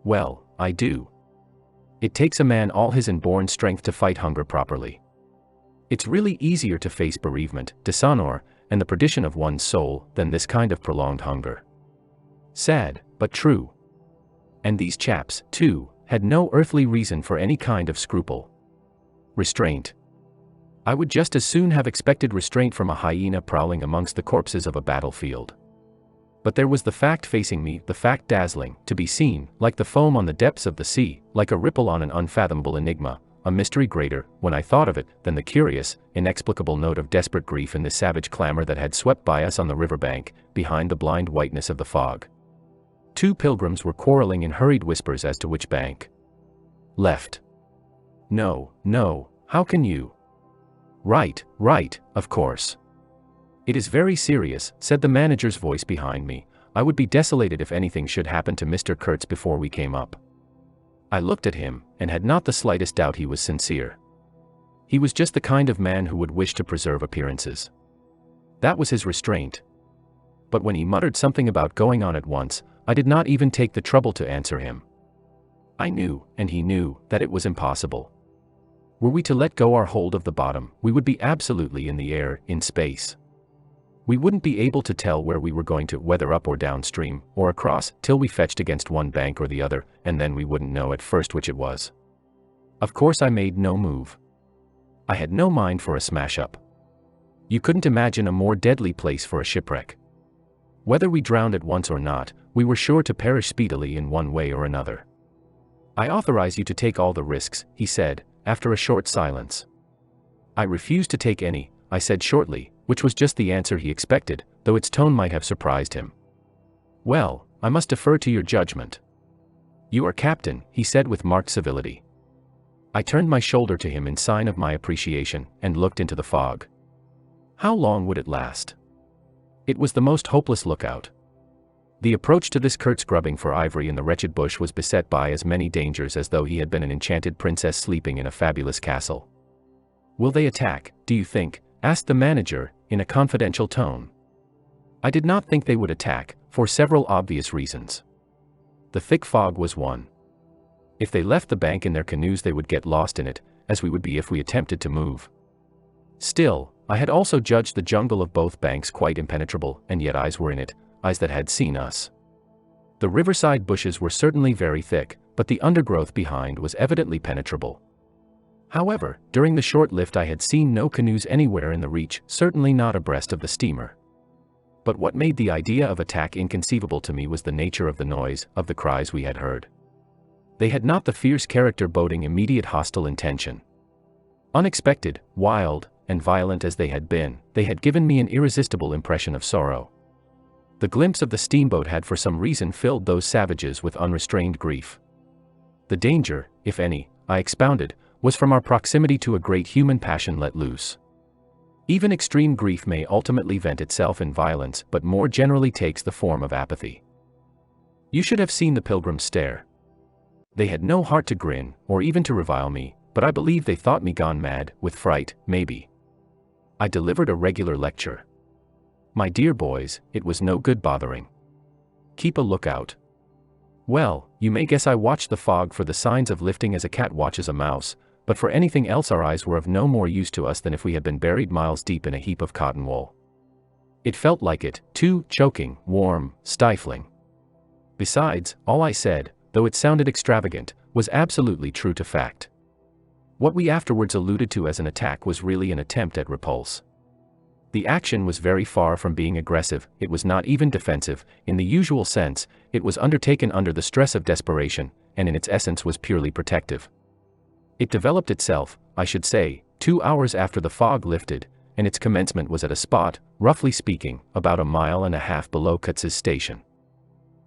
Well, I do. It takes a man all his inborn strength to fight hunger properly. It's really easier to face bereavement, dishonor, and the perdition of one's soul than this kind of prolonged hunger. Sad, but true. And these chaps, too, had no earthly reason for any kind of scruple. Restraint. I would just as soon have expected restraint from a hyena prowling amongst the corpses of a battlefield. But there was the fact facing me, the fact dazzling, to be seen, like the foam on the depths of the sea, like a ripple on an unfathomable enigma, a mystery greater, when I thought of it, than the curious, inexplicable note of desperate grief in the savage clamor that had swept by us on the river bank, behind the blind whiteness of the fog. Two pilgrims were quarreling in hurried whispers as to which bank. Left. No, no, how can you? Right, of course. It is very serious, said the manager's voice behind me. I would be desolated if anything should happen to Mr. Kurtz before we came up. I looked at him, and had not the slightest doubt he was sincere. He was just the kind of man who would wish to preserve appearances. That was his restraint. But when he muttered something about going on at once, I did not even take the trouble to answer him. I knew, and he knew, that it was impossible. Were we to let go our hold of the bottom, we would be absolutely in the air, in space. We wouldn't be able to tell where we were going to, whether up or downstream, or across, till we fetched against one bank or the other, and then we wouldn't know at first which it was. Of course I made no move. I had no mind for a smash-up. You couldn't imagine a more deadly place for a shipwreck. Whether we drowned at once or not, we were sure to perish speedily in one way or another. I authorize you to take all the risks, he said, after a short silence. I refuse to take any, I said shortly, which was just the answer he expected, though its tone might have surprised him. Well, I must defer to your judgment. You are captain, he said with marked civility. I turned my shoulder to him in sign of my appreciation, and looked into the fog. How long would it last? It was the most hopeless lookout. The approach to this Kurtz grubbing for ivory in the wretched bush was beset by as many dangers as though he had been an enchanted princess sleeping in a fabulous castle. Will they attack, do you think? Asked the manager, in a confidential tone. I did not think they would attack, for several obvious reasons. The thick fog was one. If they left the bank in their canoes they would get lost in it, as we would be if we attempted to move. Still, I had also judged the jungle of both banks quite impenetrable, and yet eyes were in it, eyes that had seen us. The riverside bushes were certainly very thick, but the undergrowth behind was evidently penetrable. However, during the short lift I had seen no canoes anywhere in the reach, certainly not abreast of the steamer. But what made the idea of attack inconceivable to me was the nature of the noise, of the cries we had heard. They had not the fierce character boding immediate hostile intention. Unexpected, wild, and violent as they had been, they had given me an irresistible impression of sorrow. The glimpse of the steamboat had for some reason filled those savages with unrestrained grief. The danger, if any, I expounded, was from our proximity to a great human passion let loose. Even extreme grief may ultimately vent itself in violence, but more generally takes the form of apathy. You should have seen the pilgrims stare. They had no heart to grin, or even to revile me, but I believe they thought me gone mad, with fright, maybe. I delivered a regular lecture. My dear boys, it was no good bothering. Keep a lookout. Well, you may guess I watched the fog for the signs of lifting as a cat watches a mouse, but for anything else our eyes were of no more use to us than if we had been buried miles deep in a heap of cotton wool. It felt like it, too, choking, warm, stifling. Besides, all I said, though it sounded extravagant, was absolutely true to fact. What we afterwards alluded to as an attack was really an attempt at repulse. The action was very far from being aggressive, it was not even defensive, in the usual sense, it was undertaken under the stress of desperation, and in its essence was purely protective. It developed itself, I should say, 2 hours after the fog lifted, and its commencement was at a spot, roughly speaking, about 1.5 miles below Kurtz's station.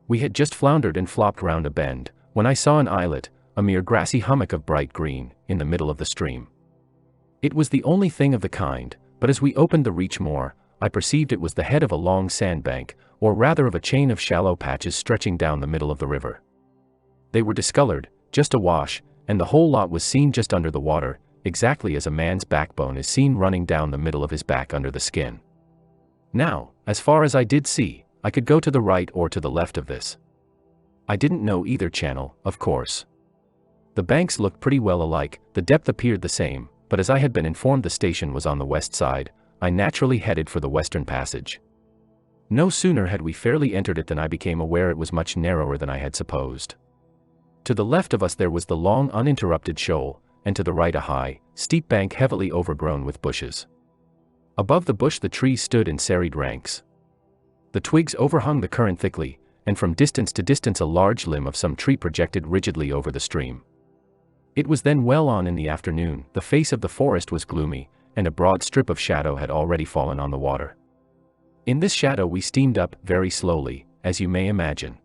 We had just floundered and flopped round a bend, when I saw an islet, a mere grassy hummock of bright green, in the middle of the stream. It was the only thing of the kind, but as we opened the reach more, I perceived it was the head of a long sandbank, or rather of a chain of shallow patches stretching down the middle of the river. They were discolored, just awash, and the whole lot was seen just under the water, exactly as a man's backbone is seen running down the middle of his back under the skin. Now, as far as I did see, I could go to the right or to the left of this. I didn't know either channel, of course. The banks looked pretty well alike, the depth appeared the same, but as I had been informed the station was on the west side, I naturally headed for the western passage. No sooner had we fairly entered it than I became aware it was much narrower than I had supposed. To the left of us there was the long uninterrupted shoal, and to the right a high, steep bank heavily overgrown with bushes. Above the bush the trees stood in serried ranks. The twigs overhung the current thickly, and from distance to distance a large limb of some tree projected rigidly over the stream. It was then well on in the afternoon, the face of the forest was gloomy, and a broad strip of shadow had already fallen on the water. In this shadow we steamed up, very slowly, as you may imagine.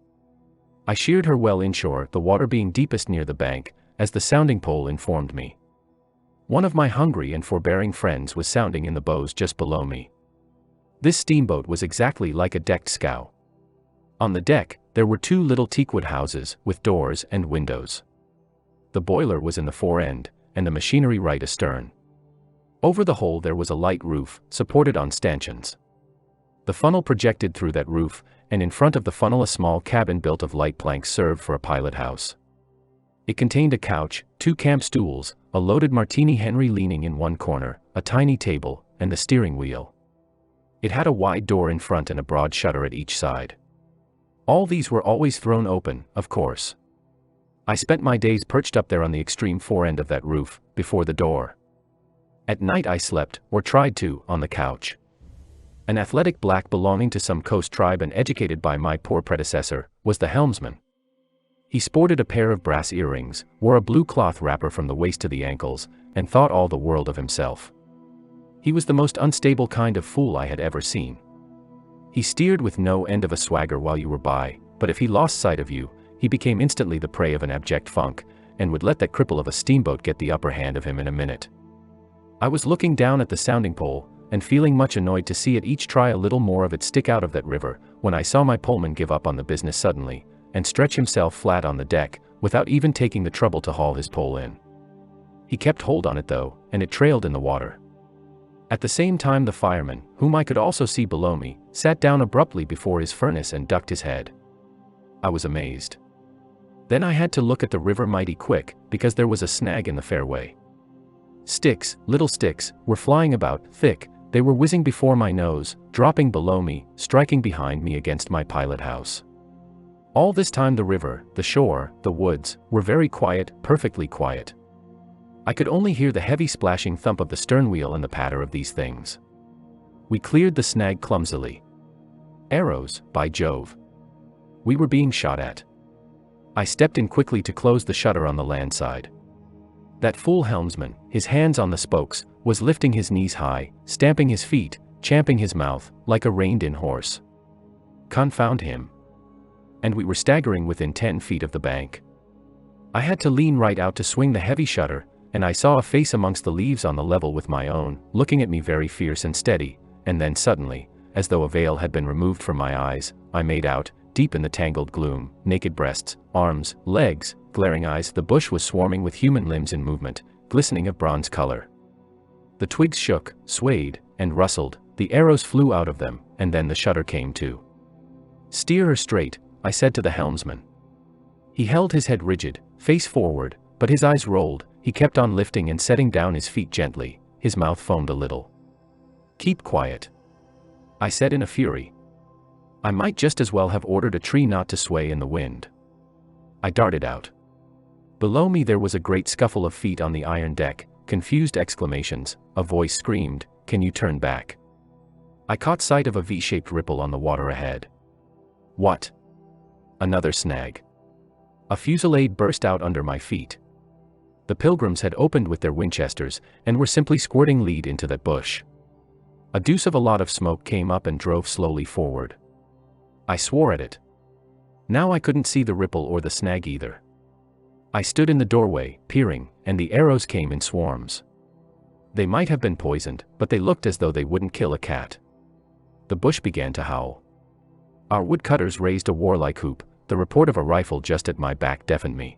I sheered her well inshore, the water being deepest near the bank, as the sounding pole informed me. One of my hungry and forbearing friends was sounding in the bows just below me. This steamboat was exactly like a decked scow. On the deck, there were 2 little teakwood houses, with doors and windows. The boiler was in the fore end, and the machinery right astern. Over the whole there was a light roof, supported on stanchions. The funnel projected through that roof, and in front of the funnel a small cabin built of light planks served for a pilot house. It contained a couch, 2 camp stools, a loaded Martini Henry leaning in one corner, a tiny table, and the steering wheel. It had a wide door in front and a broad shutter at each side. All these were always thrown open, of course. I spent my days perched up there on the extreme fore end of that roof, before the door. At night I slept, or tried to, on the couch. An athletic black belonging to some coast tribe and educated by my poor predecessor, was the helmsman. He sported a pair of brass earrings, wore a blue cloth wrapper from the waist to the ankles, and thought all the world of himself. He was the most unstable kind of fool I had ever seen. He steered with no end of a swagger while you were by, but if he lost sight of you, he became instantly the prey of an abject funk, and would let that cripple of a steamboat get the upper hand of him in a minute. I was looking down at the sounding pole, and feeling much annoyed to see it each try a little more of it stick out of that river, when I saw my poleman give up on the business suddenly, and stretch himself flat on the deck, without even taking the trouble to haul his pole in. He kept hold on it though, and it trailed in the water. At the same time the fireman, whom I could also see below me, sat down abruptly before his furnace and ducked his head. I was amazed. Then I had to look at the river mighty quick, because there was a snag in the fairway. Sticks, little sticks, were flying about, thick, they were whizzing before my nose, dropping below me, striking behind me against my pilot house. All this time the river, the shore, the woods, were very quiet, perfectly quiet. I could only hear the heavy splashing thump of the stern wheel and the patter of these things. We cleared the snag clumsily. Arrows, by Jove! We were being shot at. I stepped in quickly to close the shutter on the land side. That fool helmsman, his hands on the spokes, was lifting his knees high, stamping his feet, champing his mouth, like a reined-in horse. Confound him. And we were staggering within 10 feet of the bank. I had to lean right out to swing the heavy shutter, and I saw a face amongst the leaves on the level with my own, looking at me very fierce and steady, and then suddenly, as though a veil had been removed from my eyes, I made out, deep in the tangled gloom, naked breasts, arms, legs, glaring eyes. The bush was swarming with human limbs in movement, glistening of bronze color. The twigs shook, swayed, and rustled, the arrows flew out of them, and then the shutter came to. "Steer her straight," I said to the helmsman. He held his head rigid, face forward, but his eyes rolled. He kept on lifting and setting down his feet gently. His mouth foamed a little. "Keep quiet," I said in a fury. I might just as well have ordered a tree not to sway in the wind. I darted out. Below me there was a great scuffle of feet on the iron deck, confused exclamations. A voice screamed, "Can you turn back?" I caught sight of a V-shaped ripple on the water ahead. What? Another snag. A fusillade burst out under my feet. The pilgrims had opened with their Winchesters, and were simply squirting lead into that bush. A deuce of a lot of smoke came up and drove slowly forward. I swore at it. Now I couldn't see the ripple or the snag either. I stood in the doorway, peering, and the arrows came in swarms. They might have been poisoned, but they looked as though they wouldn't kill a cat. The bush began to howl. Our woodcutters raised a warlike whoop. The report of a rifle just at my back deafened me.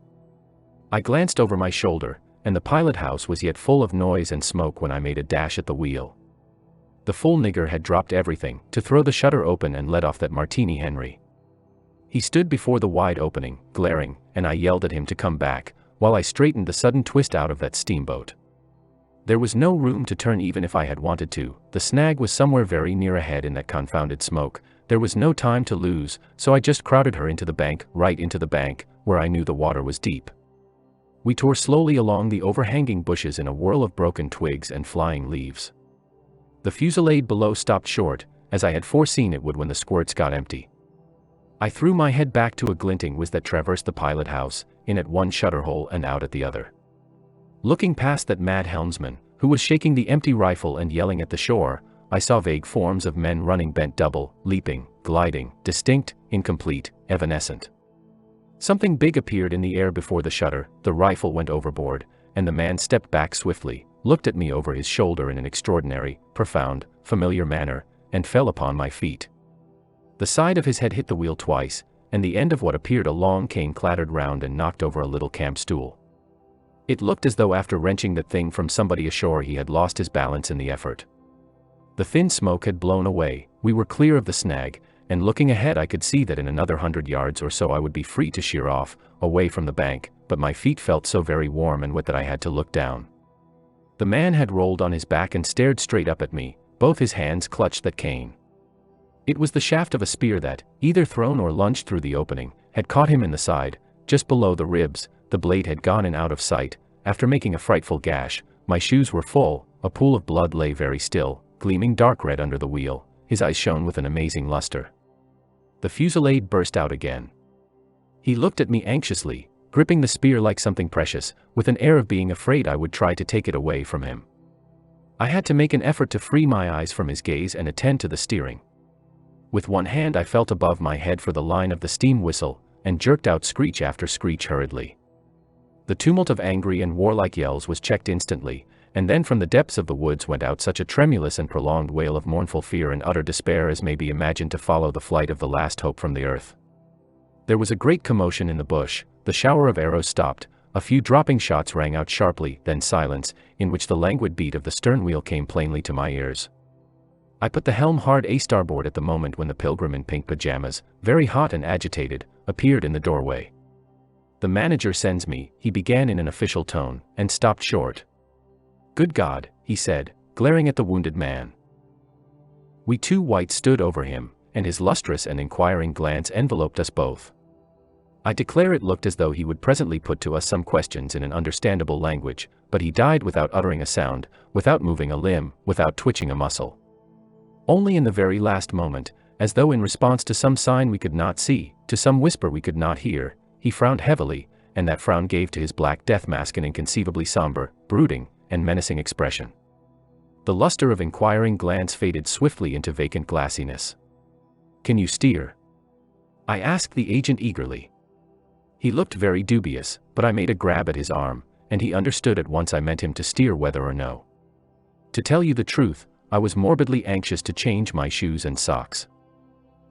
I glanced over my shoulder, and the pilot house was yet full of noise and smoke when I made a dash at the wheel. The fool nigger had dropped everything to throw the shutter open and let off that Martini Henry. He stood before the wide opening, glaring, and I yelled at him to come back, while I straightened the sudden twist out of that steamboat. There was no room to turn even if I had wanted to. The snag was somewhere very near ahead in that confounded smoke. There was no time to lose, so I just crowded her into the bank, right into the bank, where I knew the water was deep. We tore slowly along the overhanging bushes in a whirl of broken twigs and flying leaves. The fusillade below stopped short, as I had foreseen it would when the squirts got empty. I threw my head back to a glinting whiz that traversed the pilot house, in at one shutter hole and out at the other. Looking past that mad helmsman, who was shaking the empty rifle and yelling at the shore, I saw vague forms of men running bent double, leaping, gliding, distinct, incomplete, evanescent. Something big appeared in the air before the shutter, the rifle went overboard, and the man stepped back swiftly, looked at me over his shoulder in an extraordinary, profound, familiar manner, and fell upon my feet. The side of his head hit the wheel twice, and the end of what appeared a long cane clattered round and knocked over a little camp stool. It looked as though after wrenching that thing from somebody ashore he had lost his balance in the effort. The thin smoke had blown away, we were clear of the snag, and looking ahead I could see that in another 100 yards or so I would be free to sheer off, away from the bank, but my feet felt so very warm and wet that I had to look down. The man had rolled on his back and stared straight up at me, both his hands clutched that cane. It was the shaft of a spear that, either thrown or lunged through the opening, had caught him in the side, just below the ribs. The blade had gone in out of sight. After making a frightful gash, my shoes were full, a pool of blood lay very still, gleaming dark red under the wheel, his eyes shone with an amazing luster. The fusillade burst out again. He looked at me anxiously, gripping the spear like something precious, with an air of being afraid I would try to take it away from him. I had to make an effort to free my eyes from his gaze and attend to the steering. With one hand I felt above my head for the line of the steam whistle, and jerked out screech after screech hurriedly. The tumult of angry and warlike yells was checked instantly, and then from the depths of the woods went out such a tremulous and prolonged wail of mournful fear and utter despair as may be imagined to follow the flight of the last hope from the earth. There was a great commotion in the bush, the shower of arrows stopped, a few dropping shots rang out sharply, then silence, in which the languid beat of the stern wheel came plainly to my ears. I put the helm hard a-starboard at the moment when the pilgrim in pink pajamas, very hot and agitated, appeared in the doorway. "The manager sends me," he began in an official tone, and stopped short. "Good God," he said, glaring at the wounded man. We two whites stood over him, and his lustrous and inquiring glance enveloped us both. I declare it looked as though he would presently put to us some questions in an understandable language, but he died without uttering a sound, without moving a limb, without twitching a muscle. Only in the very last moment, as though in response to some sign we could not see, to some whisper we could not hear, he frowned heavily, and that frown gave to his black death mask an inconceivably somber, brooding, and menacing expression. The luster of inquiring glance faded swiftly into vacant glassiness. "Can you steer?" I asked the agent eagerly. He looked very dubious, but I made a grab at his arm, and he understood at once I meant him to steer whether or no. To tell you the truth, I was morbidly anxious to change my shoes and socks.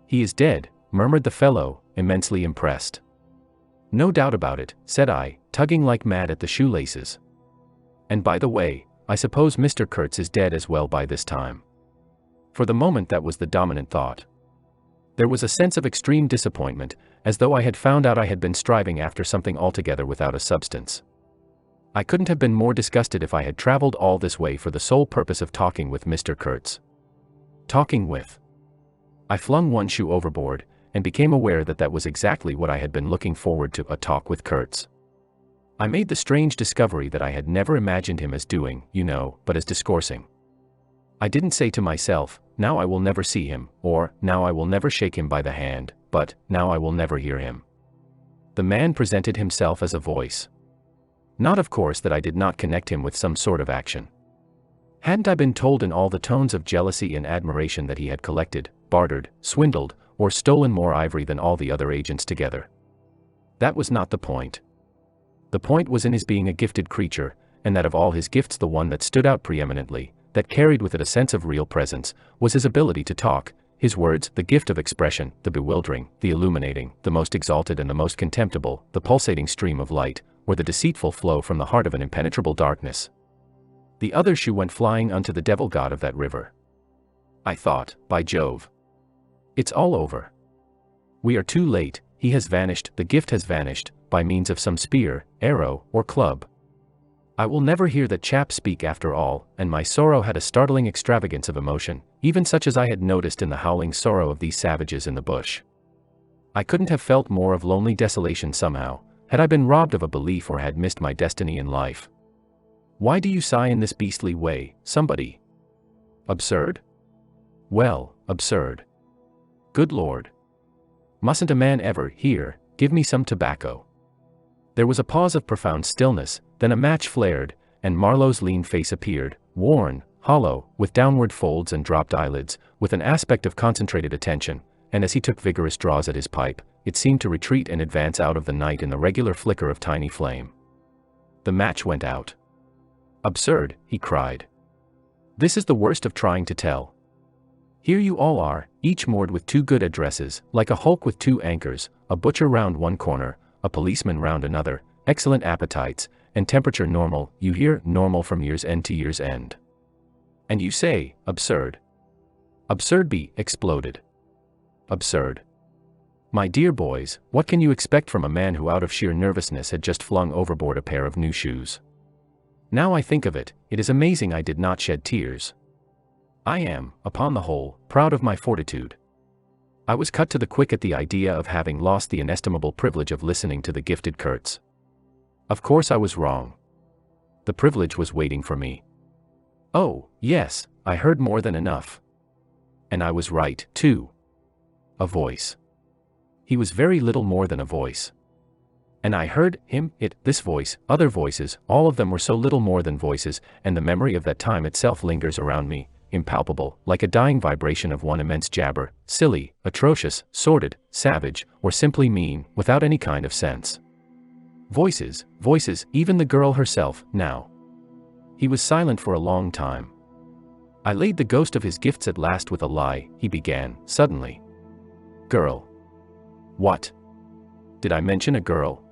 "He is dead," murmured the fellow, immensely impressed. "No doubt about it," said I, tugging like mad at the shoelaces. "And by the way, I suppose Mr. Kurtz is dead as well by this time." For the moment that was the dominant thought. There was a sense of extreme disappointment, as though I had found out I had been striving after something altogether without a substance. I couldn't have been more disgusted if I had traveled all this way for the sole purpose of talking with Mr. Kurtz. Talking with. I flung one shoe overboard, and became aware that that was exactly what I had been looking forward to, a talk with Kurtz. I made the strange discovery that I had never imagined him as doing, but as discoursing. I didn't say to myself, now I will never see him, or, now I will never shake him by the hand, but, now I will never hear him. The man presented himself as a voice. Not of course that I did not connect him with some sort of action. Hadn't I been told in all the tones of jealousy and admiration that he had collected, bartered, swindled, or stolen more ivory than all the other agents together? That was not the point. The point was in his being a gifted creature, and that of all his gifts the one that stood out preeminently, that carried with it a sense of real presence, was his ability to talk, his words, the gift of expression, the bewildering, the illuminating, the most exalted and the most contemptible, the pulsating stream of light, or the deceitful flow from the heart of an impenetrable darkness. The other shoe went flying unto the devil god of that river. I thought, by Jove. It's all over. We are too late, he has vanished, the gift has vanished, by means of some spear, arrow, or club. I will never hear that chap speak after all, and my sorrow had a startling extravagance of emotion, even such as I had noticed in the howling sorrow of these savages in the bush. I couldn't have felt more of lonely desolation somehow, had I been robbed of a belief or had missed my destiny in life. Why do you sigh in this beastly way, somebody? Absurd? Well, absurd. Good Lord. Mustn't a man ever, here, give me some tobacco? There was a pause of profound stillness, then a match flared, and Marlow's lean face appeared, worn, hollow, with downward folds and dropped eyelids, with an aspect of concentrated attention, and as he took vigorous draws at his pipe, it seemed to retreat and advance out of the night in the regular flicker of tiny flame. The match went out. Absurd, he cried. This is the worst of trying to tell. Here you all are, each moored with two good addresses, like a hulk with two anchors, a butcher round one corner, a policeman round another, excellent appetites, and temperature normal, you hear, normal from year's end to year's end. And you say, absurd. Absurd be exploded. Absurd. My dear boys, what can you expect from a man who out of sheer nervousness had just flung overboard a pair of new shoes? Now I think of it, it is amazing I did not shed tears. I am, upon the whole, proud of my fortitude. I was cut to the quick at the idea of having lost the inestimable privilege of listening to the gifted Kurtz. Of course I was wrong. The privilege was waiting for me. Oh, yes, I heard more than enough. And I was right, too. A voice. He was very little more than a voice. And I heard him, it, this voice, other voices, all of them were so little more than voices, and the memory of that time itself lingers around me, impalpable, like a dying vibration of one immense jabber, silly, atrocious, sordid, savage, or simply mean, without any kind of sense. Voices, voices, even the girl herself, now. He was silent for a long time. I laid the ghost of his gifts at last with a lie, he began, suddenly. Girl. What? Did I mention a girl?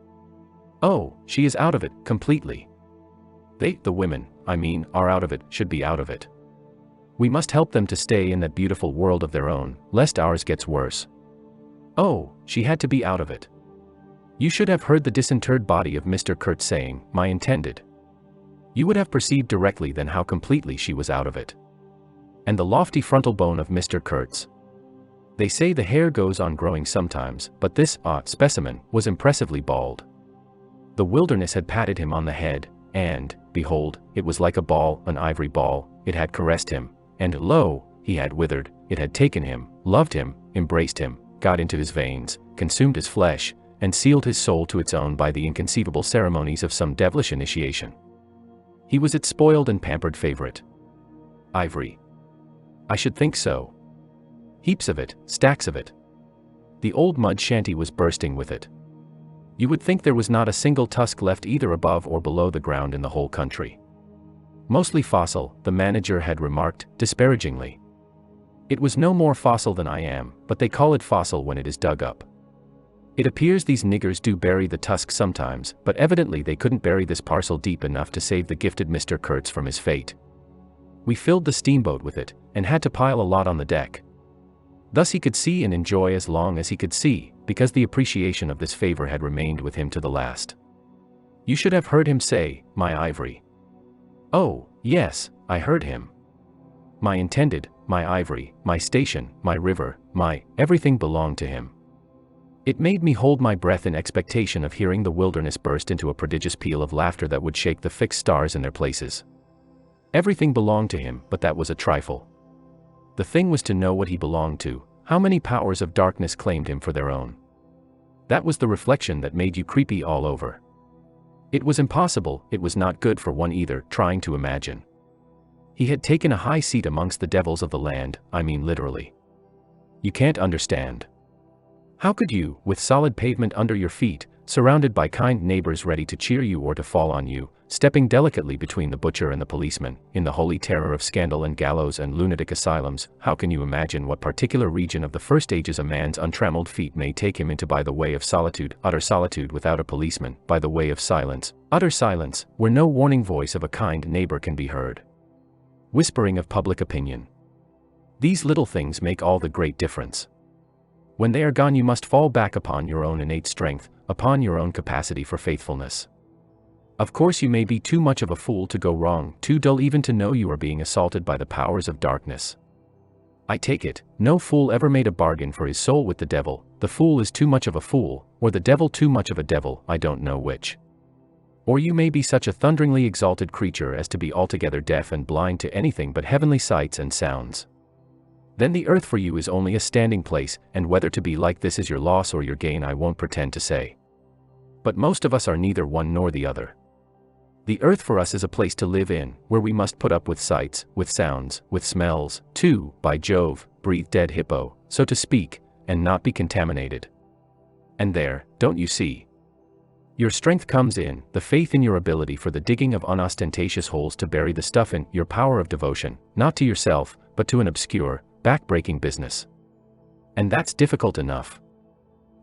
Oh, she is out of it, completely. They, the women, I mean, are out of it, should be out of it. We must help them to stay in that beautiful world of their own, lest ours gets worse. Oh, she had to be out of it. You should have heard the disinterred body of Mr. Kurtz saying, my intended. You would have perceived directly then how completely she was out of it. And the lofty frontal bone of Mr. Kurtz. They say the hair goes on growing sometimes, but this, specimen, was impressively bald. The wilderness had patted him on the head, and, behold, it was like a ball, an ivory ball, it had caressed him, and lo, he had withered, it had taken him, loved him, embraced him, got into his veins, consumed his flesh, and sealed his soul to its own by the inconceivable ceremonies of some devilish initiation. He was its spoiled and pampered favorite. Ivory. I should think so. Heaps of it, stacks of it. The old mud shanty was bursting with it. You would think there was not a single tusk left either above or below the ground in the whole country. Mostly fossil, the manager had remarked, disparagingly. It was no more fossil than I am, but they call it fossil when it is dug up. It appears these niggers do bury the tusk sometimes, but evidently they couldn't bury this parcel deep enough to save the gifted Mr. Kurtz from his fate. We filled the steamboat with it, and had to pile a lot on the deck. Thus he could see and enjoy as long as he could see, because the appreciation of this favor had remained with him to the last. You should have heard him say, "My ivory." Oh, yes, I heard him. My intended, my ivory, my station, my river, my everything belonged to him. It made me hold my breath in expectation of hearing the wilderness burst into a prodigious peal of laughter that would shake the fixed stars in their places. Everything belonged to him, but that was a trifle. The thing was to know what he belonged to, how many powers of darkness claimed him for their own. That was the reflection that made you creepy all over. It was impossible, it was not good for one either, trying to imagine. He had taken a high seat amongst the devils of the land, I mean literally. You can't understand. How could you, with solid pavement under your feet, surrounded by kind neighbors ready to cheer you or to fall on you, stepping delicately between the butcher and the policeman, in the holy terror of scandal and gallows and lunatic asylums, how can you imagine what particular region of the first ages a man's untrammeled feet may take him into by the way of solitude, utter solitude without a policeman, by the way of silence, utter silence, where no warning voice of a kind neighbor can be heard? Whispering of public opinion. These little things make all the great difference. When they are gone you must fall back upon your own innate strength, upon your own capacity for faithfulness. Of course you may be too much of a fool to go wrong, too dull even to know you are being assaulted by the powers of darkness. I take it, no fool ever made a bargain for his soul with the devil, the fool is too much of a fool, or the devil too much of a devil, I don't know which. Or you may be such a thunderingly exalted creature as to be altogether deaf and blind to anything but heavenly sights and sounds. Then the earth for you is only a standing place, and whether to be like this is your loss or your gain I won't pretend to say. But most of us are neither one nor the other. The earth for us is a place to live in, where we must put up with sights, with sounds, with smells, too, by Jove, breathe dead hippo, so to speak, and not be contaminated. And there, don't you see? Your strength comes in, the faith in your ability for the digging of unostentatious holes to bury the stuff in, your power of devotion, not to yourself, but to an obscure, back-breaking business. And that's difficult enough.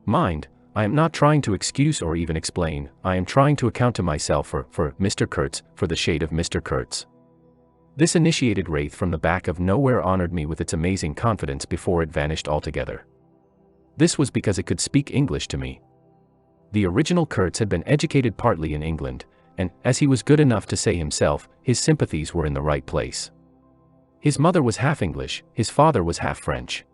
Mind, I am not trying to excuse or even explain, I am trying to account to myself for Mr. Kurtz, for the shade of Mr. Kurtz. This initiated wraith from the back of nowhere honored me with its amazing confidence before it vanished altogether. This was because it could speak English to me. The original Kurtz had been educated partly in England, and, as he was good enough to say himself, his sympathies were in the right place. His mother was half English, his father was half French.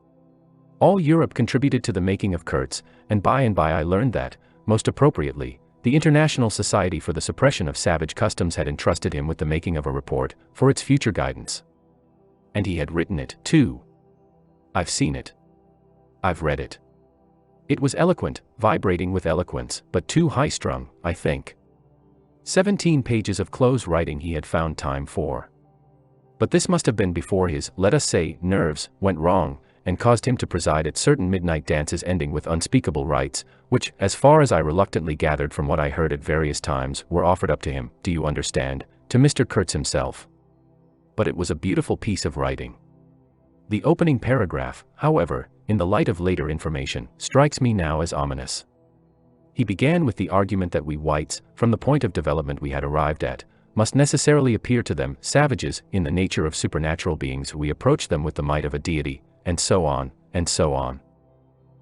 All Europe contributed to the making of Kurtz, and by I learned that, most appropriately, the International Society for the Suppression of Savage Customs had entrusted him with the making of a report, for its future guidance. And he had written it, too. I've seen it. I've read it. It was eloquent, vibrating with eloquence, but too high-strung, I think. 17 pages of close writing he had found time for. But this must have been before his, let us say, nerves, went wrong, and caused him to preside at certain midnight dances ending with unspeakable rites, which, as far as I reluctantly gathered from what I heard at various times, were offered up to him, do you understand, to Mr. Kurtz himself. But it was a beautiful piece of writing. The opening paragraph, however, in the light of later information, strikes me now as ominous. He began with the argument that we whites, from the point of development we had arrived at, must necessarily appear to them savages in the nature of supernatural beings. We approach them with the might of a deity, and so on, and so on.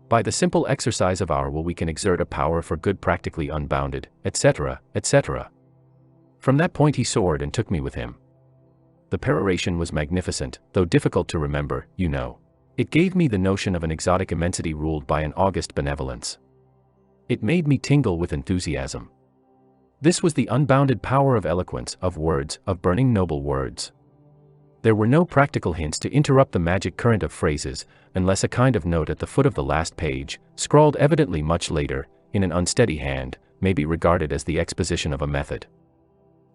By the simple exercise of our will we can exert a power for good practically unbounded, etc., etc. From that point he soared and took me with him. The peroration was magnificent, though difficult to remember, you know. It gave me the notion of an exotic immensity ruled by an august benevolence. It made me tingle with enthusiasm. This was the unbounded power of eloquence, of words, of burning noble words. There were no practical hints to interrupt the magic current of phrases, unless a kind of note at the foot of the last page, scrawled evidently much later, in an unsteady hand, may be regarded as the exposition of a method.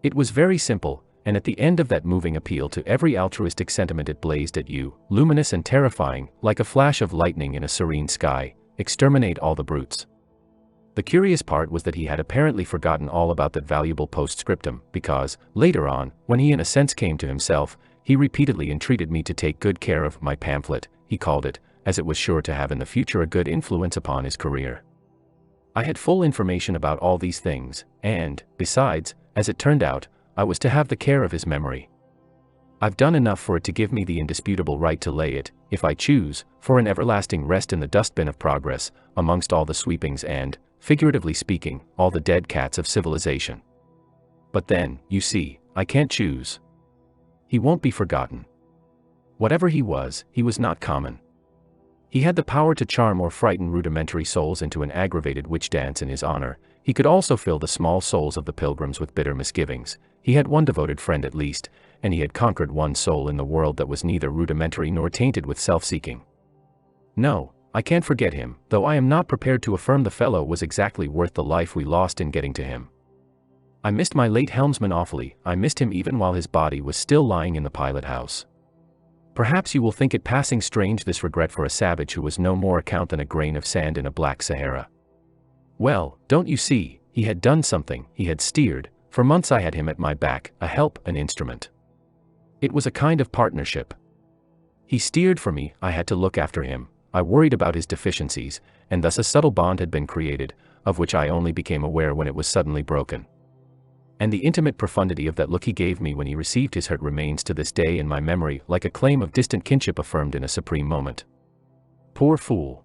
It was very simple, and at the end of that moving appeal to every altruistic sentiment it blazed at you, luminous and terrifying, like a flash of lightning in a serene sky, exterminate all the brutes. The curious part was that he had apparently forgotten all about that valuable postscriptum, because, later on, when he in a sense came to himself, he repeatedly entreated me to take good care of my pamphlet, he called it, as it was sure to have in the future a good influence upon his career. I had full information about all these things, and, besides, as it turned out, I was to have the care of his memory. I've done enough for it to give me the indisputable right to lay it, if I choose, for an everlasting rest in the dustbin of progress, amongst all the sweepings and, figuratively speaking, all the dead cats of civilization. But then, you see, I can't choose. He won't be forgotten. Whatever he was not common. He had the power to charm or frighten rudimentary souls into an aggravated witch dance in his honor. He could also fill the small souls of the pilgrims with bitter misgivings. He had one devoted friend at least, and he had conquered one soul in the world that was neither rudimentary nor tainted with self-seeking. No, I can't forget him, though I am not prepared to affirm the fellow was exactly worth the life we lost in getting to him. I missed my late helmsman awfully. I missed him even while his body was still lying in the pilot house. Perhaps you will think it passing strange, this regret for a savage who was no more account than a grain of sand in a black Sahara. Well, don't you see, he had done something, he had steered. For months I had him at my back, a help, an instrument. It was a kind of partnership. He steered for me, I had to look after him, I worried about his deficiencies, and thus a subtle bond had been created, of which I only became aware when it was suddenly broken. And the intimate profundity of that look he gave me when he received his hurt remains to this day in my memory like a claim of distant kinship affirmed in a supreme moment. Poor fool!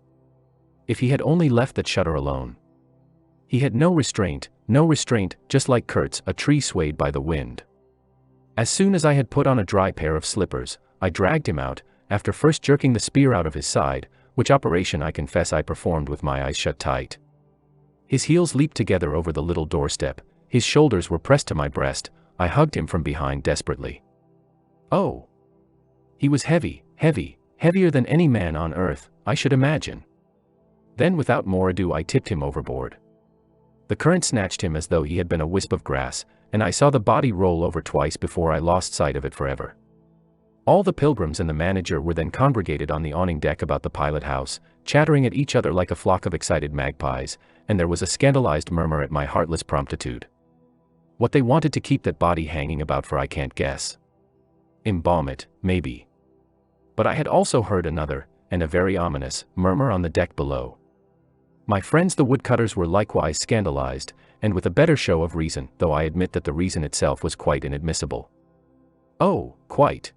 If he had only left that shutter alone! He had no restraint, just like Kurtz, a tree swayed by the wind. As soon as I had put on a dry pair of slippers, I dragged him out, after first jerking the spear out of his side, which operation I confess I performed with my eyes shut tight. His heels leaped together over the little doorstep, his shoulders were pressed to my breast, I hugged him from behind desperately. Oh! He was heavy, heavier than any man on earth, I should imagine. Then without more ado I tipped him overboard. The current snatched him as though he had been a wisp of grass, and I saw the body roll over twice before I lost sight of it forever. All the pilgrims and the manager were then congregated on the awning deck about the pilot house, chattering at each other like a flock of excited magpies, and there was a scandalized murmur at my heartless promptitude. What they wanted to keep that body hanging about for I can't guess. Embalm it, maybe. But I had also heard another, and a very ominous, murmur on the deck below. My friends the woodcutters were likewise scandalized, and with a better show of reason, though I admit that the reason itself was quite inadmissible. Oh, quite.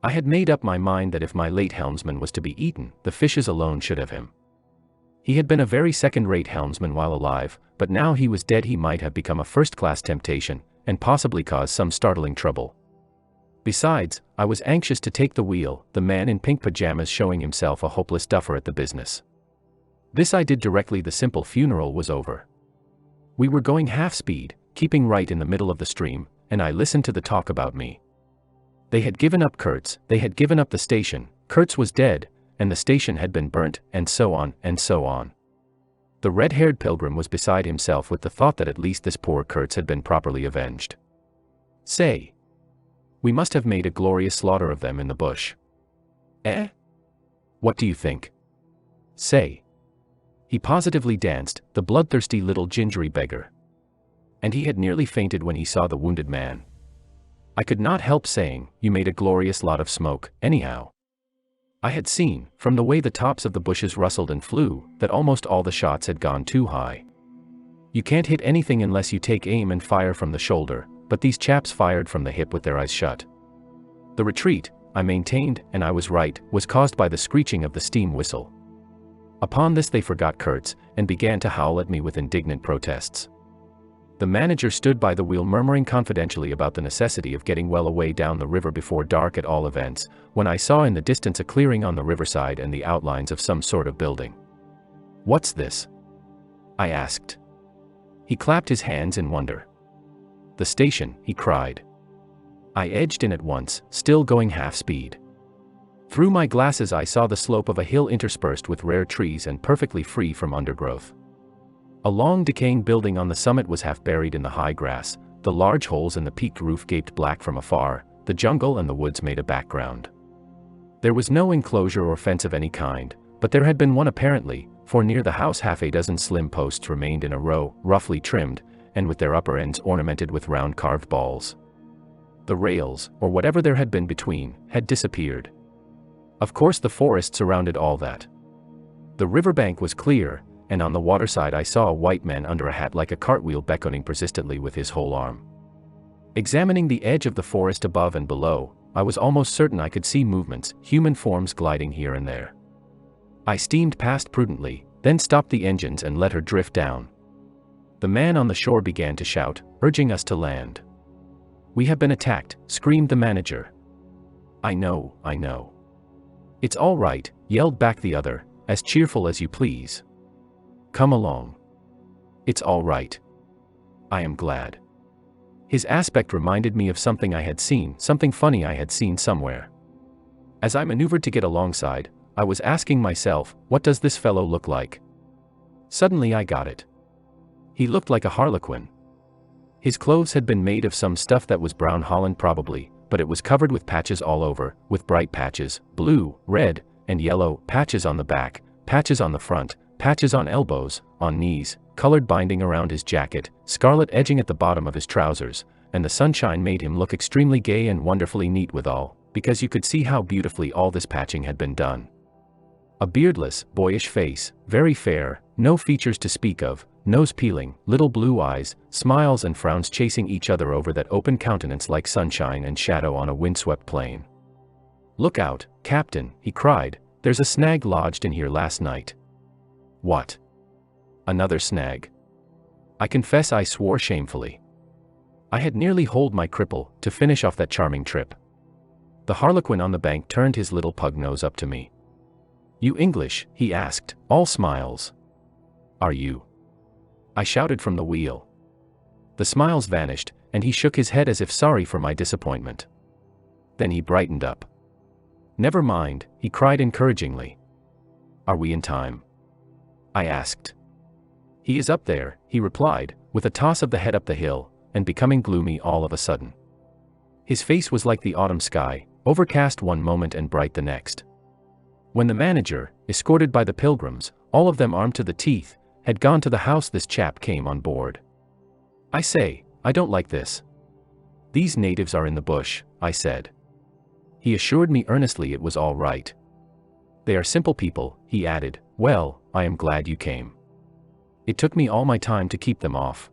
I had made up my mind that if my late helmsman was to be eaten, the fishes alone should have him. He had been a very second-rate helmsman while alive, but now he was dead he might have become a first-class temptation, and possibly cause some startling trouble. Besides, I was anxious to take the wheel, the man in pink pajamas showing himself a hopeless duffer at the business. This I did directly the simple funeral was over. We were going half-speed, keeping right in the middle of the stream, and I listened to the talk about me. They had given up Kurtz, they had given up the station, Kurtz was dead, and the station had been burnt, and so on, and so on. The red-haired pilgrim was beside himself with the thought that at least this poor Kurtz had been properly avenged. Say! We must have made a glorious slaughter of them in the bush. Eh? What do you think? Say! He positively danced, the bloodthirsty little gingery beggar. And he had nearly fainted when he saw the wounded man. I could not help saying, you made a glorious lot of smoke, anyhow. I had seen, from the way the tops of the bushes rustled and flew, that almost all the shots had gone too high. You can't hit anything unless you take aim and fire from the shoulder, but these chaps fired from the hip with their eyes shut. The retreat, I maintained, and I was right, was caused by the screeching of the steam whistle. Upon this they forgot Kurtz, and began to howl at me with indignant protests. The manager stood by the wheel murmuring confidentially about the necessity of getting well away down the river before dark at all events, when I saw in the distance a clearing on the riverside and the outlines of some sort of building. What's this? I asked. He clapped his hands in wonder. The station, he cried. I edged in at once, still going half-speed. Through my glasses I saw the slope of a hill interspersed with rare trees and perfectly free from undergrowth. A long decaying building on the summit was half buried in the high grass, the large holes in the peaked roof gaped black from afar, the jungle and the woods made a background. There was no enclosure or fence of any kind, but there had been one apparently, for near the house half a dozen slim posts remained in a row, roughly trimmed, and with their upper ends ornamented with round carved balls. The rails, or whatever there had been between, had disappeared. Of course the forest surrounded all that. The riverbank was clear, and on the waterside I saw a white man under a hat like a cartwheel beckoning persistently with his whole arm. Examining the edge of the forest above and below, I was almost certain I could see movements, human forms gliding here and there. I steamed past prudently, then stopped the engines and let her drift down. The man on the shore began to shout, urging us to land. "We have been attacked," screamed the manager. I know. "It's all right," yelled back the other, as cheerful as you please. "Come along. It's all right. I am glad." His aspect reminded me of something I had seen, something funny I had seen somewhere. As I maneuvered to get alongside, I was asking myself, what does this fellow look like? Suddenly I got it. He looked like a harlequin. His clothes had been made of some stuff that was brown holland probably, but it was covered with patches all over, with bright patches, blue, red, and yellow, patches on the back, patches on the front, patches on elbows, on knees, colored binding around his jacket, scarlet edging at the bottom of his trousers, and the sunshine made him look extremely gay and wonderfully neat withal, because you could see how beautifully all this patching had been done. A beardless, boyish face, very fair, no features to speak of, nose peeling, little blue eyes, smiles and frowns chasing each other over that open countenance like sunshine and shadow on a windswept plain. "Look out, Captain," he cried, "there's a snag lodged in here last night." "What? Another snag?" I confess I swore shamefully. I had nearly holed my cripple, to finish off that charming trip. The harlequin on the bank turned his little pug nose up to me. "You English?" he asked, all smiles. "Are you?" I shouted from the wheel. The smiles vanished, and he shook his head as if sorry for my disappointment. Then he brightened up. "Never mind," he cried encouragingly. "Are we in time?" I asked. "He is up there," he replied, with a toss of the head up the hill, and becoming gloomy all of a sudden. His face was like the autumn sky, overcast one moment and bright the next. When the manager, escorted by the pilgrims, all of them armed to the teeth, had gone to the house, this chap came on board. "I say, I don't like this. These natives are in the bush," I said. He assured me earnestly it was all right. "They are simple people," he added. "Well, I am glad you came. It took me all my time to keep them off."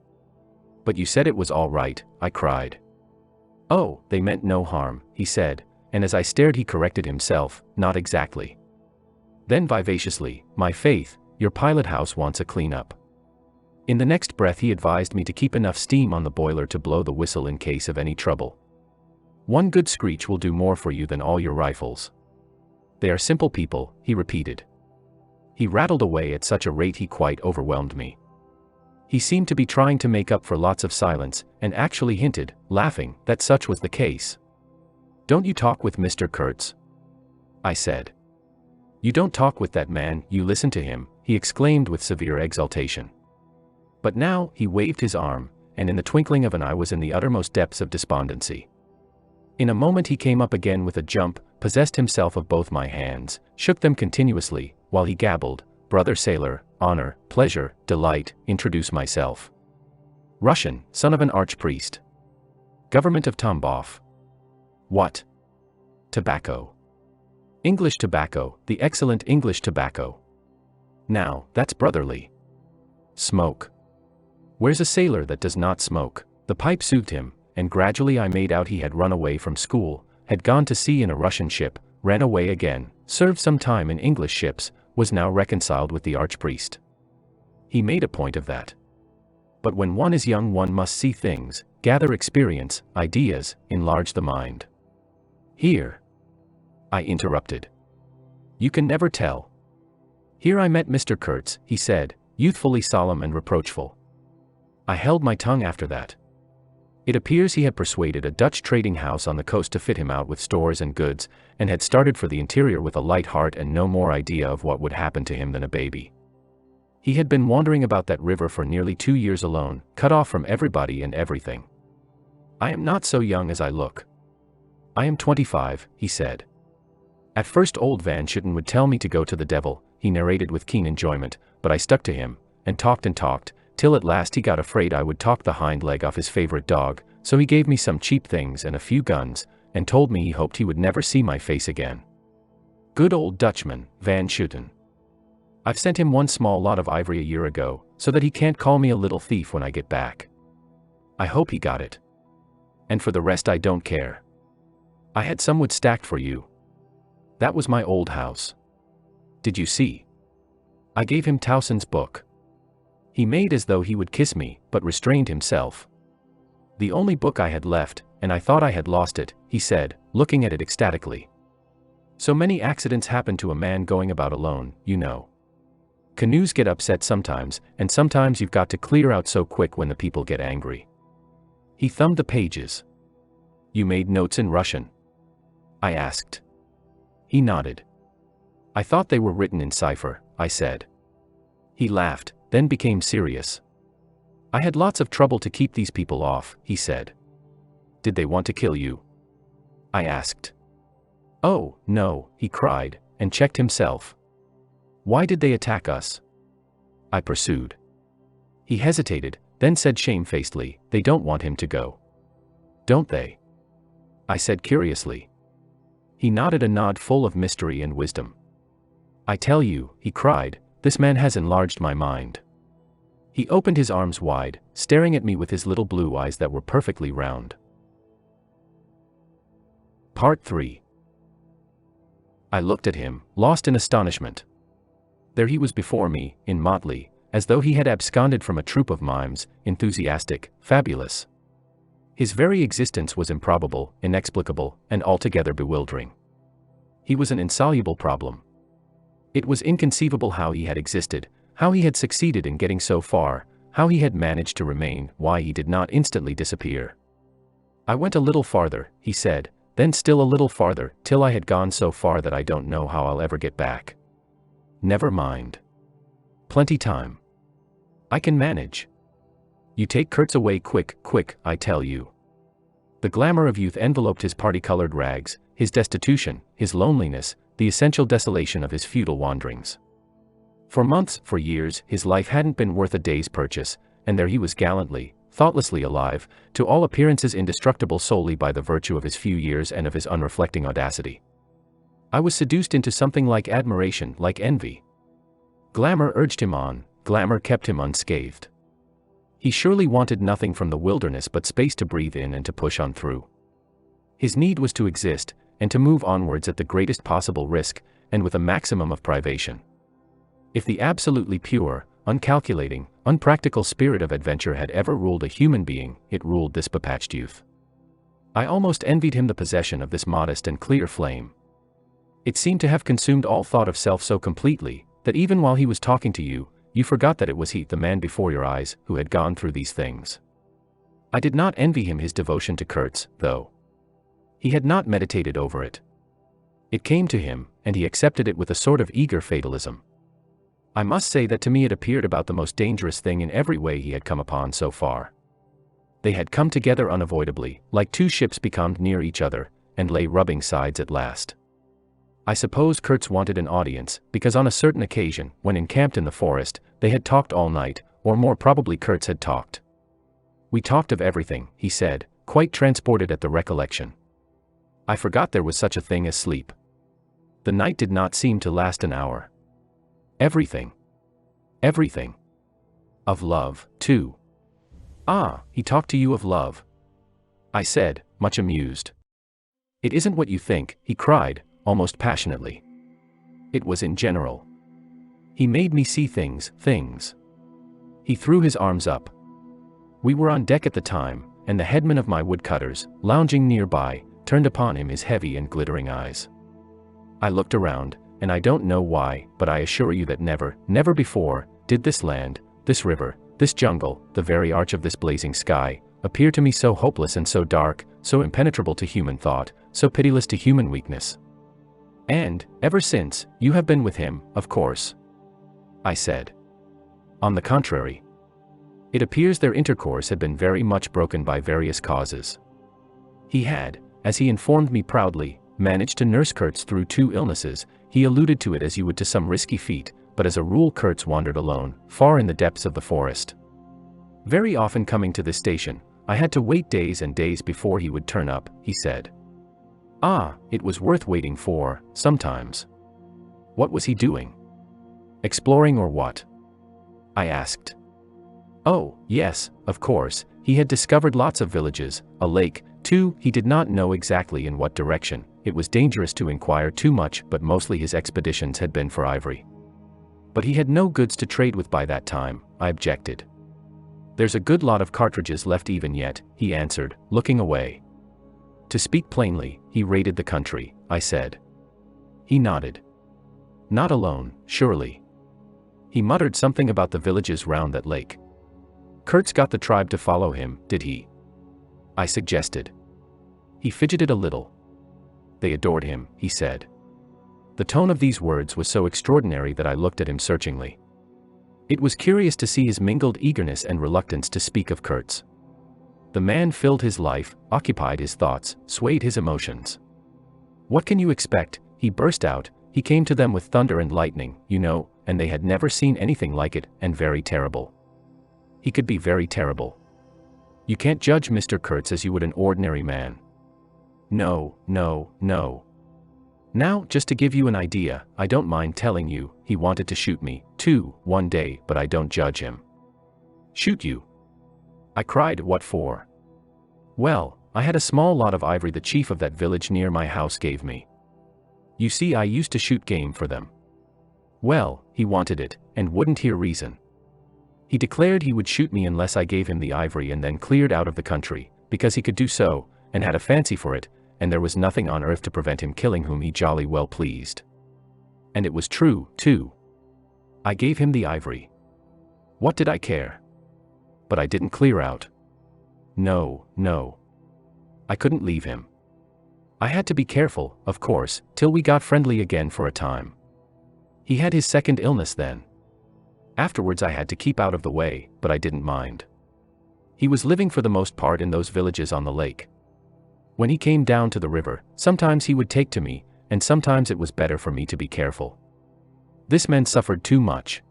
"But you said it was all right," I cried. "Oh, they meant no harm," he said, and as I stared he corrected himself, "Not exactly." Then vivaciously, "My faith, your pilot house wants a clean-up." In the next breath he advised me to keep enough steam on the boiler to blow the whistle in case of any trouble. "One good screech will do more for you than all your rifles." "They are simple people," he repeated. He rattled away at such a rate he quite overwhelmed me. He seemed to be trying to make up for lots of silence, and actually hinted, laughing, that such was the case. "Don't you talk with Mr. Kurtz?" I said. "You don't talk with that man, you listen to him," he exclaimed with severe exultation. But now, he waved his arm, and in the twinkling of an eye was in the uttermost depths of despondency. In a moment he came up again with a jump, possessed himself of both my hands, shook them continuously, while he gabbled, "Brother sailor, honor, pleasure, delight, introduce myself. Russian, son of an archpriest. Government of Tambov. What? Tobacco. English tobacco, the excellent English tobacco. Now, that's brotherly. Smoke. Where's a sailor that does not smoke?" The pipe soothed him, and gradually I made out he had run away from school, had gone to sea in a Russian ship, ran away again, served some time in English ships, was now reconciled with the archpriest. He made a point of that. But when one is young one must see things, gather experience, ideas, enlarge the mind. "Here," I interrupted. "You can never tell. Here I met Mr. Kurtz," he said, youthfully solemn and reproachful. I held my tongue after that. It appears he had persuaded a Dutch trading house on the coast to fit him out with stores and goods, and had started for the interior with a light heart and no more idea of what would happen to him than a baby. He had been wandering about that river for nearly 2 years alone, cut off from everybody and everything. "I am not so young as I look. I am 25, he said. At first old Van Schutten would tell me to go to the devil, he narrated with keen enjoyment, but I stuck to him, and talked, till at last he got afraid I would talk the hind leg off his favorite dog, so he gave me some cheap things and a few guns, and told me he hoped he would never see my face again. Good old Dutchman, Van Schutten. I've sent him one small lot of ivory a year ago, so that he can't call me a little thief when I get back. I hope he got it. And for the rest I don't care. I had some wood stacked for you. That was my old house. Did you see? I gave him Towson's book. He made as though he would kiss me, but restrained himself. The only book I had left, and I thought I had lost it, he said, looking at it ecstatically. So many accidents happen to a man going about alone, you know. Canoes get upset sometimes, and sometimes you've got to clear out so quick when the people get angry. He thumbed the pages. You made notes in Russian? I asked. He nodded. I thought they were written in cipher, I said. He laughed, then became serious. I had lots of trouble to keep these people off, he said. Did they want to kill you? I asked. Oh, no, he cried, and checked himself. Why did they attack us? I pursued. He hesitated, then said shamefacedly, they don't want him to go. Don't they? I said curiously. He nodded a nod full of mystery and wisdom. I tell you, he cried, this man has enlarged my mind. He opened his arms wide, staring at me with his little blue eyes that were perfectly round. Part 3. I looked at him, lost in astonishment. There he was before me, in motley, as though he had absconded from a troupe of mimes, enthusiastic, fabulous. His very existence was improbable, inexplicable, and altogether bewildering. He was an insoluble problem. It was inconceivable how he had existed, how he had succeeded in getting so far, how he had managed to remain, why he did not instantly disappear. I went a little farther, he said, then still a little farther, till I had gone so far that I don't know how I'll ever get back. Never mind. Plenty time. I can manage. You take Kurtz away quick, quick, I tell you. The glamour of youth enveloped his party-colored rags, his destitution, his loneliness, the essential desolation of his futile wanderings. For months, for years, his life hadn't been worth a day's purchase, and there he was gallantly, thoughtlessly alive, to all appearances indestructible solely by the virtue of his few years and of his unreflecting audacity. I was seduced into something like admiration, like envy. Glamour urged him on, glamour kept him unscathed. He surely wanted nothing from the wilderness but space to breathe in and to push on through. His need was to exist, and to move onwards at the greatest possible risk, and with a maximum of privation. If the absolutely pure, uncalculating, unpractical spirit of adventure had ever ruled a human being, it ruled this bepatched youth. I almost envied him the possession of this modest and clear flame. It seemed to have consumed all thought of self so completely, that even while he was talking to you, you forgot that it was he, the man before your eyes, who had gone through these things. I did not envy him his devotion to Kurtz, though. He had not meditated over it. It came to him, and he accepted it with a sort of eager fatalism. I must say that to me it appeared about the most dangerous thing in every way he had come upon so far. They had come together unavoidably, like two ships becalmed near each other, and lay rubbing sides at last. I suppose Kurtz wanted an audience, because on a certain occasion, when encamped in the forest, they had talked all night, or more probably Kurtz had talked. We talked of everything, he said, quite transported at the recollection. I forgot there was such a thing as sleep. The night did not seem to last an hour. Everything. Everything. Of love, too. Ah, he talked to you of love? I said, much amused. It isn't what you think, he cried, almost passionately. It was in general. He made me see things. He threw his arms up. We were on deck at the time, and the headman of my woodcutters, lounging nearby, turned upon him his heavy and glittering eyes. I looked around, and I don't know why, but I assure you that never before, did this land, this river, this jungle, the very arch of this blazing sky, appear to me so hopeless and so dark, so impenetrable to human thought, so pitiless to human weakness. And, ever since, you have been with him, of course. I said. On the contrary. It appears their intercourse had been very much broken by various causes. He had, as he informed me proudly, managed to nurse Kurtz through 2 illnesses. He alluded to it as you would to some risky feat, but as a rule Kurtz wandered alone, far in the depths of the forest. Very often coming to this station, I had to wait days and days before he would turn up, he said. Ah, it was worth waiting for, sometimes. What was he doing? Exploring or what? I asked. Oh, yes, of course, he had discovered lots of villages, a lake, 2. He did not know exactly in what direction. It was dangerous to inquire too much, but mostly his expeditions had been for ivory. But he had no goods to trade with by that time, I objected. There's a good lot of cartridges left even yet, he answered, looking away. To speak plainly, he raided the country, I said. He nodded. Not alone, surely. He muttered something about the villages round that lake. Kurtz got the tribe to follow him, did he? I suggested. He fidgeted a little. They adored him, he said. The tone of these words was so extraordinary that I looked at him searchingly. It was curious to see his mingled eagerness and reluctance to speak of Kurtz. The man filled his life, occupied his thoughts, swayed his emotions. What can you expect? He burst out. He came to them with thunder and lightning, you know, and they had never seen anything like it, and very terrible. He could be very terrible. You can't judge Mr. Kurtz as you would an ordinary man. No, no, no. Now, just to give you an idea, I don't mind telling you, he wanted to shoot me, too, one day, but I don't judge him. Shoot you? I cried, what for? Well, I had a small lot of ivory the chief of that village near my house gave me. You see, I used to shoot game for them. Well, he wanted it, and wouldn't hear reason. He declared he would shoot me unless I gave him the ivory and then cleared out of the country, because he could do so, and had a fancy for it, and there was nothing on earth to prevent him killing whom he jolly well pleased. And it was true, too. I gave him the ivory. What did I care? But I didn't clear out. No, no. I couldn't leave him. I had to be careful, of course, till we got friendly again for a time. He had his second illness then. Afterwards I had to keep out of the way, but I didn't mind. He was living for the most part in those villages on the lake. When he came down to the river, sometimes he would take to me, and sometimes it was better for me to be careful. This man suffered too much.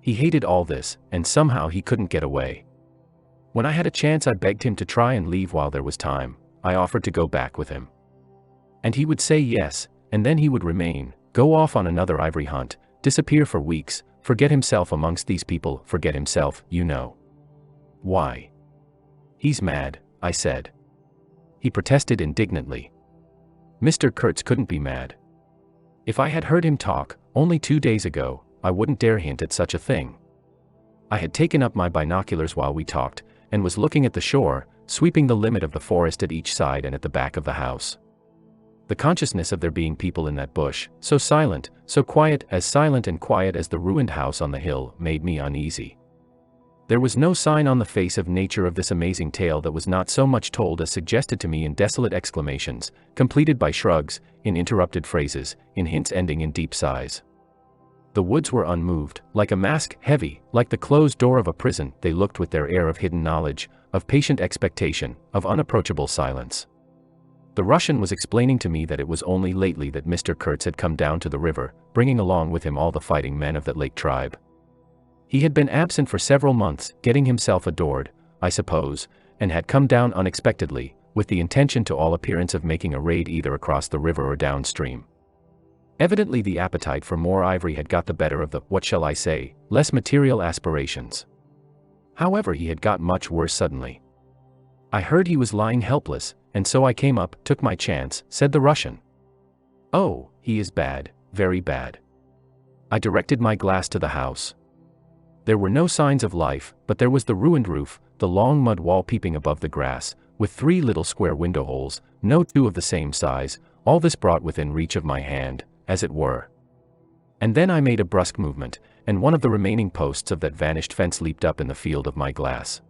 He hated all this, and somehow he couldn't get away. When I had a chance I begged him to try and leave while there was time. I offered to go back with him. And he would say yes, and then he would remain, go off on another ivory hunt, disappear for weeks, forget himself amongst these people, forget himself, you know. Why? He's mad, I said. He protested indignantly. Mr. Kurtz couldn't be mad. If I had heard him talk, only 2 days ago, I wouldn't dare hint at such a thing. I had taken up my binoculars while we talked, and was looking at the shore, sweeping the limit of the forest at each side and at the back of the house. The consciousness of there being people in that bush, so silent, so quiet, as silent and quiet as the ruined house on the hill, made me uneasy. There was no sign on the face of nature of this amazing tale that was not so much told as suggested to me in desolate exclamations, completed by shrugs, in interrupted phrases, in hints ending in deep sighs. The woods were unmoved, like a mask, heavy, like the closed door of a prison. They looked with their air of hidden knowledge, of patient expectation, of unapproachable silence. The Russian was explaining to me that it was only lately that Mr. Kurtz had come down to the river, bringing along with him all the fighting men of that lake tribe. He had been absent for several months, getting himself adored, I suppose, and had come down unexpectedly, with the intention to all appearance of making a raid either across the river or downstream. Evidently the appetite for more ivory had got the better of the, what shall I say, less material aspirations. However, he had got much worse suddenly. I heard he was lying helpless, and so I came up, took my chance, said the Russian. Oh, he is bad, very bad. I directed my glass to the house. There were no signs of life, but there was the ruined roof, the long mud wall peeping above the grass, with 3 little square window holes, no 2 of the same size, all this brought within reach of my hand, as it were. And then I made a brusque movement, and one of the remaining posts of that vanished fence leaped up in the field of my glass.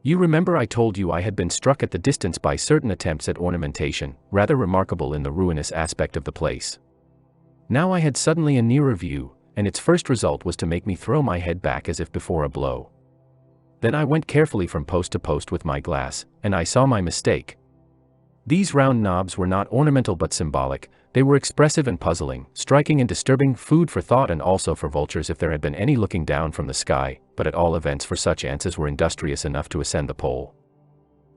You remember I told you I had been struck at the distance by certain attempts at ornamentation, rather remarkable in the ruinous aspect of the place. Now I had suddenly a nearer view, and its first result was to make me throw my head back as if before a blow. Then I went carefully from post to post with my glass, and I saw my mistake. These round knobs were not ornamental but symbolic. They were expressive and puzzling, striking and disturbing, food for thought and also for vultures if there had been any looking down from the sky, but at all events for such ants as were industrious enough to ascend the pole.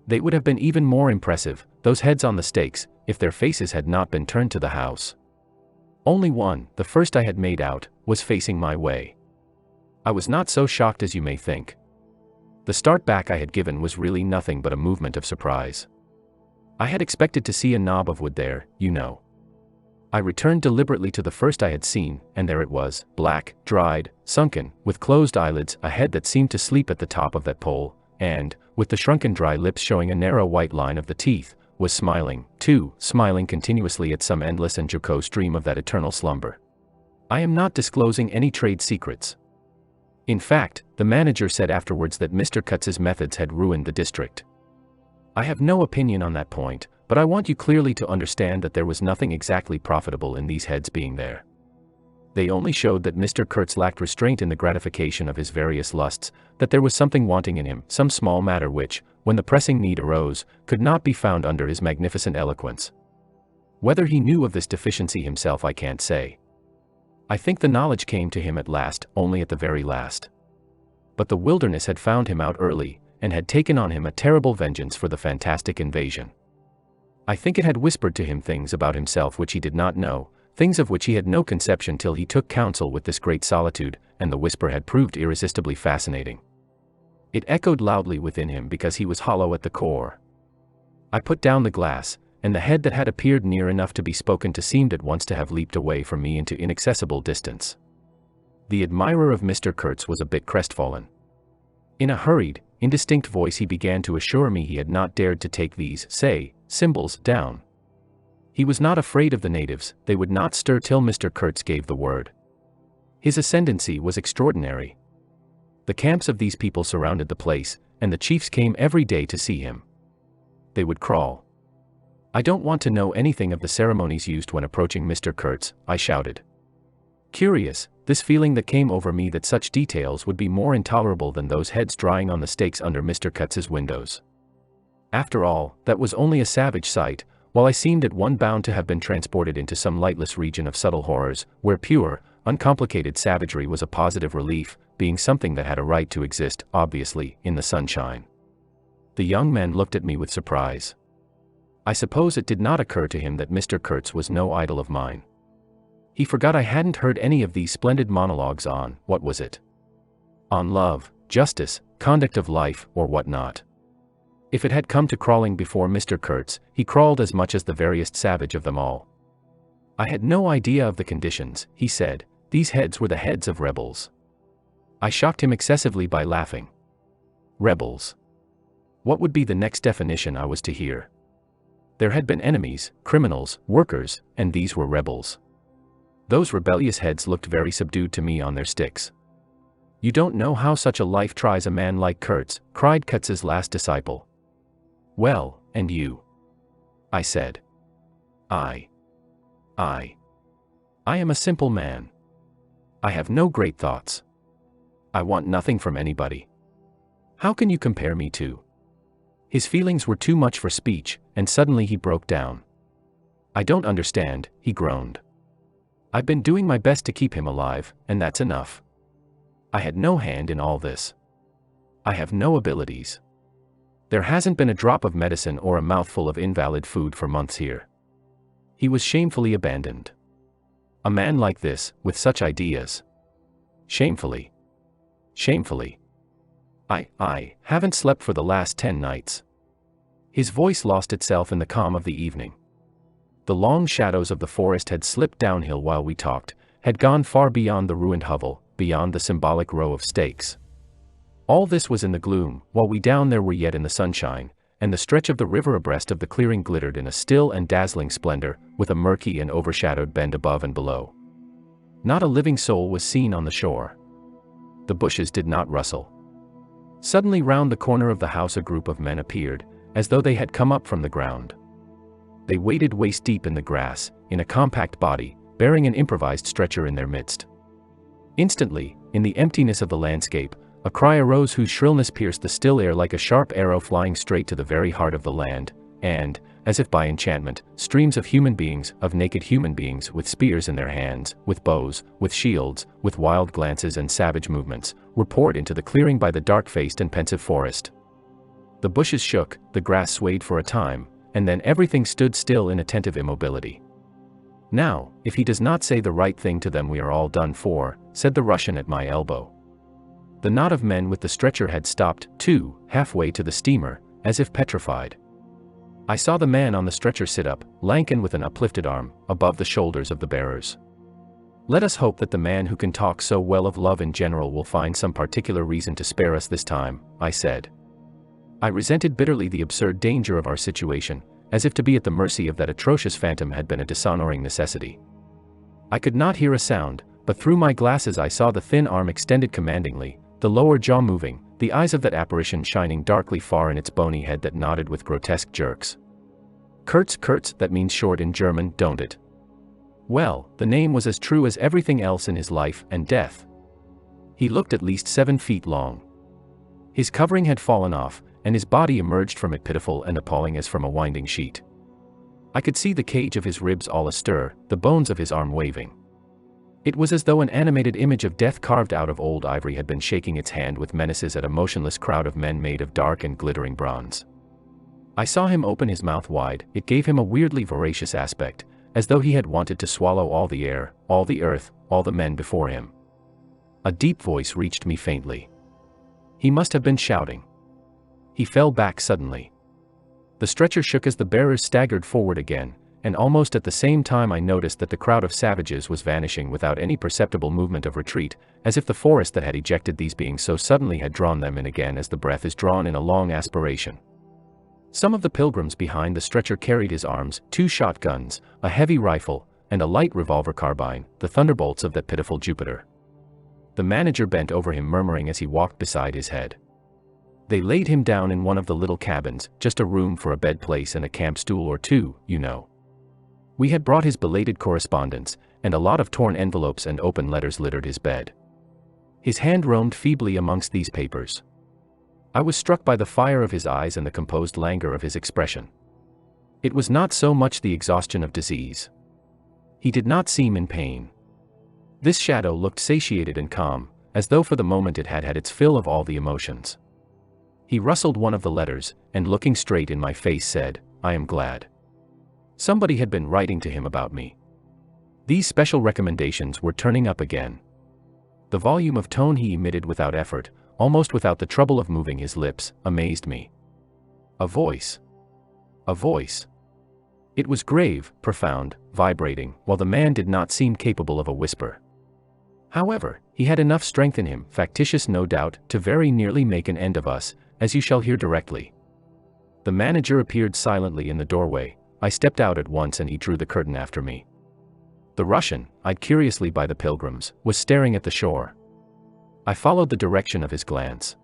They would have been even more impressive, those heads on the stakes, if their faces had not been turned to the house. Only one, the first I had made out, was facing my way. I was not so shocked as you may think. The start back I had given was really nothing but a movement of surprise. I had expected to see a knob of wood there, you know. I returned deliberately to the first I had seen, and there it was, black, dried, sunken, with closed eyelids, a head that seemed to sleep at the top of that pole, and, with the shrunken dry lips showing a narrow white line of the teeth, was smiling, too, smiling continuously at some endless and jocose dream of that eternal slumber. I am not disclosing any trade secrets. In fact, the manager said afterwards that Mr. Kurtz's methods had ruined the district. I have no opinion on that point, but I want you clearly to understand that there was nothing exactly profitable in these heads being there. They only showed that Mr. Kurtz lacked restraint in the gratification of his various lusts, that there was something wanting in him, some small matter which, when the pressing need arose, could not be found under his magnificent eloquence. Whether he knew of this deficiency himself I can't say. I think the knowledge came to him at last, only at the very last. But the wilderness had found him out early, and had taken on him a terrible vengeance for the fantastic invasion. I think it had whispered to him things about himself which he did not know, things of which he had no conception till he took counsel with this great solitude, and the whisper had proved irresistibly fascinating. It echoed loudly within him because he was hollow at the core. I put down the glass, and the head that had appeared near enough to be spoken to seemed at once to have leaped away from me into inaccessible distance. The admirer of Mr. Kurtz was a bit crestfallen. In a hurried, indistinct voice he began to assure me he had not dared to take these, say, symbols, down. He was not afraid of the natives, they would not stir till Mr. Kurtz gave the word. His ascendancy was extraordinary. The camps of these people surrounded the place, and the chiefs came every day to see him. They would crawl. I don't want to know anything of the ceremonies used when approaching Mr. Kurtz, I shouted. Curious, this feeling that came over me that such details would be more intolerable than those heads drying on the stakes under Mr. Kurtz's windows. After all, that was only a savage sight, while I seemed at one bound to have been transported into some lightless region of subtle horrors, where pure, uncomplicated savagery was a positive relief, being something that had a right to exist, obviously, in the sunshine. The young man looked at me with surprise. I suppose it did not occur to him that Mr. Kurtz was no idol of mine. He forgot I hadn't heard any of these splendid monologues on, what was it? On love, justice, conduct of life, or what not. If it had come to crawling before Mr. Kurtz, he crawled as much as the veriest savage of them all. I had no idea of the conditions, he said, these heads were the heads of rebels. I shocked him excessively by laughing. Rebels. What would be the next definition I was to hear? There had been enemies, criminals, workers, and these were rebels. Those rebellious heads looked very subdued to me on their sticks. You don't know how such a life tries a man like Kurtz, cried Kurtz's last disciple. Well, and you? I said. I am a simple man. I have no great thoughts. I want nothing from anybody. How can you compare me to? His feelings were too much for speech, and suddenly he broke down. I don't understand, he groaned. I've been doing my best to keep him alive, and that's enough. I had no hand in all this. I have no abilities. There hasn't been a drop of medicine or a mouthful of invalid food for months here. He was shamefully abandoned. A man like this, with such ideas. Shamefully. Shamefully. I haven't slept for the last 10 nights. His voice lost itself in the calm of the evening. The long shadows of the forest had slipped downhill while we talked, had gone far beyond the ruined hovel, beyond the symbolic row of stakes. All this was in the gloom, while we down there were yet in the sunshine, and the stretch of the river abreast of the clearing glittered in a still and dazzling splendor, with a murky and overshadowed bend above and below. Not a living soul was seen on the shore. The bushes did not rustle. Suddenly round the corner of the house a group of men appeared, as though they had come up from the ground. They waded waist-deep in the grass, in a compact body, bearing an improvised stretcher in their midst. Instantly, in the emptiness of the landscape, a cry arose whose shrillness pierced the still air like a sharp arrow flying straight to the very heart of the land, and, as if by enchantment, streams of human beings, of naked human beings with spears in their hands, with bows, with shields, with wild glances and savage movements, were poured into the clearing by the dark-faced and pensive forest. The bushes shook, the grass swayed for a time, and then everything stood still in attentive immobility. Now, if he does not say the right thing to them we are all done for, said the Russian at my elbow. The knot of men with the stretcher had stopped, too, halfway to the steamer, as if petrified. I saw the man on the stretcher sit up, lank and with an uplifted arm, above the shoulders of the bearers. Let us hope that the man who can talk so well of love in general will find some particular reason to spare us this time, I said. I resented bitterly the absurd danger of our situation, as if to be at the mercy of that atrocious phantom had been a dishonoring necessity. I could not hear a sound, but through my glasses I saw the thin arm extended commandingly, the lower jaw moving, the eyes of that apparition shining darkly far in its bony head that nodded with grotesque jerks. Kurtz, that means short in German, don't it? Well, the name was as true as everything else in his life and death. He looked at least 7 feet long. His covering had fallen off, and his body emerged from it pitiful and appalling as from a winding sheet. I could see the cage of his ribs all astir, the bones of his arm waving. It was as though an animated image of death carved out of old ivory had been shaking its hand with menaces at a motionless crowd of men made of dark and glittering bronze. I saw him open his mouth wide. It gave him a weirdly voracious aspect, as though he had wanted to swallow all the air, all the earth, all the men before him. A deep voice reached me faintly. He must have been shouting. He fell back suddenly. The stretcher shook as the bearers staggered forward again, and almost at the same time I noticed that the crowd of savages was vanishing without any perceptible movement of retreat, as if the forest that had ejected these beings so suddenly had drawn them in again as the breath is drawn in a long aspiration. Some of the pilgrims behind the stretcher carried his arms, 2 shotguns, a heavy rifle, and a light revolver carbine, the thunderbolts of that pitiful Jupiter. The manager bent over him murmuring as he walked beside his head. They laid him down in one of the little cabins, just a room for a bed place and a camp stool or 2, you know. We had brought his belated correspondence, and a lot of torn envelopes and open letters littered his bed. His hand roamed feebly amongst these papers. I was struck by the fire of his eyes and the composed languor of his expression. It was not so much the exhaustion of disease. He did not seem in pain. This shadow looked satiated and calm, as though for the moment it had had its fill of all the emotions. He rustled one of the letters, and looking straight in my face said, "I am glad. Somebody had been writing to him about me." These special recommendations were turning up again. The volume of tone he emitted without effort, almost without the trouble of moving his lips, amazed me. A voice. A voice. It was grave, profound, vibrating, while the man did not seem capable of a whisper. However, he had enough strength in him, factitious no doubt, to very nearly make an end of us, as you shall hear directly. The manager appeared silently in the doorway. I stepped out at once and he drew the curtain after me. The Russian, eyed curiously by the pilgrims, was staring at the shore. I followed the direction of his glance.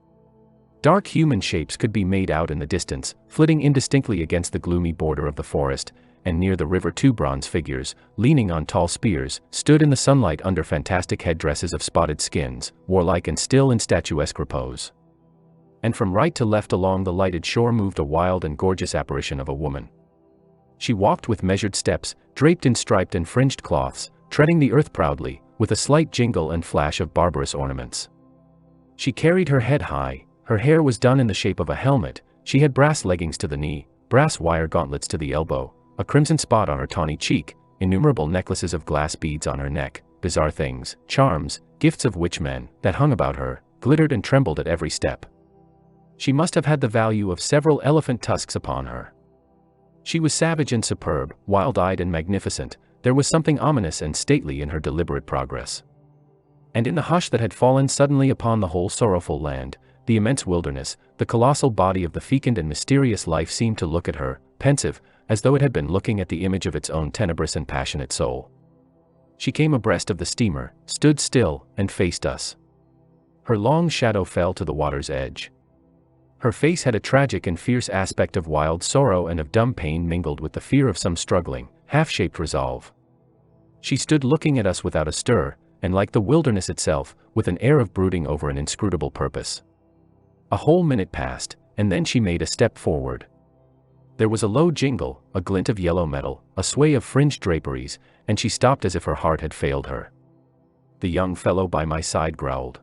Dark human shapes could be made out in the distance, flitting indistinctly against the gloomy border of the forest, and near the river 2 bronze figures, leaning on tall spears, stood in the sunlight under fantastic headdresses of spotted skins, warlike and still in statuesque repose. And from right to left along the lighted shore moved a wild and gorgeous apparition of a woman. She walked with measured steps, draped in striped and fringed cloths, treading the earth proudly, with a slight jingle and flash of barbarous ornaments. She carried her head high, her hair was done in the shape of a helmet, she had brass leggings to the knee, brass wire gauntlets to the elbow, a crimson spot on her tawny cheek, innumerable necklaces of glass beads on her neck, bizarre things, charms, gifts of witchmen, that hung about her, glittered and trembled at every step. She must have had the value of several elephant tusks upon her. She was savage and superb, wild-eyed and magnificent. There was something ominous and stately in her deliberate progress. And in the hush that had fallen suddenly upon the whole sorrowful land, the immense wilderness, the colossal body of the fecund and mysterious life seemed to look at her, pensive, as though it had been looking at the image of its own tenebrous and passionate soul. She came abreast of the steamer, stood still, and faced us. Her long shadow fell to the water's edge. Her face had a tragic and fierce aspect of wild sorrow and of dumb pain mingled with the fear of some struggling, half-shaped resolve. She stood looking at us without a stir, and like the wilderness itself, with an air of brooding over an inscrutable purpose. A whole minute passed, and then she made a step forward. There was a low jingle, a glint of yellow metal, a sway of fringed draperies, and she stopped as if her heart had failed her. The young fellow by my side growled.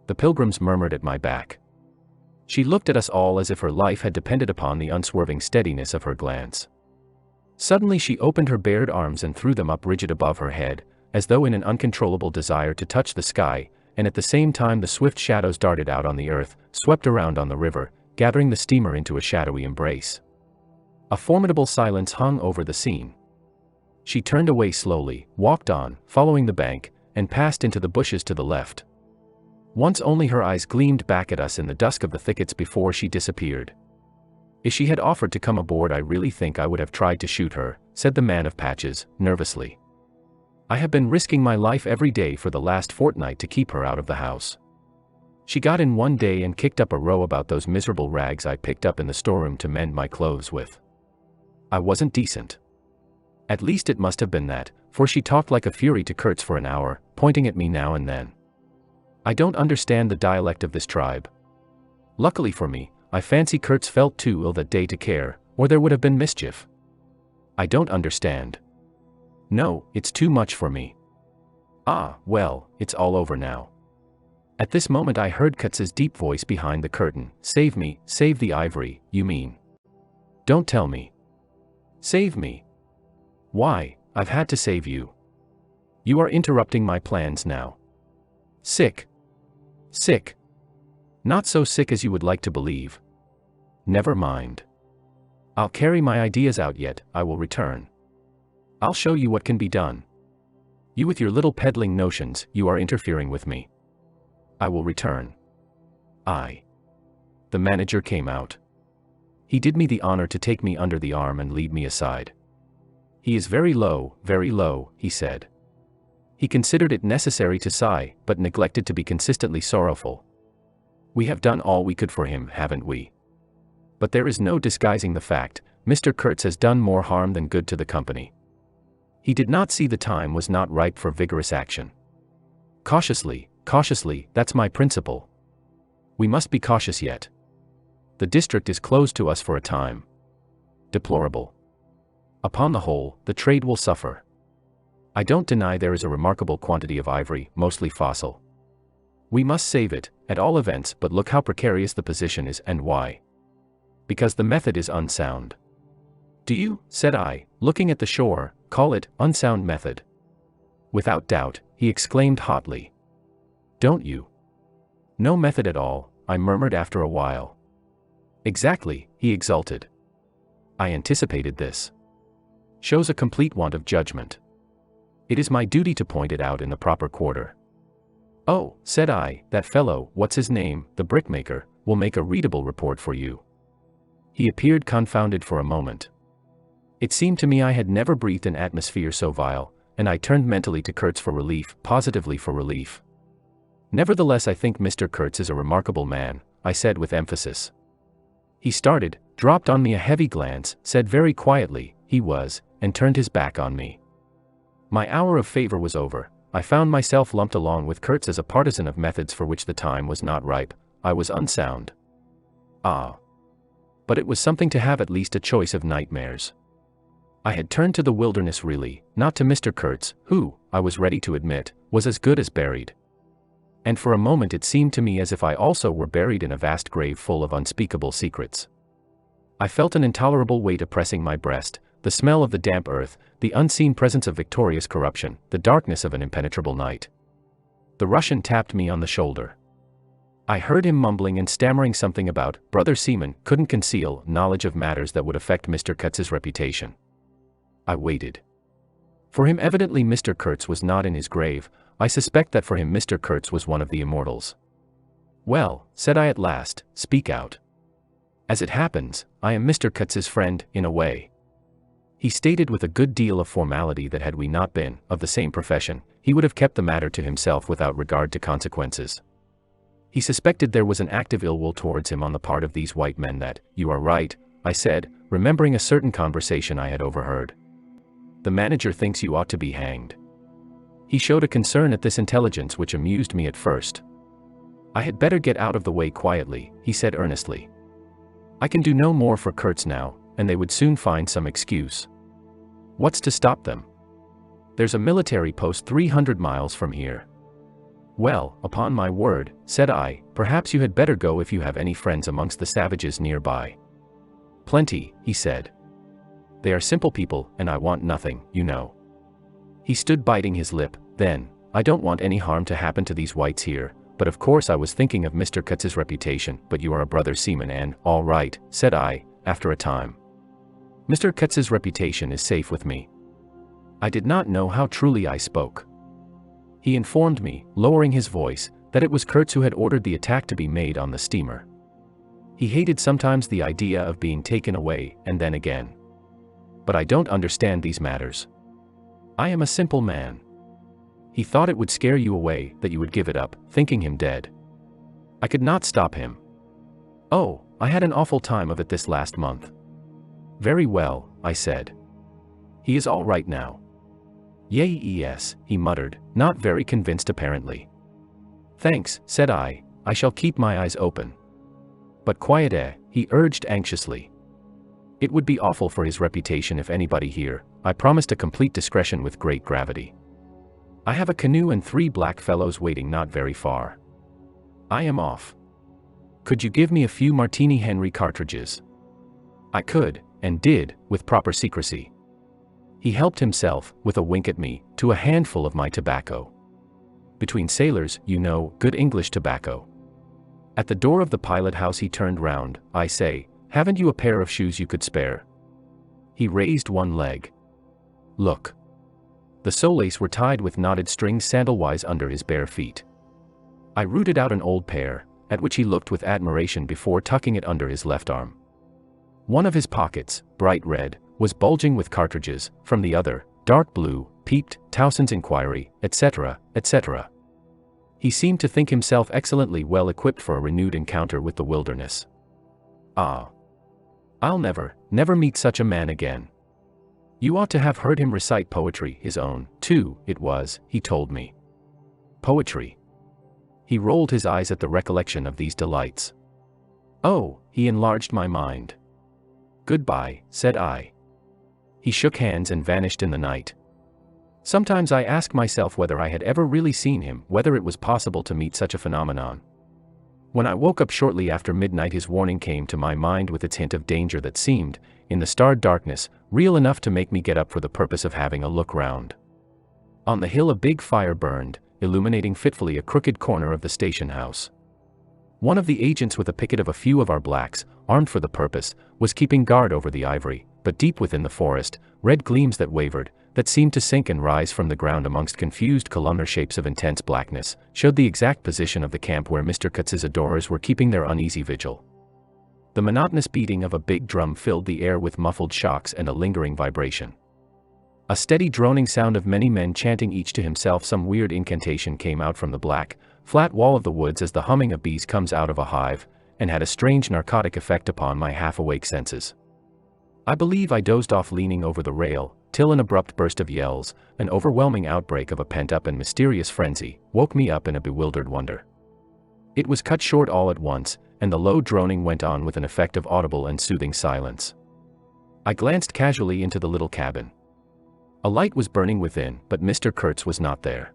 The pilgrims murmured at my back. She looked at us all as if her life had depended upon the unswerving steadiness of her glance. Suddenly she opened her bared arms and threw them up rigid above her head, as though in an uncontrollable desire to touch the sky, and at the same time the swift shadows darted out on the earth, swept around on the river, gathering the steamer into a shadowy embrace. A formidable silence hung over the scene. She turned away slowly, walked on, following the bank, and passed into the bushes to the left. Once only her eyes gleamed back at us in the dusk of the thickets before she disappeared. If she had offered to come aboard, I really think I would have tried to shoot her, said the man of patches, nervously. I have been risking my life every day for the last fortnight to keep her out of the house. She got in one day and kicked up a row about those miserable rags I picked up in the storeroom to mend my clothes with. I wasn't decent. At least it must have been that, for she talked like a fury to Kurtz for an hour, pointing at me now and then. I don't understand the dialect of this tribe. Luckily for me, I fancy Kurtz felt too ill that day to care, or there would have been mischief. I don't understand. No, it's too much for me. Ah, well, it's all over now. At this moment I heard Kurtz's deep voice behind the curtain. Save me, save the ivory, you mean? Don't tell me. Save me. Why, I've had to save you. You are interrupting my plans now. Sick. Sick. Not so sick as you would like to believe. Never mind. I'll carry my ideas out yet, I will return. I'll show you what can be done. You with your little peddling notions, you are interfering with me. I will return. The manager came out. He did me the honor to take me under the arm and lead me aside. He is very low, he said. He considered it necessary to sigh, but neglected to be consistently sorrowful. We have done all we could for him, haven't we? But there is no disguising the fact, Mr. Kurtz has done more harm than good to the company. He did not see the time was not ripe for vigorous action. Cautiously, that's my principle. We must be cautious yet. The district is closed to us for a time. Deplorable. Upon the whole, the trade will suffer. I don't deny there is a remarkable quantity of ivory, mostly fossil. We must save it, at all events, but look how precarious the position is and why. Because the method is unsound. Do you, said I, looking at the shore, call it unsound method? Without doubt, he exclaimed hotly. Don't you? No method at all, I murmured after a while. Exactly, he exulted. I anticipated this. Shows a complete want of judgment. It is my duty to point it out in the proper quarter. Oh, said I, that fellow, what's his name, the brickmaker, will make a readable report for you. He appeared confounded for a moment. It seemed to me I had never breathed an atmosphere so vile, and I turned mentally to Kurtz for relief, positively for relief. Nevertheless, I think Mr. Kurtz is a remarkable man, I said with emphasis. He started, dropped on me a heavy glance, said very quietly, he was, and turned his back on me. My hour of favor was over. I found myself lumped along with Kurtz as a partisan of methods for which the time was not ripe. I was unsound. But it was something to have at least a choice of nightmares. I had turned to the wilderness really, not to Mr. Kurtz, who, I was ready to admit, was as good as buried. And for a moment it seemed to me as if I also were buried in a vast grave full of unspeakable secrets. I felt an intolerable weight oppressing my breast, the smell of the damp earth, the unseen presence of victorious corruption, the darkness of an impenetrable night. The Russian tapped me on the shoulder. I heard him mumbling and stammering something about, Brother Seaman couldn't conceal knowledge of matters that would affect Mr. Kurtz's reputation. I waited. For him evidently Mr. Kurtz was not in his grave. I suspect that for him Mr. Kurtz was one of the immortals. Well, said I at last, speak out. As it happens, I am Mr. Kurtz's friend, in a way. He stated with a good deal of formality that had we not been of the same profession, he would have kept the matter to himself without regard to consequences. He suspected there was an active ill will towards him on the part of these white men that, you are right, I said, remembering a certain conversation I had overheard. The manager thinks you ought to be hanged. He showed a concern at this intelligence which amused me at first. I had better get out of the way quietly, he said earnestly. I can do no more for Kurtz now, and they would soon find some excuse. What's to stop them? There's a military post 300 miles from here. Well, upon my word, said I, perhaps you had better go if you have any friends amongst the savages nearby. Plenty, he said. They are simple people, and I want nothing, you know. He stood biting his lip. Then, I don't want any harm to happen to these whites here, but of course I was thinking of Mr. Kurtz's reputation, but you are a brother seaman and, all right, said I, after a time. Mr. Kurtz's reputation is safe with me." I did not know how truly I spoke. He informed me, lowering his voice, that it was Kurtz who had ordered the attack to be made on the steamer. He hated sometimes the idea of being taken away, and then again. But I don't understand these matters. I am a simple man. He thought it would scare you away, that you would give it up, thinking him dead. I could not stop him. "Oh, I had an awful time of it this last month." "Very well," I said. "He is all right now." "Yes," he muttered, not very convinced apparently. "Thanks," said I shall keep my eyes open." "But quiet, he urged anxiously. "It would be awful for his reputation if anybody here." I promised a complete discretion with great gravity. "I have a canoe and 3 black fellows waiting not very far. I am off. Could you give me a few Martini Henry cartridges?" I could, and did, with proper secrecy. He helped himself, with a wink at me, to a handful of my tobacco. Between sailors, you know, good English tobacco. At the door of the pilot house he turned round. "I say, haven't you a pair of shoes you could spare?" He raised one leg. "Look." The solace were tied with knotted strings sandalwise under his bare feet. I rooted out an old pair, at which he looked with admiration before tucking it under his left arm. One of his pockets, bright red, was bulging with cartridges, from the other, dark blue, peeped Towson's inquiry, etc., etc. He seemed to think himself excellently well equipped for a renewed encounter with the wilderness. Ah! I'll never meet such a man again. You ought to have heard him recite poetry, his own, too, it was, he told me. Poetry. He rolled his eyes at the recollection of these delights. "Oh," he enlarged my mind. "Goodbye," said I. He shook hands and vanished in the night. Sometimes I ask myself whether I had ever really seen him, whether it was possible to meet such a phenomenon. When I woke up shortly after midnight, his warning came to my mind with its hint of danger that seemed, in the starred darkness, real enough to make me get up for the purpose of having a look round. On the hill a big fire burned, illuminating fitfully a crooked corner of the station house. One of the agents, with a picket of a few of our blacks, armed for the purpose, was keeping guard over the ivory, but deep within the forest, red gleams that wavered, that seemed to sink and rise from the ground amongst confused columnar shapes of intense blackness, showed the exact position of the camp where Mr. Kurtz's adorers were keeping their uneasy vigil. The monotonous beating of a big drum filled the air with muffled shocks and a lingering vibration. A steady droning sound of many men chanting each to himself some weird incantation came out from the black, flat wall of the woods as the humming of bees comes out of a hive, and had a strange narcotic effect upon my half-awake senses. I believe I dozed off leaning over the rail, till an abrupt burst of yells, an overwhelming outbreak of a pent-up and mysterious frenzy, woke me up in a bewildered wonder. It was cut short all at once, and the low droning went on with an effect of audible and soothing silence. I glanced casually into the little cabin. A light was burning within, but Mr. Kurtz was not there.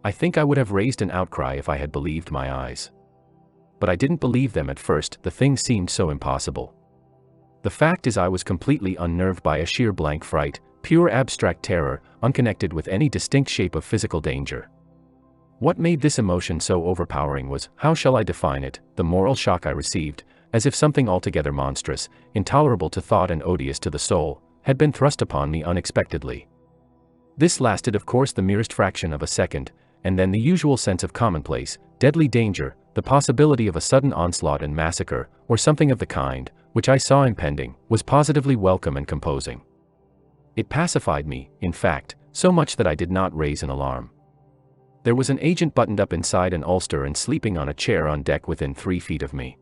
I think I would have raised an outcry if I had believed my eyes. But I didn't believe them at first, the thing seemed so impossible. The fact is, I was completely unnerved by a sheer blank fright, pure abstract terror, unconnected with any distinct shape of physical danger. What made this emotion so overpowering was, how shall I define it, the moral shock I received, as if something altogether monstrous, intolerable to thought and odious to the soul, had been thrust upon me unexpectedly. This lasted, of course, the merest fraction of a second, and then the usual sense of commonplace, deadly danger, the possibility of a sudden onslaught and massacre, or something of the kind, which I saw impending, was positively welcome and composing. It pacified me, in fact, so much that I did not raise an alarm. There was an agent buttoned up inside an ulster and sleeping on a chair on deck within 3 feet of me.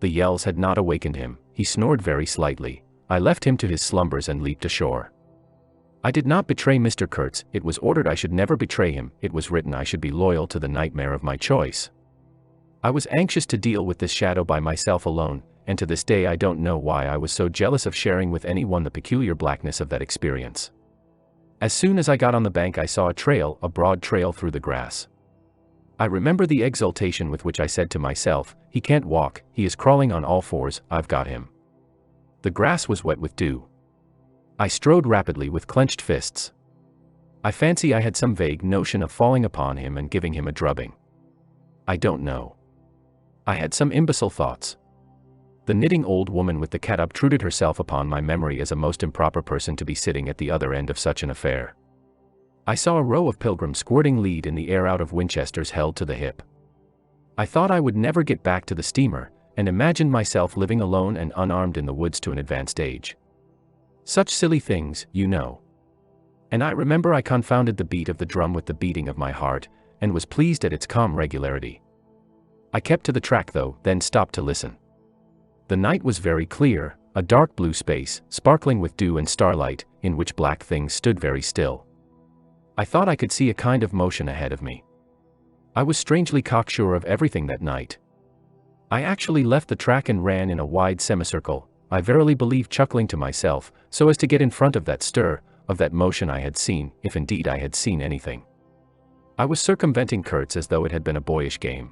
The yells had not awakened him, he snored very slightly. I left him to his slumbers and leaped ashore. I did not betray Mr. Kurtz, it was ordered I should never betray him, it was written I should be loyal to the nightmare of my choice. I was anxious to deal with this shadow by myself alone, and to this day I don't know why I was so jealous of sharing with anyone the peculiar blackness of that experience. As soon as I got on the bank I saw a broad trail through the grass. I remember the exultation with which I said to myself, he can't walk, he is crawling on all fours, I've got him. The grass was wet with dew. I strode rapidly with clenched fists. I fancy I had some vague notion of falling upon him and giving him a drubbing. I don't know. I had some imbecile thoughts. The knitting old woman with the cat obtruded herself upon my memory as a most improper person to be sitting at the other end of such an affair. I saw a row of pilgrims squirting lead in the air out of Winchesters held to the hip. I thought I would never get back to the steamer, and imagined myself living alone and unarmed in the woods to an advanced age. Such silly things, you know. And I remember I confounded the beat of the drum with the beating of my heart, and was pleased at its calm regularity. I kept to the track though, then stopped to listen. The night was very clear, a dark blue space, sparkling with dew and starlight, in which black things stood very still. I thought I could see a kind of motion ahead of me. I was strangely cocksure of everything that night. I actually left the track and ran in a wide semicircle, I verily believe chuckling to myself, so as to get in front of that stir, of that motion I had seen, if indeed I had seen anything. I was circumventing Kurtz as though it had been a boyish game.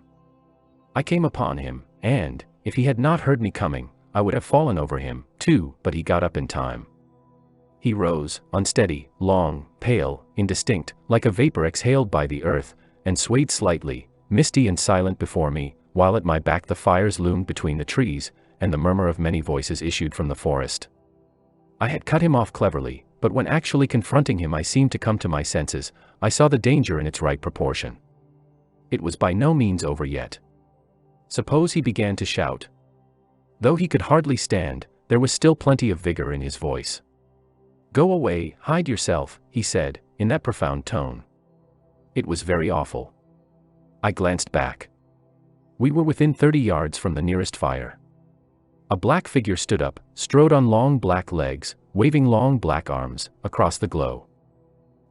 I came upon him, and, if he had not heard me coming, I would have fallen over him, too, but he got up in time. He rose, unsteady, long, pale, indistinct, like a vapor exhaled by the earth, and swayed slightly, misty and silent before me, while at my back the fires loomed between the trees, and the murmur of many voices issued from the forest. I had cut him off cleverly, but when actually confronting him I seemed to come to my senses. I saw the danger in its right proportion. It was by no means over yet. Suppose he began to shout. Though he could hardly stand, there was still plenty of vigor in his voice. "Go away, hide yourself," he said, in that profound tone. It was very awful. I glanced back. We were within 30 yards from the nearest fire. A black figure stood up, strode on long black legs, waving long black arms, across the glow.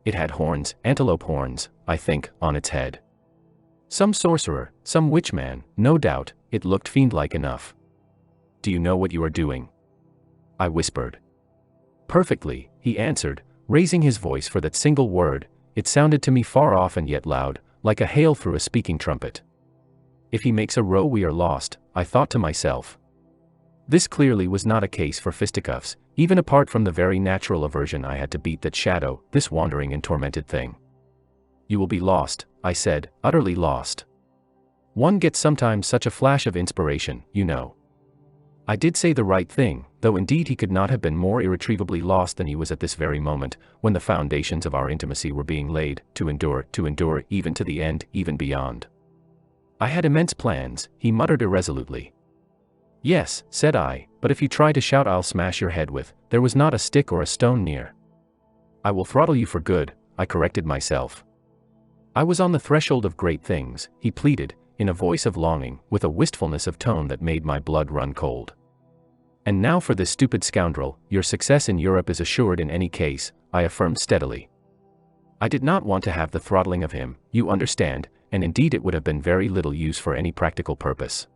It had horns, antelope horns, I think, on its head. Some sorcerer, some witchman, no doubt, it looked fiend-like enough. "Do you know what you are doing?" I whispered. "Perfectly," he answered, raising his voice for that single word. It sounded to me far off and yet loud, like a hail through a speaking trumpet. "If he makes a row we are lost," I thought to myself. This clearly was not a case for fisticuffs, even apart from the very natural aversion I had to beat that shadow, this wandering and tormented thing. "You will be lost," I said, "utterly lost. One gets sometimes such a flash of inspiration, you know." I did say the right thing, though indeed he could not have been more irretrievably lost than he was at this very moment, when the foundations of our intimacy were being laid, to endure, even to the end, even beyond. "I had immense plans," he muttered irresolutely. "Yes," said I, "but if you try to shout I'll smash your head with." There was not a stick or a stone near. "I will throttle you for good," I corrected myself. "I was on the threshold of great things," he pleaded, in a voice of longing, with a wistfulness of tone that made my blood run cold. "And now for this stupid scoundrel, your success in Europe is assured in any case," I affirmed steadily. I did not want to have the throttling of him, you understand, and indeed it would have been very little use for any practical purpose.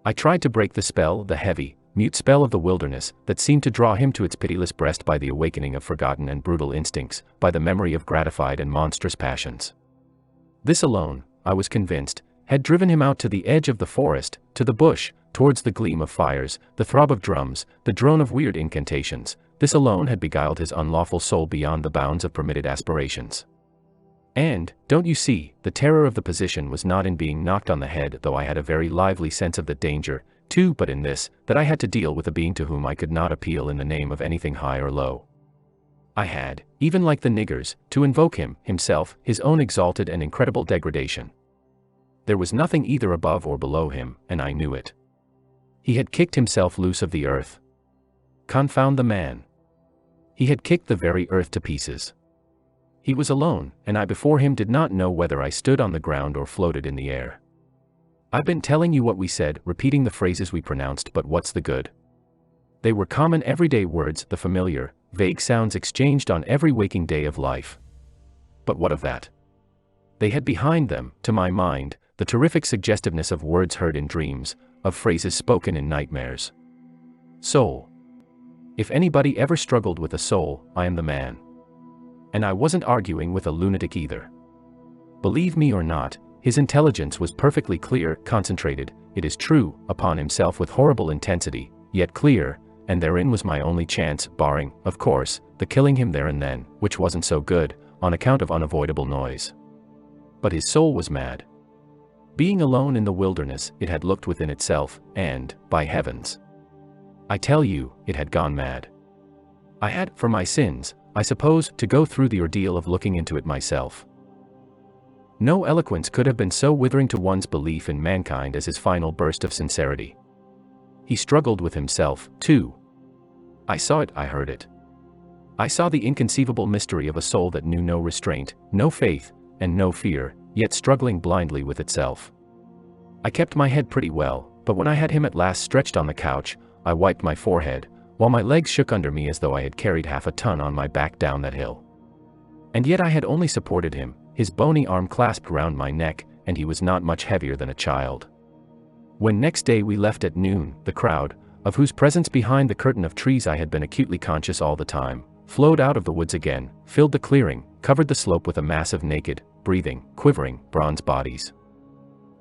I tried to break the spell, the heavy, mute spell of the wilderness, that seemed to draw him to its pitiless breast by the awakening of forgotten and brutal instincts, by the memory of gratified and monstrous passions. This alone, I was convinced, had driven him out to the edge of the forest, to the bush, towards the gleam of fires, the throb of drums, the drone of weird incantations. This alone had beguiled his unlawful soul beyond the bounds of permitted aspirations. And, don't you see, the terror of the position was not in being knocked on the head, though I had a very lively sense of the danger, too, but in this, that I had to deal with a being to whom I could not appeal in the name of anything high or low. I had, even like the niggers, to invoke him, himself, his own exalted and incredible degradation. There was nothing either above or below him, and I knew it. He had kicked himself loose of the earth. Confound the man. He had kicked the very earth to pieces. He was alone, and I before him did not know whether I stood on the ground or floated in the air. I've been telling you what we said, repeating the phrases we pronounced, but what's the good? They were common everyday words, the familiar, vague sounds exchanged on every waking day of life. But what of that? They had behind them, to my mind, the terrific suggestiveness of words heard in dreams, of phrases spoken in nightmares. Soul. If anybody ever struggled with a soul, I am the man. And I wasn't arguing with a lunatic either. Believe me or not, his intelligence was perfectly clear, concentrated, it is true, upon himself with horrible intensity, yet clear, and therein was my only chance, barring, of course, the killing him there and then, which wasn't so good, on account of unavoidable noise. But his soul was mad. Being alone in the wilderness, it had looked within itself, and, by heavens, I tell you, it had gone mad. I had, for my sins, I suppose, to go through the ordeal of looking into it myself. No eloquence could have been so withering to one's belief in mankind as his final burst of sincerity. He struggled with himself, too. I saw it, I heard it. I saw the inconceivable mystery of a soul that knew no restraint, no faith, and no fear, yet struggling blindly with itself. I kept my head pretty well, but when I had him at last stretched on the couch, I wiped my forehead, while my legs shook under me as though I had carried half a ton on my back down that hill. And yet I had only supported him, his bony arm clasped round my neck, and he was not much heavier than a child. When next day we left at noon, the crowd, of whose presence behind the curtain of trees I had been acutely conscious all the time, flowed out of the woods again, filled the clearing, covered the slope with a mass of naked, breathing, quivering, bronze bodies.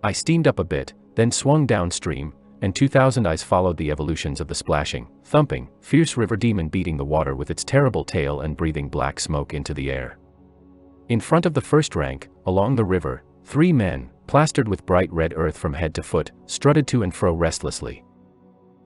I steamed up a bit, then swung downstream, and 2,000 eyes followed the evolutions of the splashing, thumping, fierce river demon beating the water with its terrible tail and breathing black smoke into the air. In front of the first rank, along the river, 3 men, plastered with bright red earth from head to foot, strutted to and fro restlessly.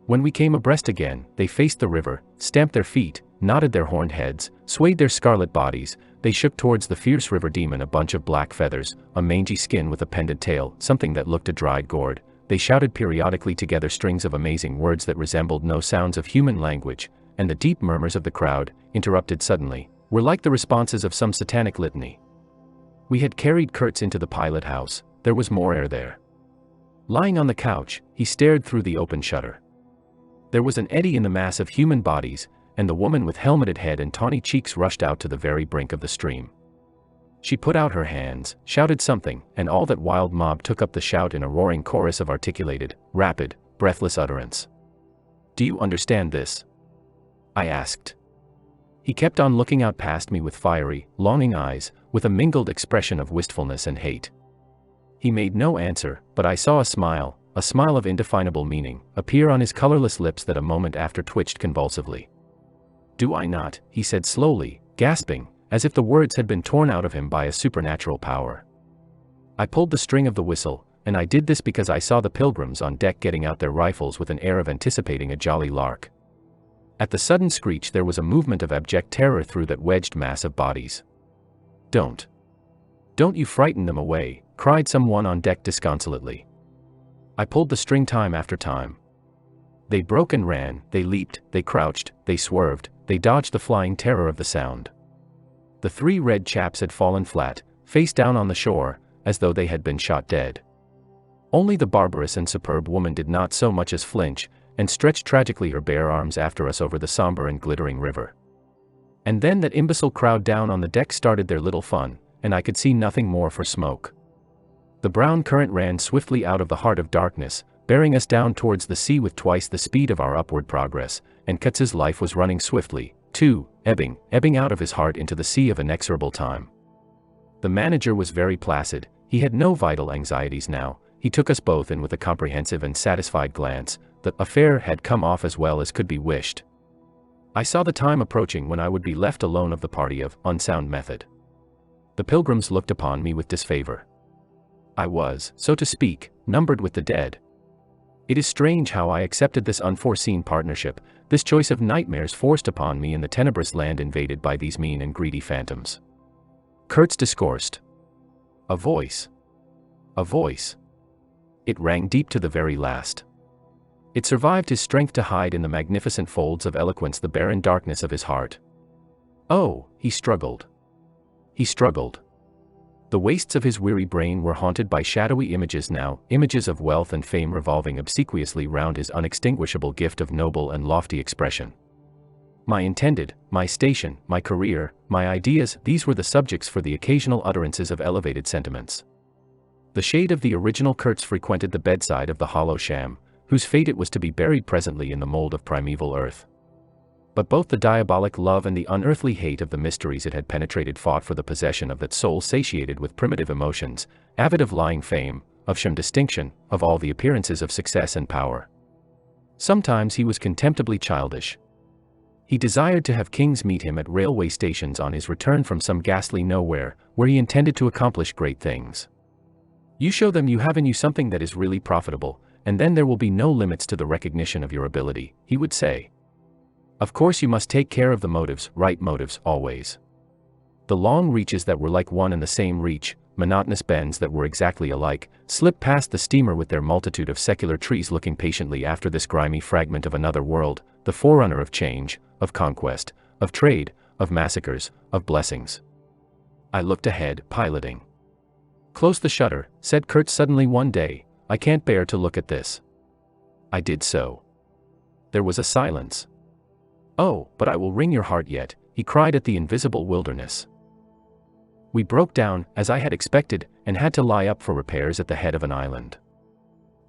When we came abreast again, they faced the river, stamped their feet, nodded their horned heads, swayed their scarlet bodies. They shook towards the fierce river demon a bunch of black feathers, a mangy skin with a pendant tail, something that looked a dried gourd. They shouted periodically together strings of amazing words that resembled no sounds of human language, and the deep murmurs of the crowd, interrupted suddenly, were like the responses of some satanic litany. We had carried Kurtz into the pilot house. There was more air there. Lying on the couch, he stared through the open shutter. There was an eddy in the mass of human bodies, and the woman with helmeted head and tawny cheeks rushed out to the very brink of the stream. She put out her hands, shouted something, and all that wild mob took up the shout in a roaring chorus of articulated, rapid, breathless utterance. "Do you understand this?" I asked. He kept on looking out past me with fiery, longing eyes, with a mingled expression of wistfulness and hate. He made no answer, but I saw a smile of indefinable meaning, appear on his colorless lips that a moment after twitched convulsively. "Do I not?" he said slowly, gasping, as if the words had been torn out of him by a supernatural power. I pulled the string of the whistle, and I did this because I saw the pilgrims on deck getting out their rifles with an air of anticipating a jolly lark. At the sudden screech there was a movement of abject terror through that wedged mass of bodies. Don't you frighten them away," cried someone on deck disconsolately. I pulled the string time after time. They broke and ran, they leaped, they crouched, they swerved, they dodged the flying terror of the sound. The 3 red chaps had fallen flat, face down on the shore, as though they had been shot dead. Only the barbarous and superb woman did not so much as flinch, and stretched tragically her bare arms after us over the somber and glittering river. And then that imbecile crowd down on the deck started their little fun, and I could see nothing more for smoke. The brown current ran swiftly out of the heart of darkness, bearing us down towards the sea with twice the speed of our upward progress, and Kurtz's life was running swiftly, too, ebbing out of his heart into the sea of inexorable time. The manager was very placid. He had no vital anxieties now. He took us both in with a comprehensive and satisfied glance. The affair had come off as well as could be wished. I saw the time approaching when I would be left alone of the party of unsound method. The pilgrims looked upon me with disfavor. I was, so to speak, numbered with the dead. It is strange how I accepted this unforeseen partnership, this choice of nightmares forced upon me in the tenebrous land invaded by these mean and greedy phantoms. Kurtz discoursed. A voice. It rang deep to the very last. It survived his strength to hide in the magnificent folds of eloquence the barren darkness of his heart. Oh, he struggled. The wastes of his weary brain were haunted by shadowy images now, images of wealth and fame revolving obsequiously round his unextinguishable gift of noble and lofty expression. My intended, my station, my career, my ideas, these were the subjects for the occasional utterances of elevated sentiments. The shade of the original Kurtz frequented the bedside of the hollow sham, whose fate it was to be buried presently in the mold of primeval earth. But both the diabolic love and the unearthly hate of the mysteries it had penetrated fought for the possession of that soul satiated with primitive emotions, avid of lying fame, of sham distinction, of all the appearances of success and power. Sometimes he was contemptibly childish. He desired to have kings meet him at railway stations on his return from some ghastly nowhere, where he intended to accomplish great things. You show them you have in you something that is really profitable, and then there will be no limits to the recognition of your ability, he would say. Of course you must take care of the motives, right motives, always. The long reaches that were like one and the same reach, monotonous bends that were exactly alike, slipped past the steamer with their multitude of secular trees looking patiently after this grimy fragment of another world, the forerunner of change, of conquest, of trade, of massacres, of blessings. I looked ahead, piloting. Close the shutter, said Kurtz suddenly one day, I can't bear to look at this. I did so. There was a silence. Oh, but I will wring your heart yet, he cried at the invisible wilderness. We broke down, as I had expected, and had to lie up for repairs at the head of an island.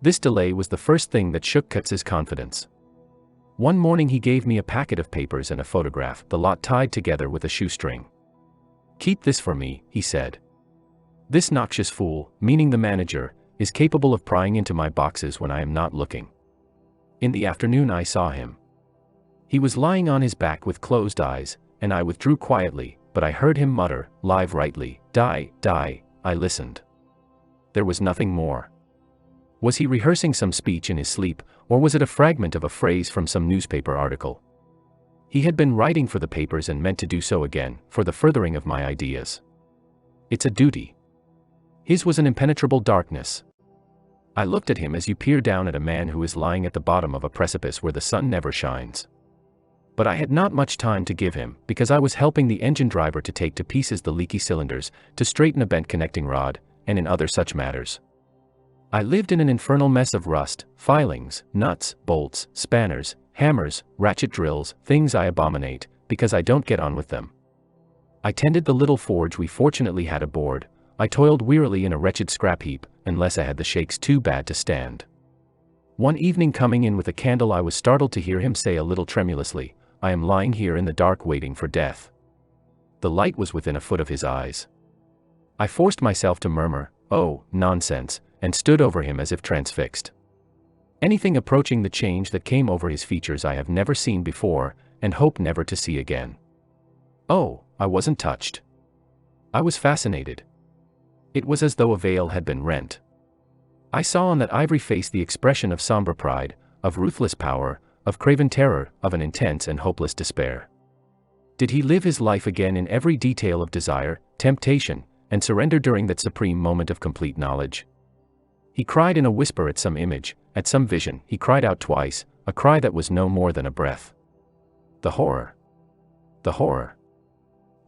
This delay was the first thing that shook Kurtz's confidence. One morning he gave me a packet of papers and a photograph, the lot tied together with a shoestring. Keep this for me, he said. This noxious fool, meaning the manager, is capable of prying into my boxes when I am not looking. In the afternoon I saw him. He was lying on his back with closed eyes, and I withdrew quietly, but I heard him mutter, live rightly, die, die. I listened. There was nothing more. Was he rehearsing some speech in his sleep, or was it a fragment of a phrase from some newspaper article? He had been writing for the papers and meant to do so again, for the furthering of my ideas. It's a duty. His was an impenetrable darkness. I looked at him as you peer down at a man who is lying at the bottom of a precipice where the sun never shines. But I had not much time to give him, because I was helping the engine driver to take to pieces the leaky cylinders, to straighten a bent connecting rod, and in other such matters. I lived in an infernal mess of rust, filings, nuts, bolts, spanners, hammers, ratchet drills, things I abominate, because I don't get on with them. I tended the little forge we fortunately had aboard. I toiled wearily in a wretched scrap heap, unless I had the shakes too bad to stand. One evening coming in with a candle I was startled to hear him say a little tremulously, I am lying here in the dark waiting for death. The light was within a foot of his eyes. I forced myself to murmur, oh, nonsense, and stood over him as if transfixed. Anything approaching the change that came over his features I have never seen before, and hope never to see again. Oh, I wasn't touched. I was fascinated. It was as though a veil had been rent. I saw on that ivory face the expression of somber pride, of ruthless power, of craven terror, of an intense and hopeless despair. Did he live his life again in every detail of desire, temptation, and surrender during that supreme moment of complete knowledge? He cried in a whisper at some image, at some vision. He cried out twice, a cry that was no more than a breath. The horror. The horror.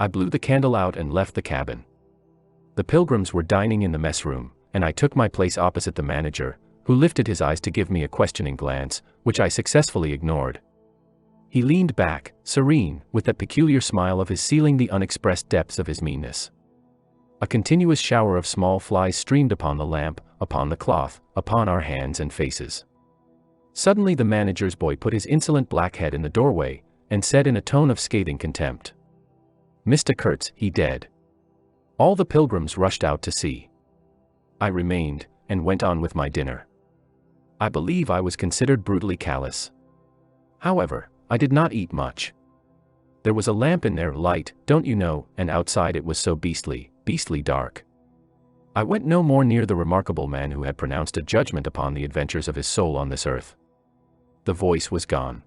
I blew the candle out and left the cabin. The pilgrims were dining in the mess room, and I took my place opposite the manager, who lifted his eyes to give me a questioning glance, which I successfully ignored. He leaned back, serene, with that peculiar smile of his sealing the unexpressed depths of his meanness. A continuous shower of small flies streamed upon the lamp, upon the cloth, upon our hands and faces. Suddenly the manager's boy put his insolent black head in the doorway, and said in a tone of scathing contempt, Mr. Kurtz, he dead. All the pilgrims rushed out to see. I remained, and went on with my dinner. I believe I was considered brutally callous. However, I did not eat much. There was a lamp in there, light, don't you know, and outside it was so beastly dark. I went no more near the remarkable man who had pronounced a judgment upon the adventures of his soul on this earth. The voice was gone.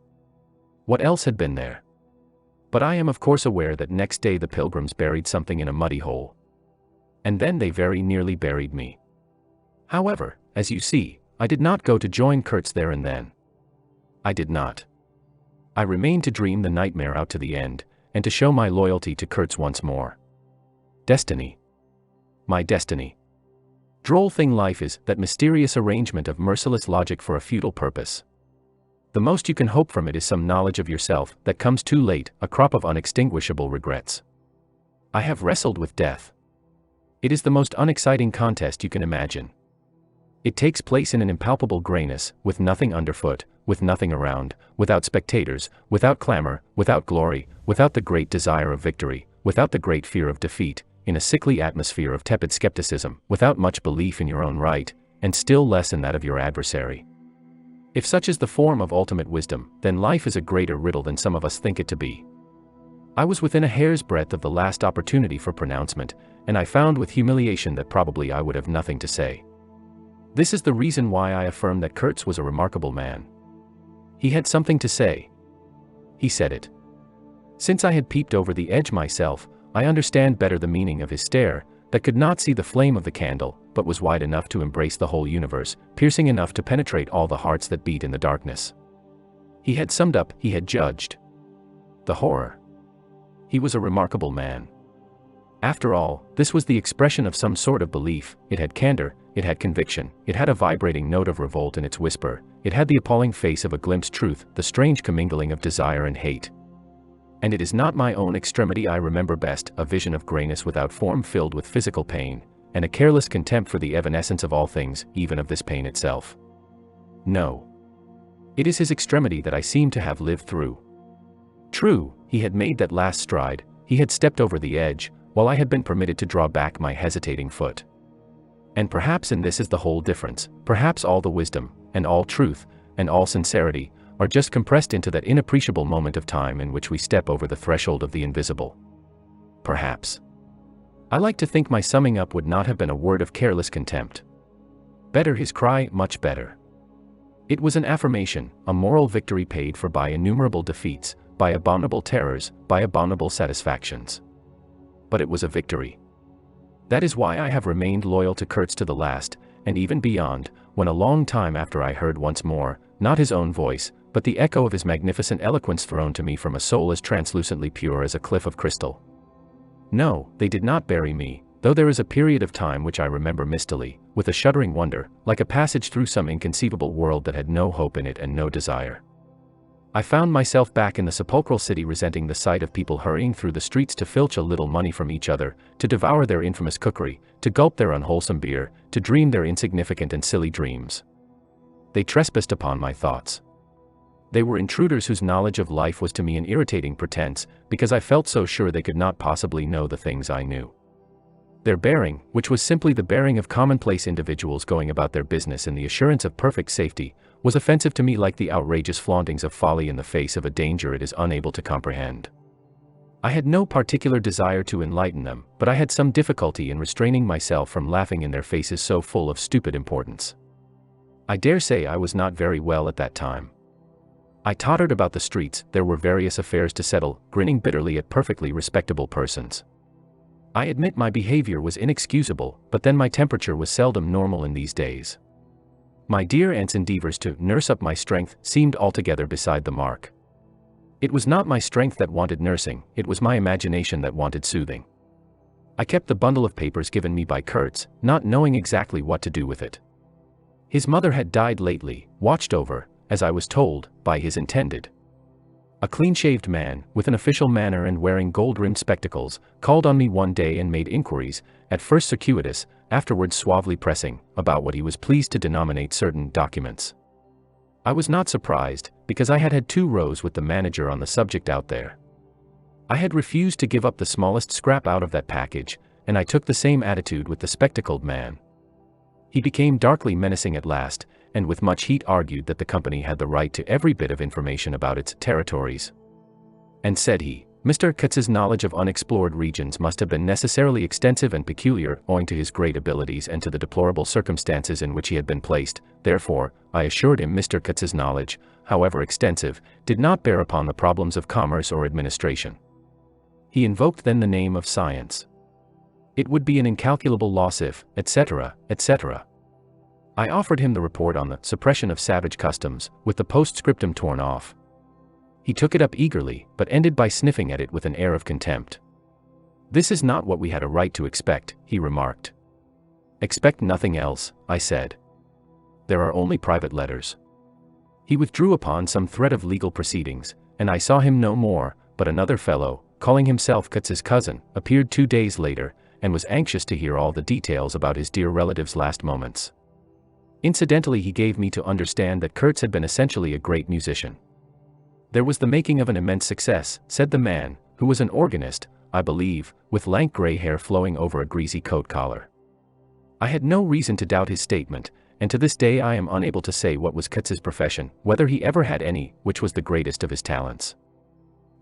What else had been there? But I am of course aware that next day the pilgrims buried something in a muddy hole. And then they very nearly buried me. However, as you see, I did not go to join Kurtz there and then. I did not. I remained to dream the nightmare out to the end, and to show my loyalty to Kurtz once more. Destiny. My destiny. Droll thing life is, that mysterious arrangement of merciless logic for a futile purpose. The most you can hope from it is some knowledge of yourself that comes too late, a crop of unextinguishable regrets. I have wrestled with death. It is the most unexciting contest you can imagine. It takes place in an impalpable grayness, with nothing underfoot, with nothing around, without spectators, without clamor, without glory, without the great desire of victory, without the great fear of defeat, in a sickly atmosphere of tepid skepticism, without much belief in your own right, and still less in that of your adversary. If such is the form of ultimate wisdom, then life is a greater riddle than some of us think it to be. I was within a hair's breadth of the last opportunity for pronouncement, and I found with humiliation that probably I would have nothing to say. This is the reason why I affirm that Kurtz was a remarkable man. He had something to say. He said it. Since I had peeped over the edge myself, I understand better the meaning of his stare, that could not see the flame of the candle, but was wide enough to embrace the whole universe, piercing enough to penetrate all the hearts that beat in the darkness. He had summed up, he had judged. The horror. He was a remarkable man. After all, this was the expression of some sort of belief. It had candor, it had conviction, it had a vibrating note of revolt in its whisper, it had the appalling face of a glimpsed truth, the strange commingling of desire and hate. And it is not my own extremity I remember best, a vision of grayness without form filled with physical pain, and a careless contempt for the evanescence of all things, even of this pain itself. No. It is his extremity that I seem to have lived through. True, he had made that last stride, he had stepped over the edge, while I had been permitted to draw back my hesitating foot. And perhaps in this is the whole difference, perhaps all the wisdom, and all truth, and all sincerity, are just compressed into that inappreciable moment of time in which we step over the threshold of the invisible. Perhaps. I like to think my summing up would not have been a word of careless contempt. Better his cry, much better. It was an affirmation, a moral victory paid for by innumerable defeats, by abominable terrors, by abominable satisfactions. But it was a victory. That is why I have remained loyal to Kurtz to the last, and even beyond, when a long time after I heard once more, not his own voice, but the echo of his magnificent eloquence thrown to me from a soul as translucently pure as a cliff of crystal. No, they did not bury me, though there is a period of time which I remember mistily, with a shuddering wonder, like a passage through some inconceivable world that had no hope in it and no desire. I found myself back in the sepulchral city, resenting the sight of people hurrying through the streets to filch a little money from each other, to devour their infamous cookery, to gulp their unwholesome beer, to dream their insignificant and silly dreams. They trespassed upon my thoughts. They were intruders whose knowledge of life was to me an irritating pretense, because I felt so sure they could not possibly know the things I knew. Their bearing, which was simply the bearing of commonplace individuals going about their business in the assurance of perfect safety, was offensive to me like the outrageous flauntings of folly in the face of a danger it is unable to comprehend. I had no particular desire to enlighten them, but I had some difficulty in restraining myself from laughing in their faces so full of stupid importance. I dare say I was not very well at that time. I tottered about the streets, there were various affairs to settle, grinning bitterly at perfectly respectable persons. I admit my behavior was inexcusable, but then my temperature was seldom normal in these days. My dear aunt's endeavors to nurse up my strength seemed altogether beside the mark. It was not my strength that wanted nursing, it was my imagination that wanted soothing. I kept the bundle of papers given me by Kurtz, not knowing exactly what to do with it. His mother had died lately, watched over, as I was told, by his intended. A clean-shaved man, with an official manner and wearing gold-rimmed spectacles, called on me one day and made inquiries, at first circuitous, afterwards suavely pressing, about what he was pleased to denominate certain documents. I was not surprised, because I had had 2 rows with the manager on the subject out there. I had refused to give up the smallest scrap out of that package, and I took the same attitude with the spectacled man. He became darkly menacing at last, and with much heat argued that the company had the right to every bit of information about its territories. And said he, Mr. Kurtz's knowledge of unexplored regions must have been necessarily extensive and peculiar, owing to his great abilities and to the deplorable circumstances in which he had been placed. Therefore, I assured him Mr. Kurtz's knowledge, however extensive, did not bear upon the problems of commerce or administration. He invoked then the name of science. It would be an incalculable loss if, etc., etc. I offered him the report on the suppression of savage customs, with the postscriptum torn off. He took it up eagerly, but ended by sniffing at it with an air of contempt. This is not what we had a right to expect, he remarked. Expect nothing else, I said. There are only private letters. He withdrew upon some threat of legal proceedings, and I saw him no more, but another fellow, calling himself Kurtz's cousin, appeared 2 days later, and was anxious to hear all the details about his dear relative's last moments. Incidentally, he gave me to understand that Kurtz had been essentially a great musician. There was the making of an immense success, said the man, who was an organist, I believe, with lank gray hair flowing over a greasy coat collar. I had no reason to doubt his statement, and to this day I am unable to say what was Kurtz's profession, whether he ever had any, which was the greatest of his talents.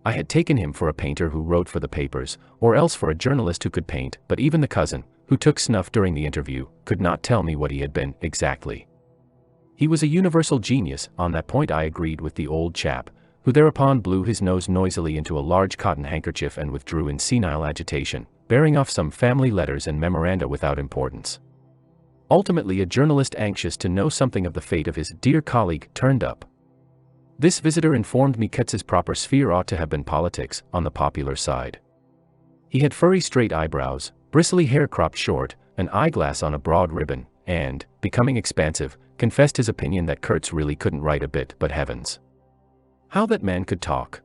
I had taken him for a painter who wrote for the papers, or else for a journalist who could paint, but even the cousin, who took snuff during the interview, could not tell me what he had been, exactly. He was a universal genius. On that point I agreed with the old chap, who thereupon blew his nose noisily into a large cotton handkerchief and withdrew in senile agitation, bearing off some family letters and memoranda without importance. Ultimately, a journalist anxious to know something of the fate of his dear colleague turned up. This visitor informed me Kurtz's proper sphere ought to have been politics, on the popular side. He had furry straight eyebrows, bristly hair cropped short, an eyeglass on a broad ribbon, and, becoming expansive, confessed his opinion that Kurtz really couldn't write a bit, but heavens, how that man could talk!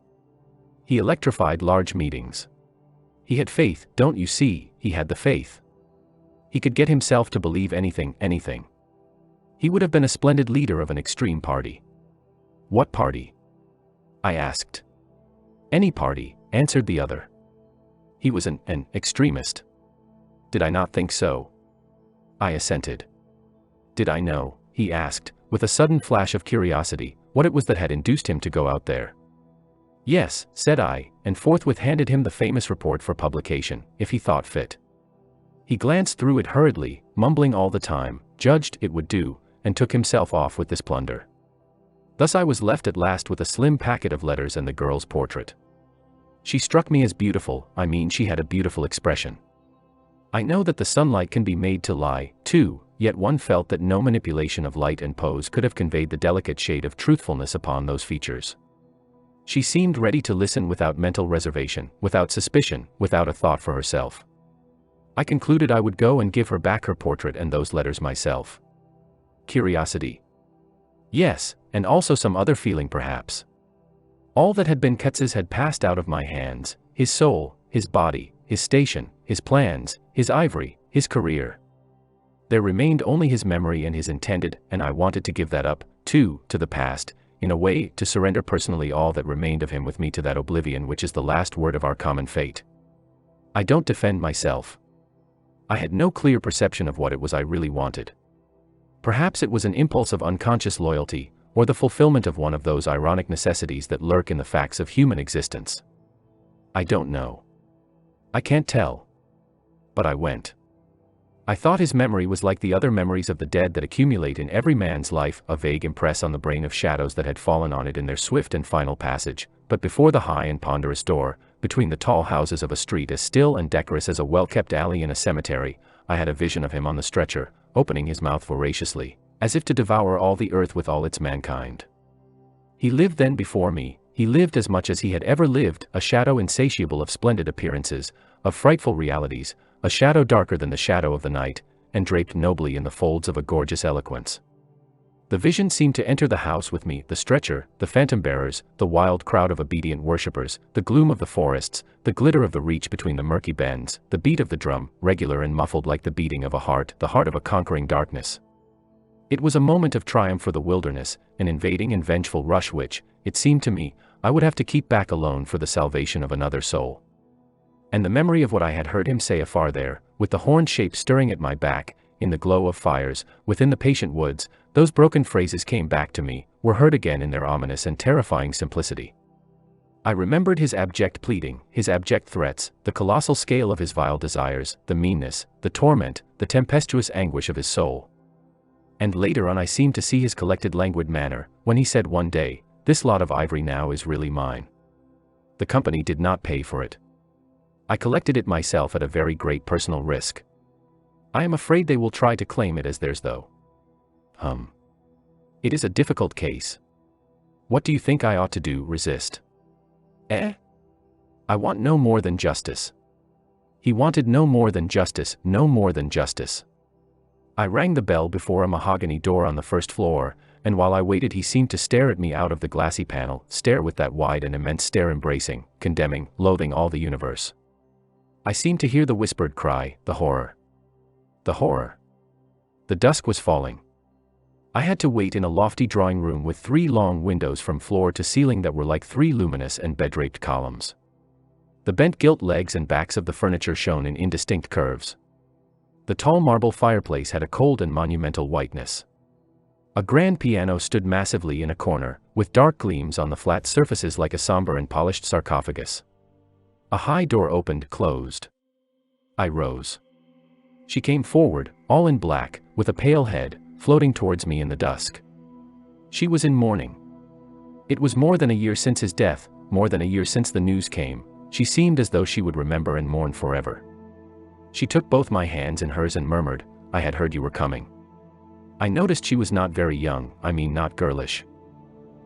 He electrified large meetings. He had faith, don't you see, he had the faith. He could get himself to believe anything, anything. He would have been a splendid leader of an extreme party. What party? I asked. Any party, answered the other. He was an extremist. Did I not think so? I assented. Did I know, he asked, with a sudden flash of curiosity, what it was that had induced him to go out there? Yes, said I, and forthwith handed him the famous report for publication, if he thought fit. He glanced through it hurriedly, mumbling all the time, judged it would do, and took himself off with this plunder. Thus I was left at last with a slim packet of letters and the girl's portrait. She struck me as beautiful, I mean she had a beautiful expression. I know that the sunlight can be made to lie, too, yet one felt that no manipulation of light and pose could have conveyed the delicate shade of truthfulness upon those features. She seemed ready to listen without mental reservation, without suspicion, without a thought for herself. I concluded I would go and give her back her portrait and those letters myself. Curiosity. Yes, and also some other feeling perhaps. All that had been Kurtz's had passed out of my hands, his soul, his body, his station, his plans, his ivory, his career. There remained only his memory and his intended, and I wanted to give that up, too, to the past, in a way, to surrender personally all that remained of him with me to that oblivion which is the last word of our common fate. I don't defend myself. I had no clear perception of what it was I really wanted. Perhaps it was an impulse of unconscious loyalty, or the fulfillment of one of those ironic necessities that lurk in the facts of human existence. I don't know. I can't tell. But I went. I thought his memory was like the other memories of the dead that accumulate in every man's life, a vague impress on the brain of shadows that had fallen on it in their swift and final passage, but before the high and ponderous door, between the tall houses of a street as still and decorous as a well-kept alley in a cemetery, I had a vision of him on the stretcher, opening his mouth voraciously, as if to devour all the earth with all its mankind. He lived then before me, he lived as much as he had ever lived, a shadow insatiable of splendid appearances, of frightful realities, a shadow darker than the shadow of the night, and draped nobly in the folds of a gorgeous eloquence. The vision seemed to enter the house with me, the stretcher, the phantom bearers, the wild crowd of obedient worshippers, the gloom of the forests, the glitter of the reach between the murky bends, the beat of the drum, regular and muffled like the beating of a heart, the heart of a conquering darkness. It was a moment of triumph for the wilderness, an invading and vengeful rush which, it seemed to me, I would have to keep back alone for the salvation of another soul. And the memory of what I had heard him say afar there, with the horn shape stirring at my back, in the glow of fires, within the patient woods, those broken phrases came back to me, were heard again in their ominous and terrifying simplicity. I remembered his abject pleading, his abject threats, the colossal scale of his vile desires, the meanness, the torment, the tempestuous anguish of his soul. And later on I seemed to see his collected languid manner, when he said one day, "This lot of ivory now is really mine. The company did not pay for it. I collected it myself at a very great personal risk. I am afraid they will try to claim it as theirs though. It is a difficult case. What do you think I ought to do? Resist? I want no more than justice." He wanted no more than justice, no more than justice. I rang the bell before a mahogany door on the first floor, and while I waited he seemed to stare at me out of the glassy panel, stare with that wide and immense stare embracing, condemning, loathing all the universe. I seemed to hear the whispered cry, the horror. The horror. The dusk was falling. I had to wait in a lofty drawing room with 3 long windows from floor to ceiling that were like 3 luminous and bed-draped columns. The bent gilt legs and backs of the furniture shone in indistinct curves. The tall marble fireplace had a cold and monumental whiteness. A grand piano stood massively in a corner, with dark gleams on the flat surfaces like a somber and polished sarcophagus. A high door opened, closed. I rose. She came forward, all in black, with a pale head, floating towards me in the dusk. She was in mourning. It was more than a year since his death, more than a year since the news came. She seemed as though she would remember and mourn forever. She took both my hands in hers and murmured, "I had heard you were coming." I noticed she was not very young, I mean not girlish.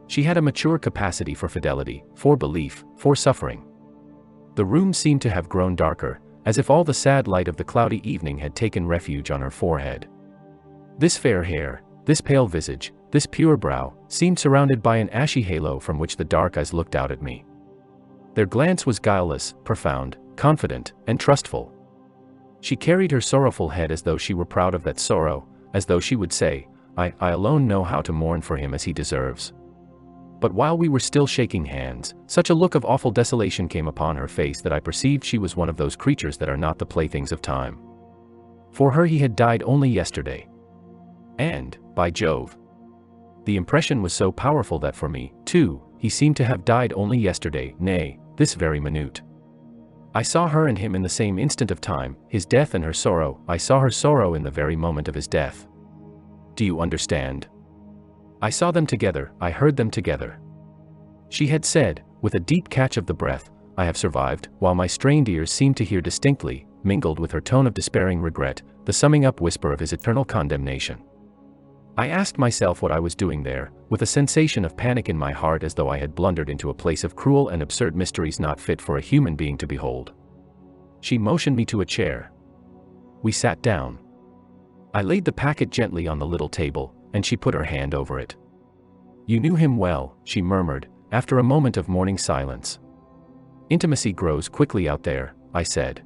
She had a mature capacity for fidelity, for belief, for suffering. The room seemed to have grown darker, as if all the sad light of the cloudy evening had taken refuge on her forehead. This fair hair, this pale visage, this pure brow, seemed surrounded by an ashy halo from which the dark eyes looked out at me. Their glance was guileless, profound, confident, and trustful. She carried her sorrowful head as though she were proud of that sorrow, as though she would say, I alone know how to mourn for him as he deserves. But while we were still shaking hands, such a look of awful desolation came upon her face that I perceived she was one of those creatures that are not the playthings of time. For her he had died only yesterday. And, by Jove, the impression was so powerful that for me, too, he seemed to have died only yesterday, nay, this very minute. I saw her and him in the same instant of time, his death and her sorrow. I saw her sorrow in the very moment of his death. Do you understand? I saw them together, I heard them together. She had said, with a deep catch of the breath, "I have survived," while my strained ears seemed to hear distinctly, mingled with her tone of despairing regret, the summing up whisper of his eternal condemnation. I asked myself what I was doing there, with a sensation of panic in my heart as though I had blundered into a place of cruel and absurd mysteries not fit for a human being to behold. She motioned me to a chair. We sat down. I laid the packet gently on the little table, and she put her hand over it. "You knew him well," she murmured, after a moment of mourning silence. "Intimacy grows quickly out there," I said.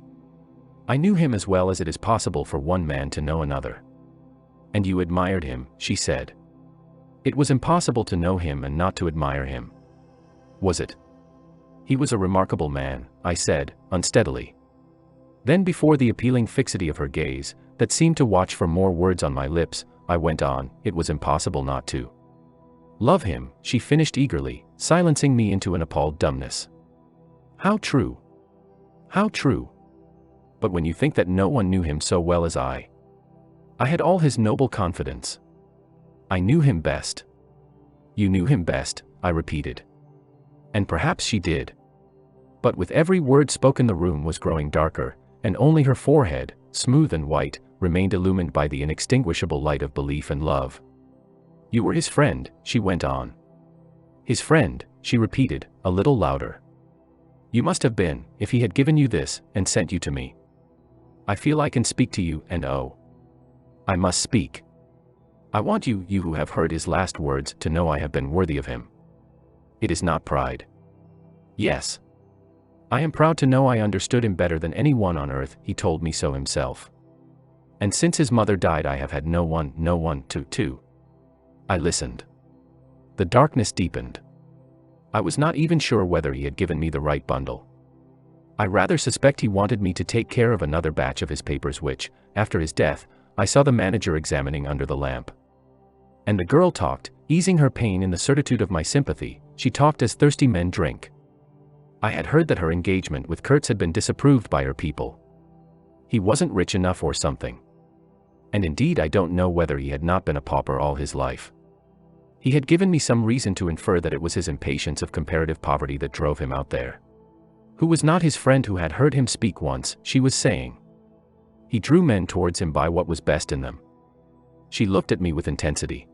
"I knew him as well as it is possible for one man to know another." "And you admired him," she said. "It was impossible to know him and not to admire him." "Was it?" "He was a remarkable man," I said, unsteadily. Then before the appealing fixity of her gaze, that seemed to watch for more words on my lips, I went on, "It was impossible not to love him," she finished eagerly, silencing me into an appalled dumbness. "How true! How true! But when you think that no one knew him so well as I had all his noble confidence. I knew him best." "You knew him best," I repeated. And perhaps she did. But with every word spoken the room was growing darker, and only her forehead, smooth and white, remained illumined by the inextinguishable light of belief and love. "You were his friend," she went on. "His friend," she repeated, a little louder. "You must have been, if he had given you this, and sent you to me. I feel I can speak to you, and oh, I must speak. I want you who have heard his last words, to know I have been worthy of him. It is not pride. Yes. I am proud to know I understood him better than any one on earth, he told me so himself. And since his mother died I have had no one to. I listened. The darkness deepened. I was not even sure whether he had given me the right bundle. I rather suspect he wanted me to take care of another batch of his papers which, after his death, I saw the manager examining under the lamp. And the girl talked, easing her pain in the certitude of my sympathy. She talked as thirsty men drink. I had heard that her engagement with Kurtz had been disapproved by her people. He wasn't rich enough or something. And indeed I don't know whether he had not been a pauper all his life. He had given me some reason to infer that it was his impatience of comparative poverty that drove him out there. Who was not his friend who had heard him speak once, she was saying. He drew men towards him by what was best in them. She looked at me with intensity.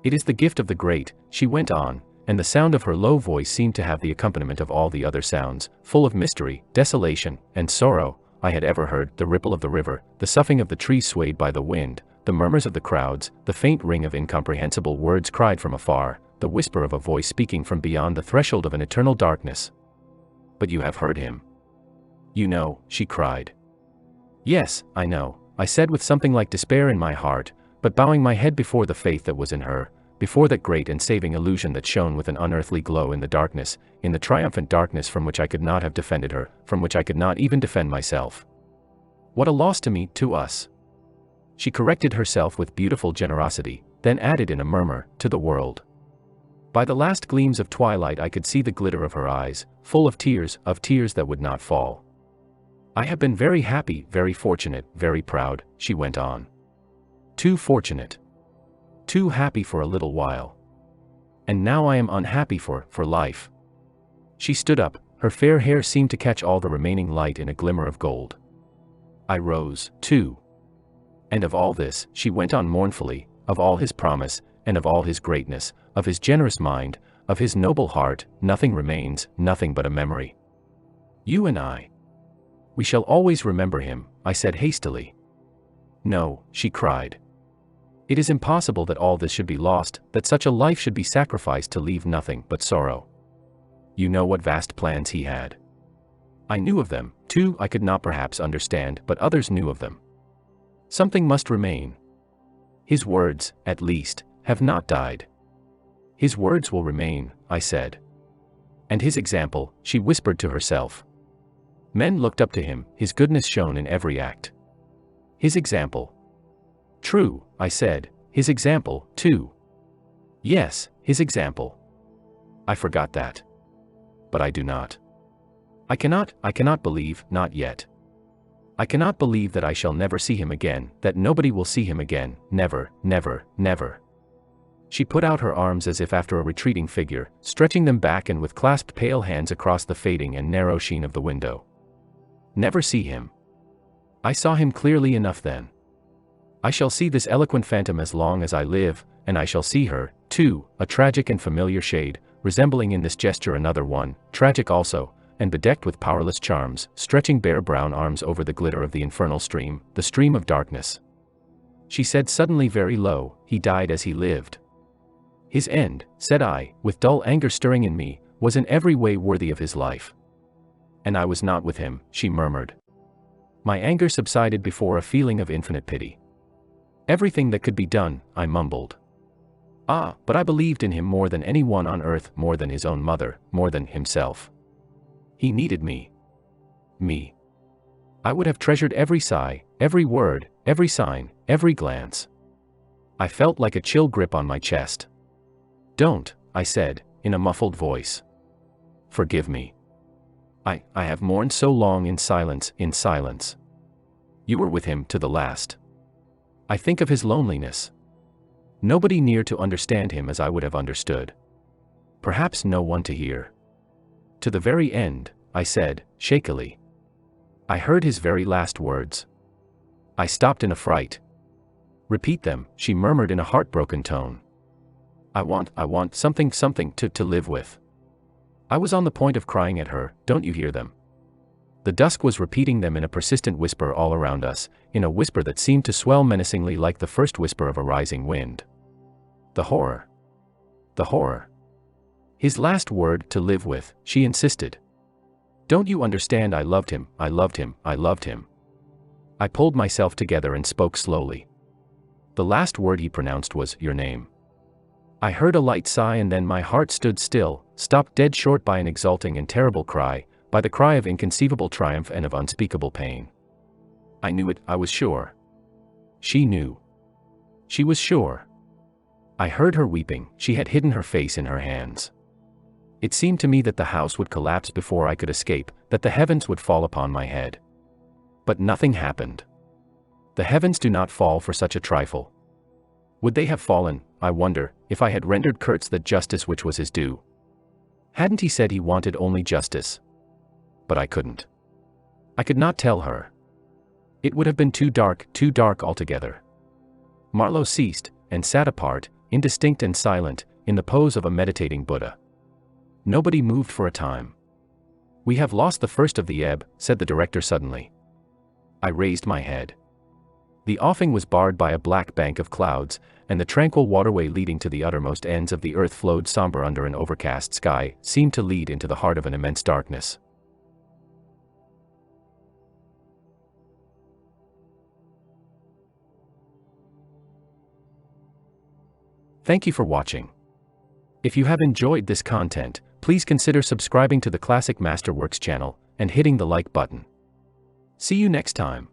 "It is the gift of the great," she went on, and the sound of her low voice seemed to have the accompaniment of all the other sounds, full of mystery, desolation, and sorrow, I had ever heard: the ripple of the river, the soughing of the trees swayed by the wind, the murmurs of the crowds, the faint ring of incomprehensible words cried from afar, the whisper of a voice speaking from beyond the threshold of an eternal darkness. "But you have heard him. You know," she cried. "Yes, I know," I said with something like despair in my heart, but bowing my head before the faith that was in her, before that great and saving illusion that shone with an unearthly glow in the darkness, in the triumphant darkness from which I could not have defended her, from which I could not even defend myself. What a loss to me, to us. She corrected herself with beautiful generosity. then added in a murmur, to the world. By the last gleams of twilight I could see the glitter of her eyes, full of tears that would not fall. I have been very happy, very fortunate, very proud, she went on. Too fortunate. Too happy for a little while. And now I am unhappy for life. She stood up, her fair hair seemed to catch all the remaining light in a glimmer of gold. I rose, too. And of all this, she went on mournfully, of all his promise, and of all his greatness, of his generous mind, of his noble heart, nothing remains, nothing but a memory. You and I. We shall always remember him, I said hastily. No, she cried. It is impossible that all this should be lost, that such a life should be sacrificed to leave nothing but sorrow. You know what vast plans he had. I knew of them, too. I could not perhaps understand, but others knew of them. Something must remain. His words, at least, have not died. His words will remain, I said. And his example, she whispered to herself. Men looked up to him, his goodness shone in every act. His example. True, I said, his example, too. Yes, his example. I forgot that. But I do not. I cannot believe, not yet. I cannot believe that I shall never see him again, that nobody will see him again, never, never, never. She put out her arms as if after a retreating figure, stretching them back and with clasped pale hands across the fading and narrow sheen of the window. Never see him. I saw him clearly enough then. I shall see this eloquent phantom as long as I live, and I shall see her, too, a tragic and familiar shade, resembling in this gesture another one, tragic also, and bedecked with powerless charms, stretching bare brown arms over the glitter of the infernal stream, the stream of darkness. She said suddenly very low, he died as he lived. His end, said I, with dull anger stirring in me, was in every way worthy of his life. And I was not with him, she murmured. My anger subsided before a feeling of infinite pity. Everything that could be done, I mumbled. Ah, but I believed in him more than anyone on earth, more than his own mother, more than himself. He needed me. Me. I would have treasured every sigh, every word, every sign, every glance. I felt like a chill grip on my chest. Don't, I said, in a muffled voice. Forgive me. I have mourned so long in silence, in silence. You were with him to the last. I think of his loneliness. Nobody near to understand him as I would have understood. Perhaps no one to hear. To the very end, I said, shakily. I heard his very last words. I stopped in a fright. Repeat them, she murmured in a heartbroken tone. I want something to live with. I was on the point of crying at her, don't you hear them? The dusk was repeating them in a persistent whisper all around us, in a whisper that seemed to swell menacingly like the first whisper of a rising wind. The horror. The horror. His last word, to live with, she insisted. Don't you understand? I loved him, I loved him, I loved him. I pulled myself together and spoke slowly. The last word he pronounced was, your name. I heard a light sigh and then my heart stood still, stopped dead short by an exulting and terrible cry, by the cry of inconceivable triumph and of unspeakable pain. I knew it, I was sure. She knew. She was sure. I heard her weeping, she had hidden her face in her hands. It seemed to me that the house would collapse before I could escape, that the heavens would fall upon my head. But nothing happened. The heavens do not fall for such a trifle. Would they have fallen, I wonder, if I had rendered Kurtz that justice which was his due? Hadn't he said he wanted only justice? But I couldn't. I could not tell her. It would have been too dark altogether. Marlow ceased, and sat apart, indistinct and silent, in the pose of a meditating Buddha. Nobody moved for a time. We have lost the first of the ebb, said the director suddenly. I raised my head. The offing was barred by a black bank of clouds, and the tranquil waterway leading to the uttermost ends of the earth flowed somber under an overcast sky, seemed to lead into the heart of an immense darkness. Thank you for watching. If you have enjoyed this content, please consider subscribing to the Classic Masterworks channel and hitting the like button. See you next time.